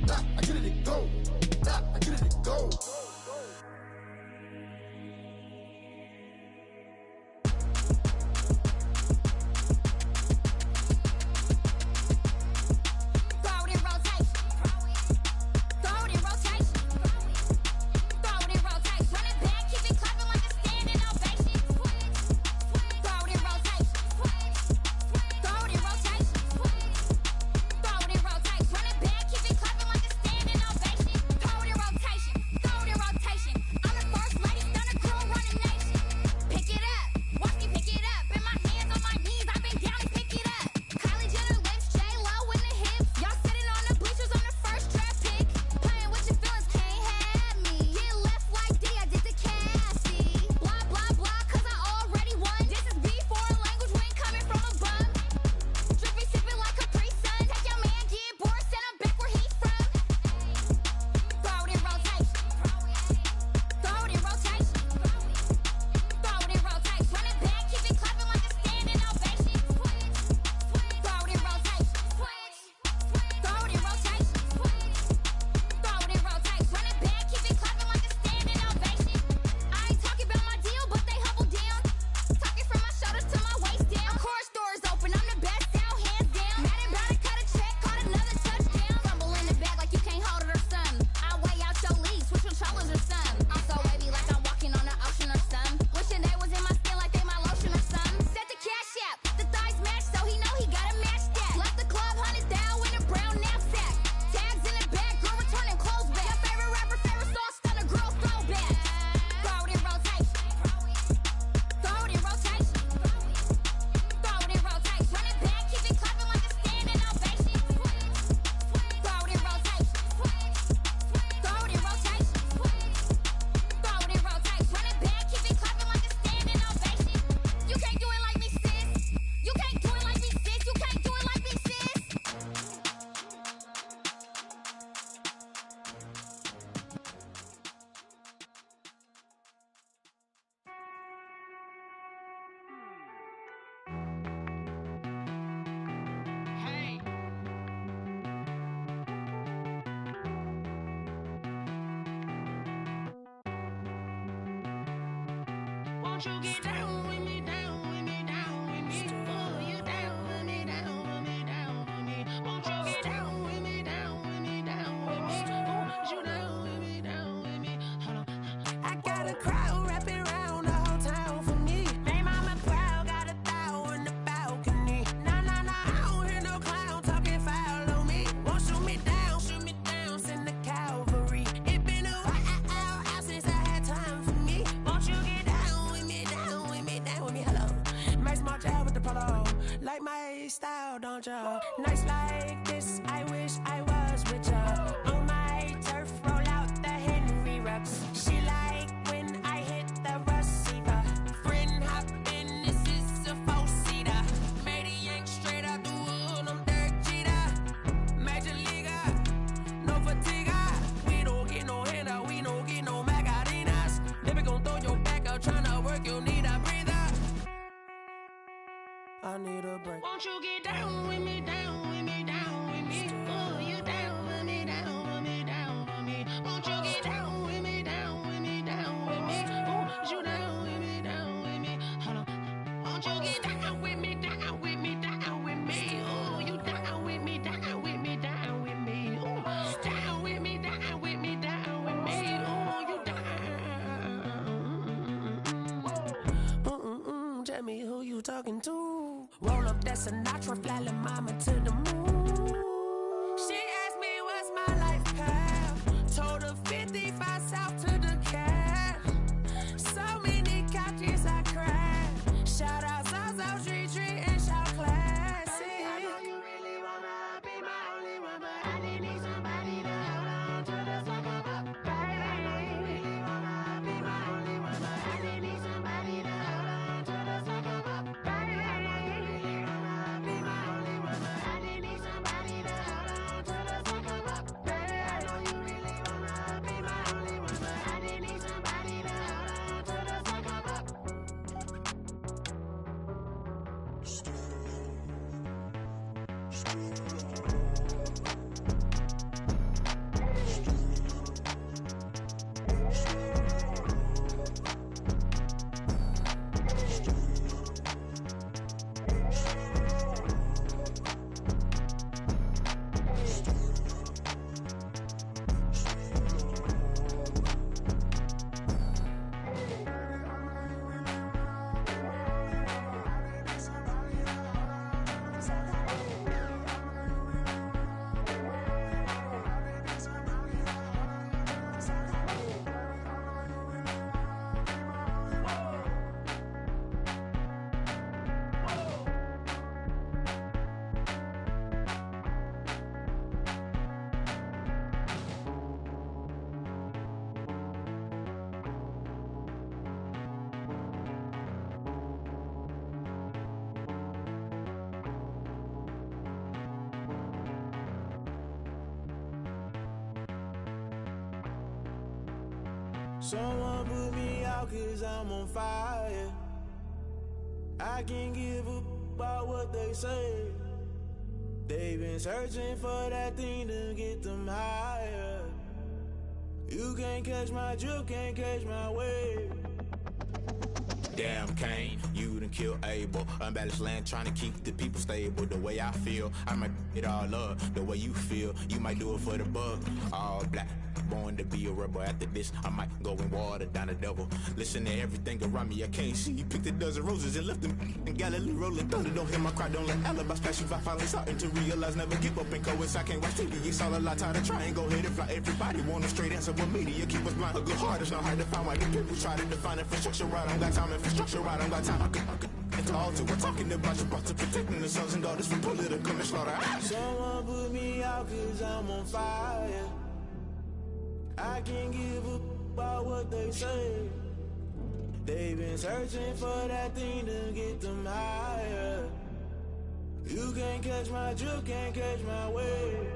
Now I get it go. Now I get it go. Won't you get down with me, down with me, down with me? Oh, you down with me, down with me, down with me. Won't you get down with me, down with me, down with me? Oh, you down with me, down with me? Hold on. I got a crowd wrapping around the whole town for me. Hey, mama proud, got 1,000 in the balcony. Nah, nah, nah, I don't hear no clown talking foul on me. Won't shoot me down, send the cavalry. It been a while since I had time for me. Won't you get down with me, down with me, down with me? Hello. Max my job with the polo. Like my style, don't ya? Nights like this, I wish I was with ya. On my turf, roll out the Henry Rux. She like when I hit the receiver. Friend hop in, this is a 4-seater. Made a yank straight out the wood, I'm Derek Jeter. Major leaguer, no fatigue. We don't get no handout, we don't get no Macarinas. Never gon' throw your back out, tryna work, you need a breather. I need a break. Won't you get down with me, down with me, down with me? Oh, you down with me, down with me, down with me? Won't you get down with me, down with me, down with me? Oh, you down with me, down with me? Hold on. Won't you get down with me, down with me, down with me? Oh, you down with me, down with me, down with me? Oh, down with me, down with me, down with me? Oh, you down. Tell me who you talking to. Roll up that Sinatra, fly la mama to the moon. She asked me what's my life path. Told her 55 south to the cat. So many couches I cried. Shout out South Street and shout classy. Someone put me out 'cause I'm on fire. I can't give up about what they say. They've been searching for that thing to get them higher. You can't catch my drift, can't catch my wave. Damn, Kane, you done killed Abel. Unbalanced land, trying to keep the people stable. The way I feel, I might it all up. The way you feel, you might do it for the bug. All black, born to be a rebel. After this, I might go and water down the devil. Listen to everything around me, I can't see. You picked a dozen roses and left them in Galilee rolling thunder. Don't hear my cry, don't let alibis flash. You I finally starting to realize, never give up and coincide. I can't watch TV, it's all a lot. Tired of trying, go ahead and fly. Everybody want a straight answer with media, keep us blind. A good heart is not hard to find. Why the people try to define infrastructure right? I don't got time, infrastructure right, I don't got time. I could into altar. We're talking about your to protecting the sons and daughters from political and slaughter. Someone put me out 'cause I'm on fire. I can't give up about what they say. They've been searching for that thing to get them higher. You can't catch my drift, can't catch my wave.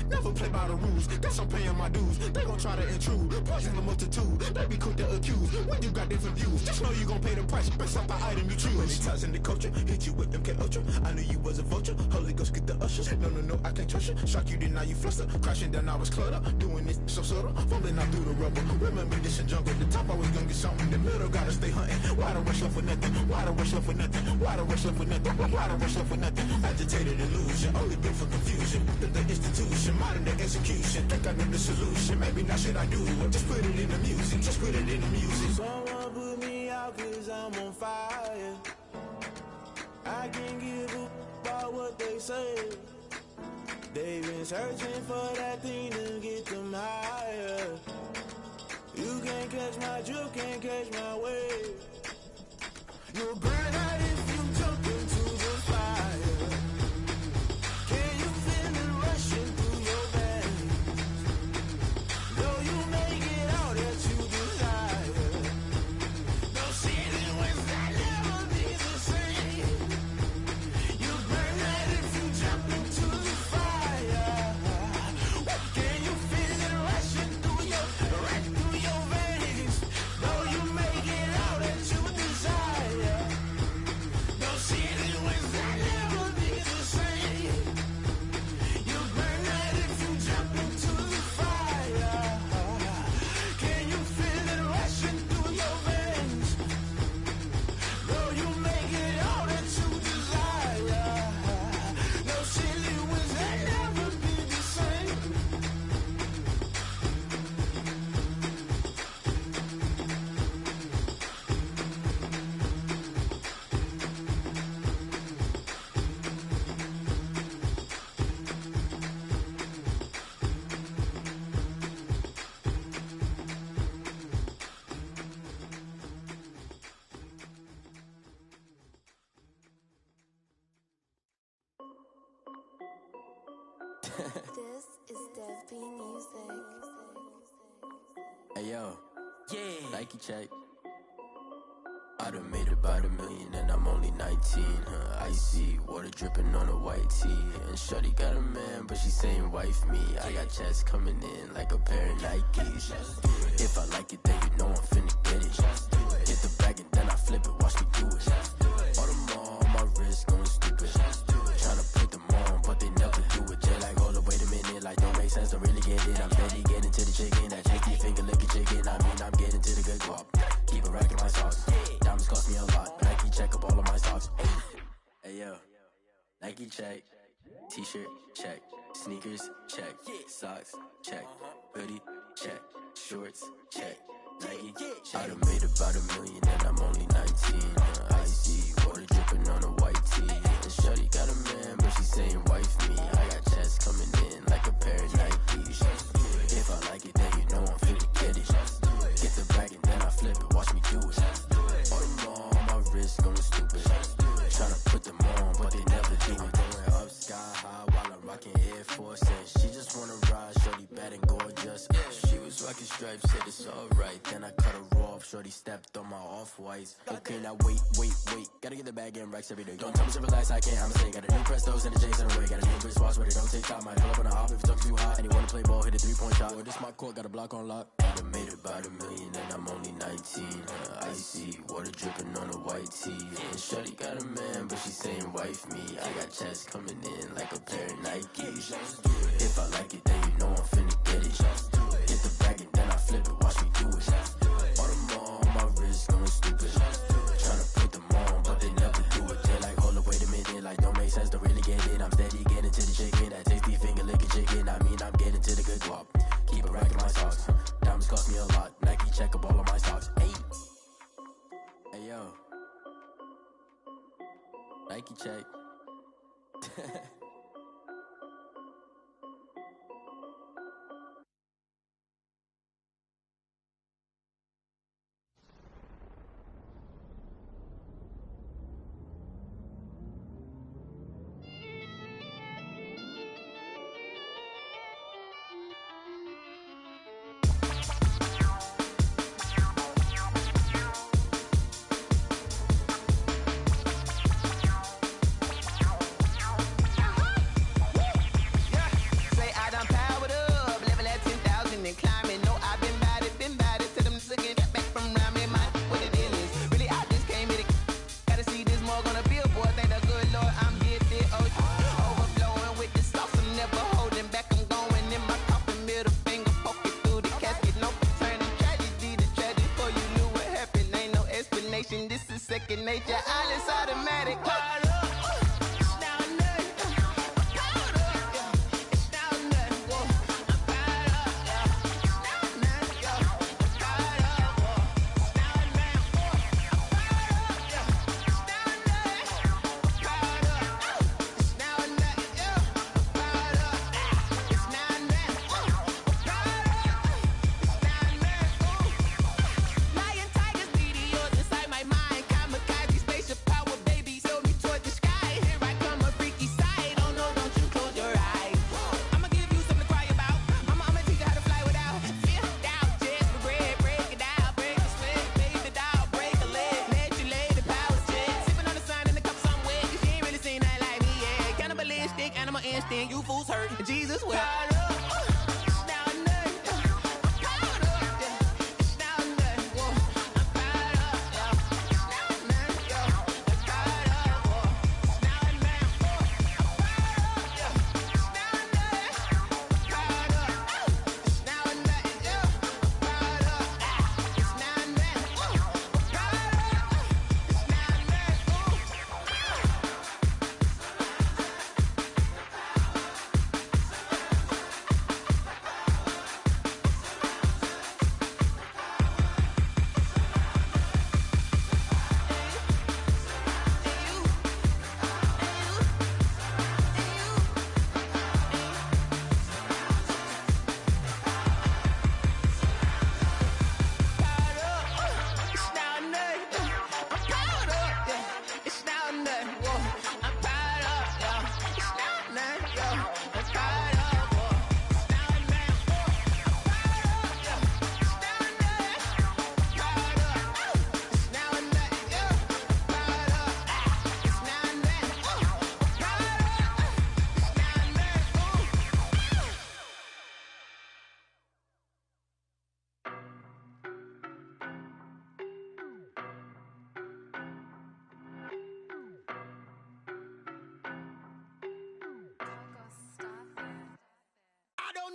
Never play by the rules, guess I'm paying my dues. They gon' try to intrude, poison the multitude. They be quick to accuse, when you got different views. Just know you gon' pay the price, based off the item you choose. Many times in the culture, hit you with MK Ultra. I knew you was a vulture, Holy Ghost get the ushers. No, I can't trust you. Shock you, then now you fluster. Crashing down, I was clutter. Doing this so subtle, fumbling out through the rubble. Remember this a jungle, the top always gonna get something. In the middle, gotta stay hunting. Why the rush left with nothing? Why the rush left with nothing? Why the rush left with nothing? Why the rush left with nothing? Agitated illusion, only built for confusion. The institution, modern day execution. Think I know the solution, maybe not should I do it. Just put it in the music, just put it in the music. Someone put me out 'cause I'm on fire. I can't give up about what they say. They've been searching for that thing to get them higher. You can't catch my drift, can't catch my wave. You'll burn out if you jump into the fire. Can you feel it rushing through your veins? Though you make it all that you desire. No season wins that never be the same. You burn out if you jump into the fire. Can you feel it rushing through your veins? Though you make it all that you desire. This is Dev B Music. Hey yo, yeah. Nike check. I done made about $1 million and I'm only 19. Icy water dripping on a white tee. And shorty got a man, but she saying wife me. I got checks coming in like a pair of Nikes. If I like it, then you know I'm finna get it. Hit the bag and then I flip it, watch me do it. All them on my wrist going stupid. Tryna put them on, but they never do it. They like, hold up, wait a minute, like don't make sense, don't really get it. I'm steady getting to the chicken, that tasty finger licking chicken. I mean, I'm getting to the good guap. Keep a rack in my socks. Diamonds cost me a lot. Nike check up all of my socks. Hey yo, Nike check. T-shirt check. Sneakers check. Socks check. Hoodie check. Shorts check. Nike check. I done made about $1 million and I'm only 19. Icy water dripping on a white tee. And shorty got a man, but she saying wife me. I got checks coming in like a pair of Nikes. If I like it, then you know I'm finna get it. Get the bag and then I flip it, watch me do it. All them on my wrist going stupid. Tryna put them on, but they never do it. Going up sky high while I'm rocking Air Force. And she just wanna ride, shorty bad and gorgeous. She was rocking stripes, said it's alright. Then I cut her off, shorty stepped on my off-whites. Okay, now wait. Gotta get the bag and racks every day. Don't tell me to relax, I can't, I'ma say. Got a new Prestos and a J's in the way. Got a new wristwatch, but it don't take time. Might pull up on a hop if it's too hot. And he wanna play ball, hit a 3-point shot. Well, this my court, got a block on lock. I done made about $1 million and I'm only 19. Icy water dripping on a white tee. And shorty got a man, but she saying wife me. I got checks coming in like a pair of Nikes. If I like it, then you know I'm finna get it. Hit the bag and then I flip it, watch me do it. All them on my wrist going stupid. Tryna put them on, but they never do it. They like, hold up, wait a minute, like don't make sense, don't really get it. I'm steady getting to the chicken, that tasty finger licking chicken. I mean, I'm getting to the good guap. Keep a rack in my socks. Diamonds cost me a lot. Nike check up all of my socks. Hey yo, Nike check. This is second nature, all is automatic. Animal instinct, you fools hurt. Jesus will.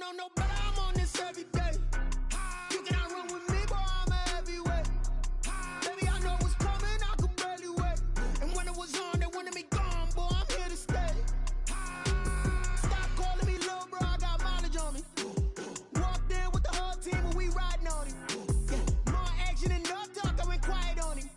know no better, I'm on this every day. You cannot run with me, boy, I'm a heavyweight. Baby, I know what's coming, I could barely wait. And when it was on, they wanted me gone, boy, I'm here to stay. Stop calling me little bro, I got mileage on me. Walked in with the whole team and we riding on him. Yeah, more action and no talk, I went quiet on him.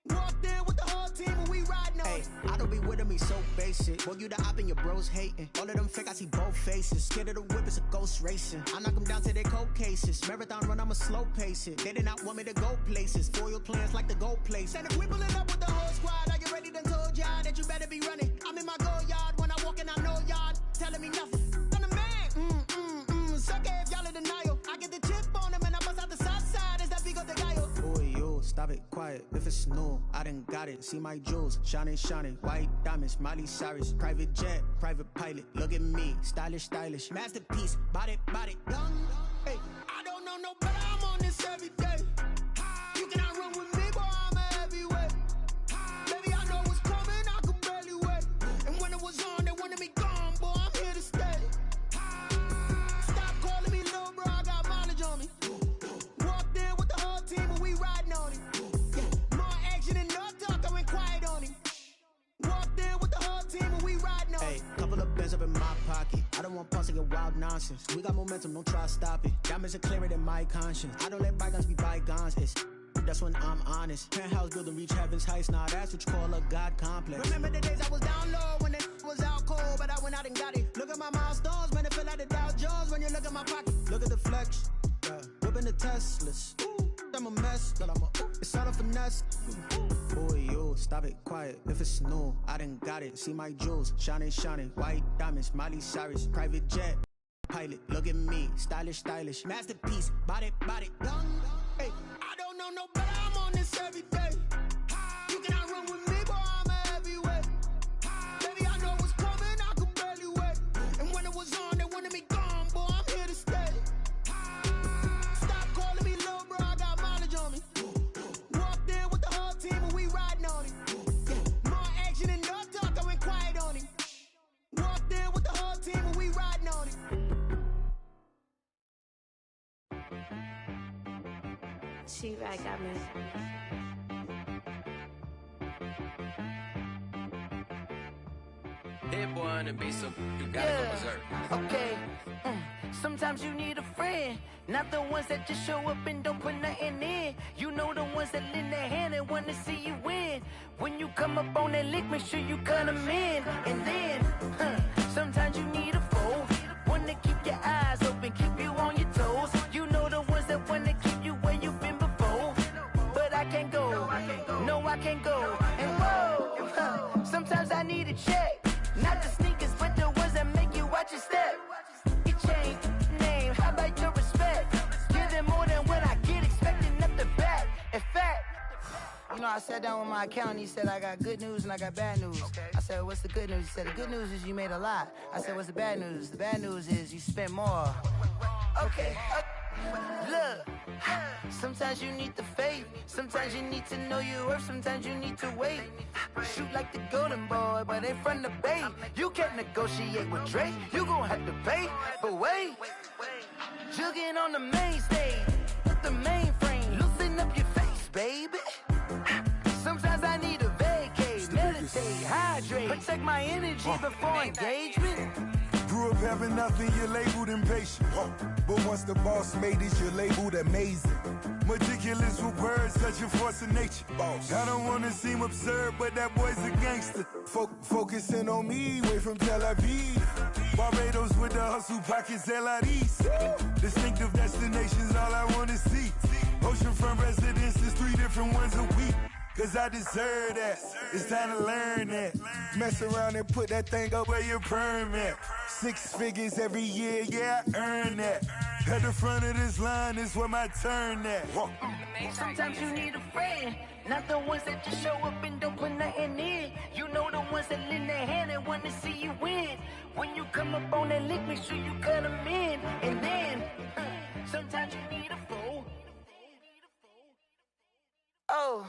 Walked in with the whole team and we riding on him. I don't be with him, he's so basic. Boy, you the op and your bros hating. All of them fake, I see both faces. Scared of the whip, it's a ghost racing. I knock them down to their cold cases. Marathon run, I'ma slow pace it. They did not want me to go places. Foil plans like the gold place. And if we pulling up with the whole squad, I get ready to told y'all that you better be running. I'm in my go yard when I walk in, I know y'all telling me nothing. I'm the man, sucker if y'all in denial. I get the chip on them and I bust out the south side. Is that big of the guy? Boy, yo, stop it, quiet. If it's new, I done got it. See my jewels, shining, shining. White diamonds, Miley Cyrus. Private jet, private pilot. Look at me, stylish, stylish. Masterpiece, body, young. Hey, I don't know no better, I'm on this every day. You cannot run with me, boy, I'm a heavyweight. Baby, I know what's coming, I could barely wait. And when it was on, they wanted me gone, boy, I'm here to stay. Stop calling me little bro, I got mileage on me. Walked in with the whole team and we riding on him. Yeah, more action and no talk, I went quiet on him. Walked in with the whole team and we riding on him. Hey, couple of bands up in my pocket. I don't want pause to get wild nonsense. We got momentum, don't try to stop it. Diamonds are clearer than my conscience. I don't let bygones be bygones. That's when I'm honest. Penthouse building, reach heaven's heights. Now that's what you call a God complex. Remember the days I was down low when it was out cold, but I went out and got it. Look at my milestones, man, it feel like the Dow Jones when you look at my pocket. Look at the flex, yeah. Whipping the Teslas. Ooh, I'm a mess, but it's all a finesse. Boy, yo, stop it, quiet. If it's new, I done got it. See my jewels, shining, shining. White diamonds, Miley Cyrus. Private jet, pilot. Look at me, stylish, stylish. Masterpiece, body, young. Hey, I don't know no better, I'm on this every day. You cannot run with me, boy, I'm a heavyweight. Baby, I know what's coming, I could barely wait. And when it was on, they wanted me gone, boy, I'm here to stay. Stop calling me little bro, I got mileage on me. Walked in with the whole team and we riding on him. Yeah, more action and no talk, I went quiet on him. Walked in with the whole team and we riding on him. She-Rag got me. Hit boy on the beat, so you gotta go berserk. Okay. Sometimes you need a friend, not the ones that just show up and don't put nothing in. You know the ones that lend their hand and want to see you win. When you come up on that lick, make sure you cut them in. And then, sometimes you need a foe, one to keep your eyes open, keep you on your toes. You know the ones that want to keep you where you've been before. But I can't go, no I can't go. And whoa, sometimes I need a check, not the sneakers, but the ones that make you watch your step. You change name, how about your respect? Give them more than what I get, expecting up the back. In fact, you know, I sat down with my accountant, he said I got good news and I got bad news. I said, what's the good news? He said, the good news is you made a lot. I said, what's the bad news? The bad news is you spent more. Okay, look, sometimes you need the faith, sometimes you need to know your worth, sometimes you need to wait. Shoot like the golden boy, but ain't from the bay. You can't negotiate with Drake, you gon' have to pay. But wait, jugging on the main stage, with the mainframe, loosen up your face, baby. Sometimes I need a vacate, meditate, hydrate, protect my energy before engagement. Grew up having nothing, you're labeled impatient. But once the boss made it, you're labeled amazing. Meticulous with words, such a force of nature. I don't wanna seem absurd, but that boy's a gangster. Focusing on me, way from Tel Aviv. Barbados with the hustle pockets, LIDs. Distinctive destinations, all I wanna see. Oceanfront residences, 3 different ones a week. Cause I deserve that, it's time to learn that. Mess around and put that thing up where your perm at. 6 figures every year, yeah, I earn that. At the front of this line is where my turn at. Sometimes you need a friend, not the ones that just show up and don't put nothing in. You know the ones that lend their hand and want to see you win. When you come up on that lick, make sure you cut them in. And then, sometimes you need a foe. Oh,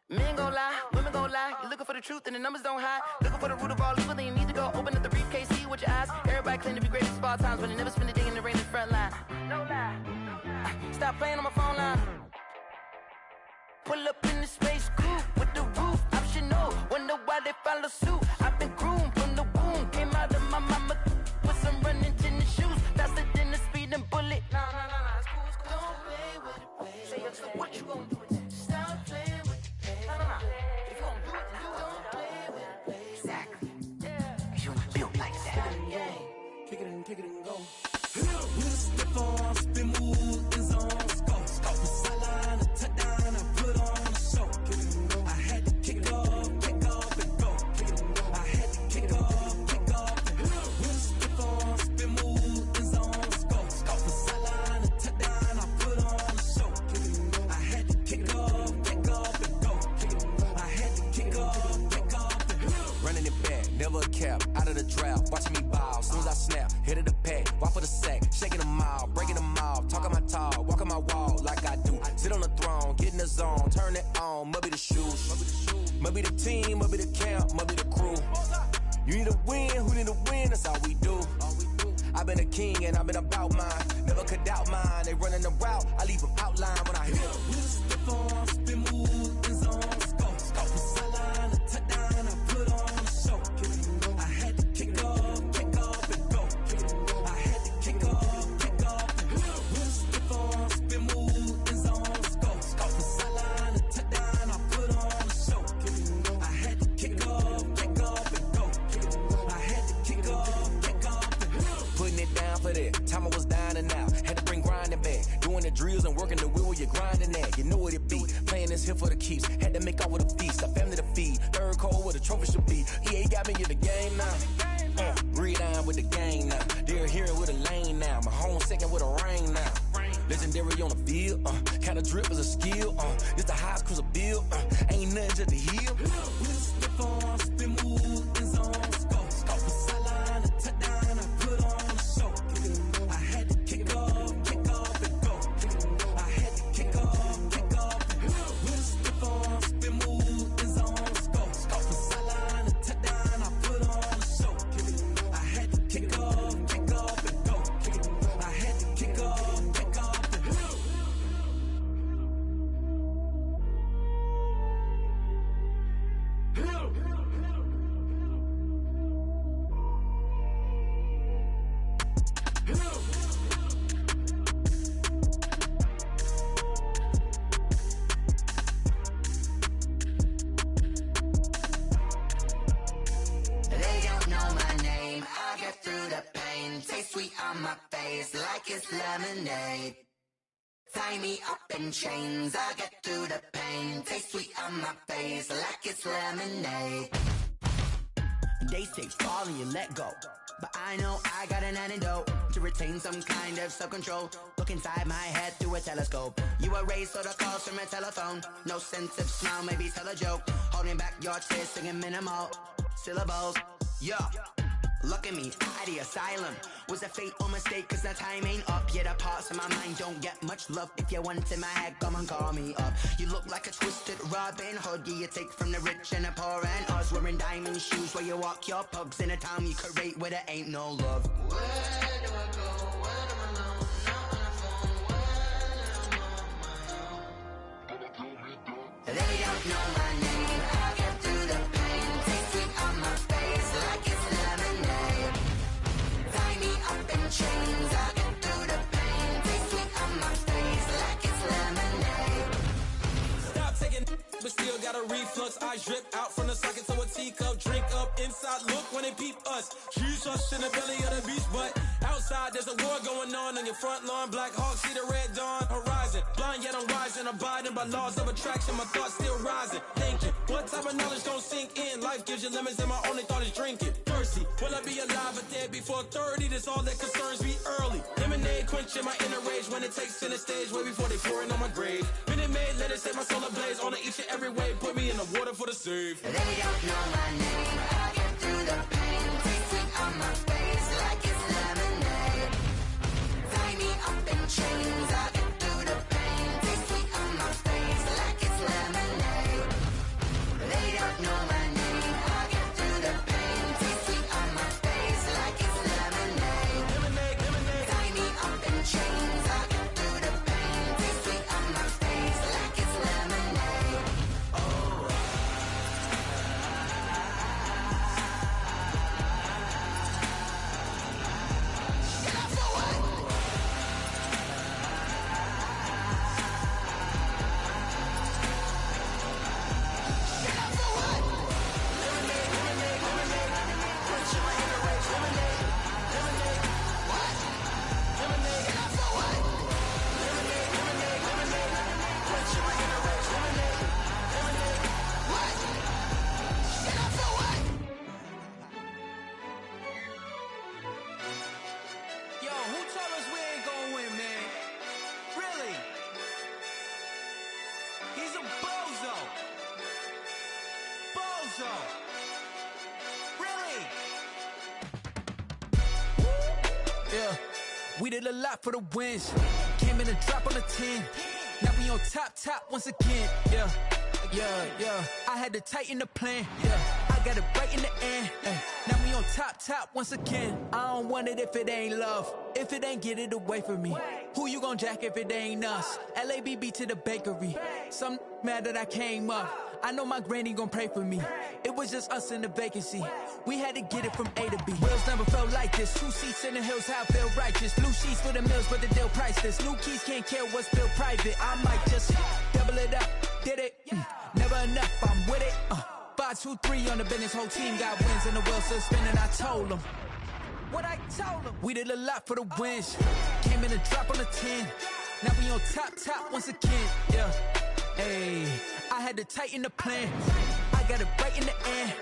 Men gon' lie, women gon' lie. You're looking for the truth and the numbers don't hide. Looking for the root of all evil, then you need to go open up the briefcase, see with your eyes. Everybody claim to be greatest of all times, but they never spend a day in the rain in the front line. No lie. Stop playing on my phone line. Pull up in the space coupe with the roof optional. Wonder why they follow suit. I've been groomed from the womb. Came out of my mama with some running tennis shoes. Faster than the speeding bullet. No, it's cool, it's cool. Don't play with it, play. Say yo, so what you gon' do with it? Stop playing with it, play. No. If you gon' do it, then you don't play with it, play. Exactly. Cause you ain't built like that. Kick it and go. We'll step on, spin, move, and zone. Go. From sideline to touchdown, I put on a show. I had to kick off and go. I had to kick off and go. We'll step on, spin, move, and zone. Go. From sideline to touchdown, I put on a show. I had to kick off and go. I had to kick off and go. Running it back, never a cap, out of the draft, watching me ball. Soon as I snap, hit of the pack, walk for the sack, shaking them all, breaking them all, talking my talk, walking my wall like I do. Sit on the throne, get in the zone, turn it on, must be the shoes, must be the team, must be the camp, must be the crew. You need a win, who need a win, that's all we do. I've been a king and I've been about mine, never could doubt mine. They running the route, I leave them outline when I hit them. We'll step on, spin, move, and zone. Go. From sideline to touchdown, I put on a show. I had to kick off and go. I had to kick off and go. We'll step on, spin, move, and zone. Go. From sideline to touchdown, I put on a show. I had to kick off and go. I had to kick off and go. Putting it down for that, time I was dying and out. Had to bring grinding back, doing the drills and working the wheel where you're grinding at. You know what it be, playing this here for the keeps. Had to make off with a feast, a family to feed. Third cold where the trophy should be. EA got me in the game now. Read on with the game now. They're here with a lane now. My home second with a rain now. Legendary on the field, kind of drip is a skill. It's the highest cruiser bill, ain't nothing just to heal. We'll step on, spin, move, and zone. Go. From sideline to touchdown, I put on a show. I had to kick off and go. I had to kick off and go. We'll step on, spin, move, and zone. Go. From sideline to touchdown, I put on a show. I had to kick off and go. I had to kick off and go. They don't know my name, I get through the pain. Taste sweet on my face like it's lemonade. Tie me up in chains, I get through the pain. Taste sweet on my face like it's lemonade. They say fall and you let go, but I know I got an antidote to retain some kind of self-control. Look inside my head through a telescope. You erase all the calls from a telephone. No sense of smile, maybe tell a joke. Holding back your tears, singing minimal syllables. Yeah, look at me, out the asylum. Was a fate or mistake, cause the time ain't up. Yet the parts of my mind don't get much love. If you want in my head, come and call me up. You look like a twisted Robin Hood. Yeah, you take from the rich and the poor and us. Wearing diamond shoes where you walk your pugs. In a town you create where there ain't no love. Where do I go? When I'm alone? Not on the phone. When I'm on my own. They don't know my name. I get through the pain. Taste sweet on my face like it's lemonade. Tie me up in chains. I get through the pain. Taste sweet on my face like it's lemonade. Stop taking but still got a reflux. Eyes drip out from the socket to a teacup. Drink up inside, look when they peep us. Huge us in the belly of the beach, but outside there's a war going on your front lawn. Black Hawk, see the red dawn horizon. Blind yet I'm rising, abiding by laws of attraction. My thoughts still rising, thinking what type of knowledge gon' sink in? Life gives you lemons and my only thought is drinking. Thirsty, will I be alive or dead before 30? That's all that concerns me early. Lemonade quenching my inner rage when it takes center stage way before they pouring on my grave. Minute Maid, let it set my soul ablaze on each and every way. Put me in the water for the save. They don't know my name. I get through the pain. Taste sweet on my face like it's lemonade. Tie me up in chains. I get through the pain. Taste sweet on my face like it's lemonade. Really? Yeah. We did a lot for the wins. Came in a drop on the 10. Now we on top once again. Yeah. I had to tighten the plan. Yeah. I got it right in the end. Now we on top once again. I don't want it if it ain't love. If it ain't, get it away from me. Who you gon' jack if it ain't us? LABB to the bakery. Some mad that I came up. I know my granny gon' pray for me. It was just us in the vacancy. We had to get it from A to B. Wheels never felt like this. 2 seats in the hills, how I feel righteous. Blue sheets for the mills, but the deal priceless. New keys can't care what's built private. I might just double it up. Did it? Never enough, I'm with it. 5, 2, 3 on the business. Whole team got wins and the wheels still spinning. I told them what I told them. We did a lot for the wins. Came in a drop on the 10. Now we on top once again. Yeah. Hey, I had to tighten the plan. I got it right in the end.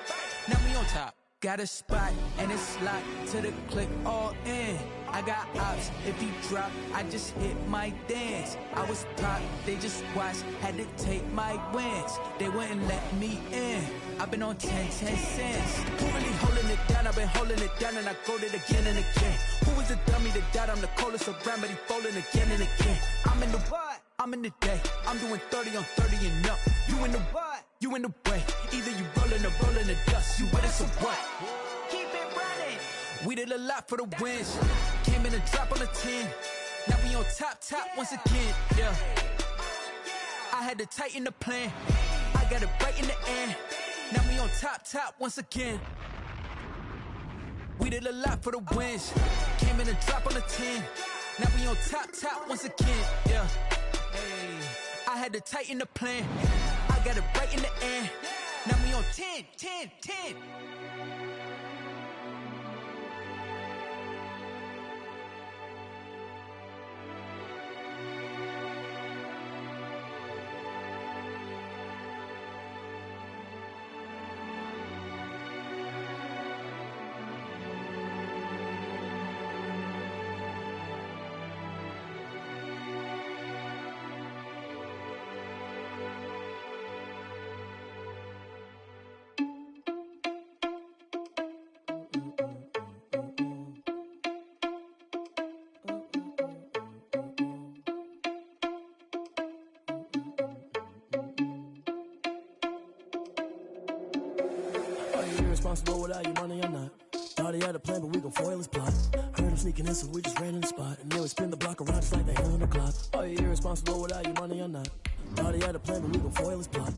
Now we on top. Got a spot and it's locked to the click all in. I got ops, if he drop, I just hit my dance. I was pop, they just watched, had to take my wins. They wouldn't let me in. I've been on 10 cents. Who really holding it down? I've been holding it down and I go it again and again. Who is the dummy that doubt I'm the coldest around, but he folding again and again. I'm in the what? I'm in the day. I'm doing 30 on 30 and up. You in the what? You in the way. Either you rolling or rolling the dust. You with us or what? Keep it running. We did a lot for the wins. Came in a drop on the 10. Now we on top once again. Yeah. I had to tighten the plan. I got it right in the end. Now we on top once again. We did a lot for the wins. Came in a drop on the 10. Now we on top once again. Yeah. Hey, I had to tighten the plan. I got it right in the end. Now we on 10. Irresponsible without your money or not. Thought he had a plan, but we gon' foil his plot. Heard him sneaking in, so we just ran in the spot. And then we spin the block around just like the hand on the clock. Are you irresponsible without your money or not? Thought he had a plan, but we gon' foil his plot.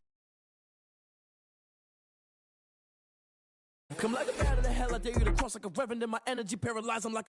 Come like a bat to the hell, I dare you to cross like a reverend, and my energy paralyzed. I'm like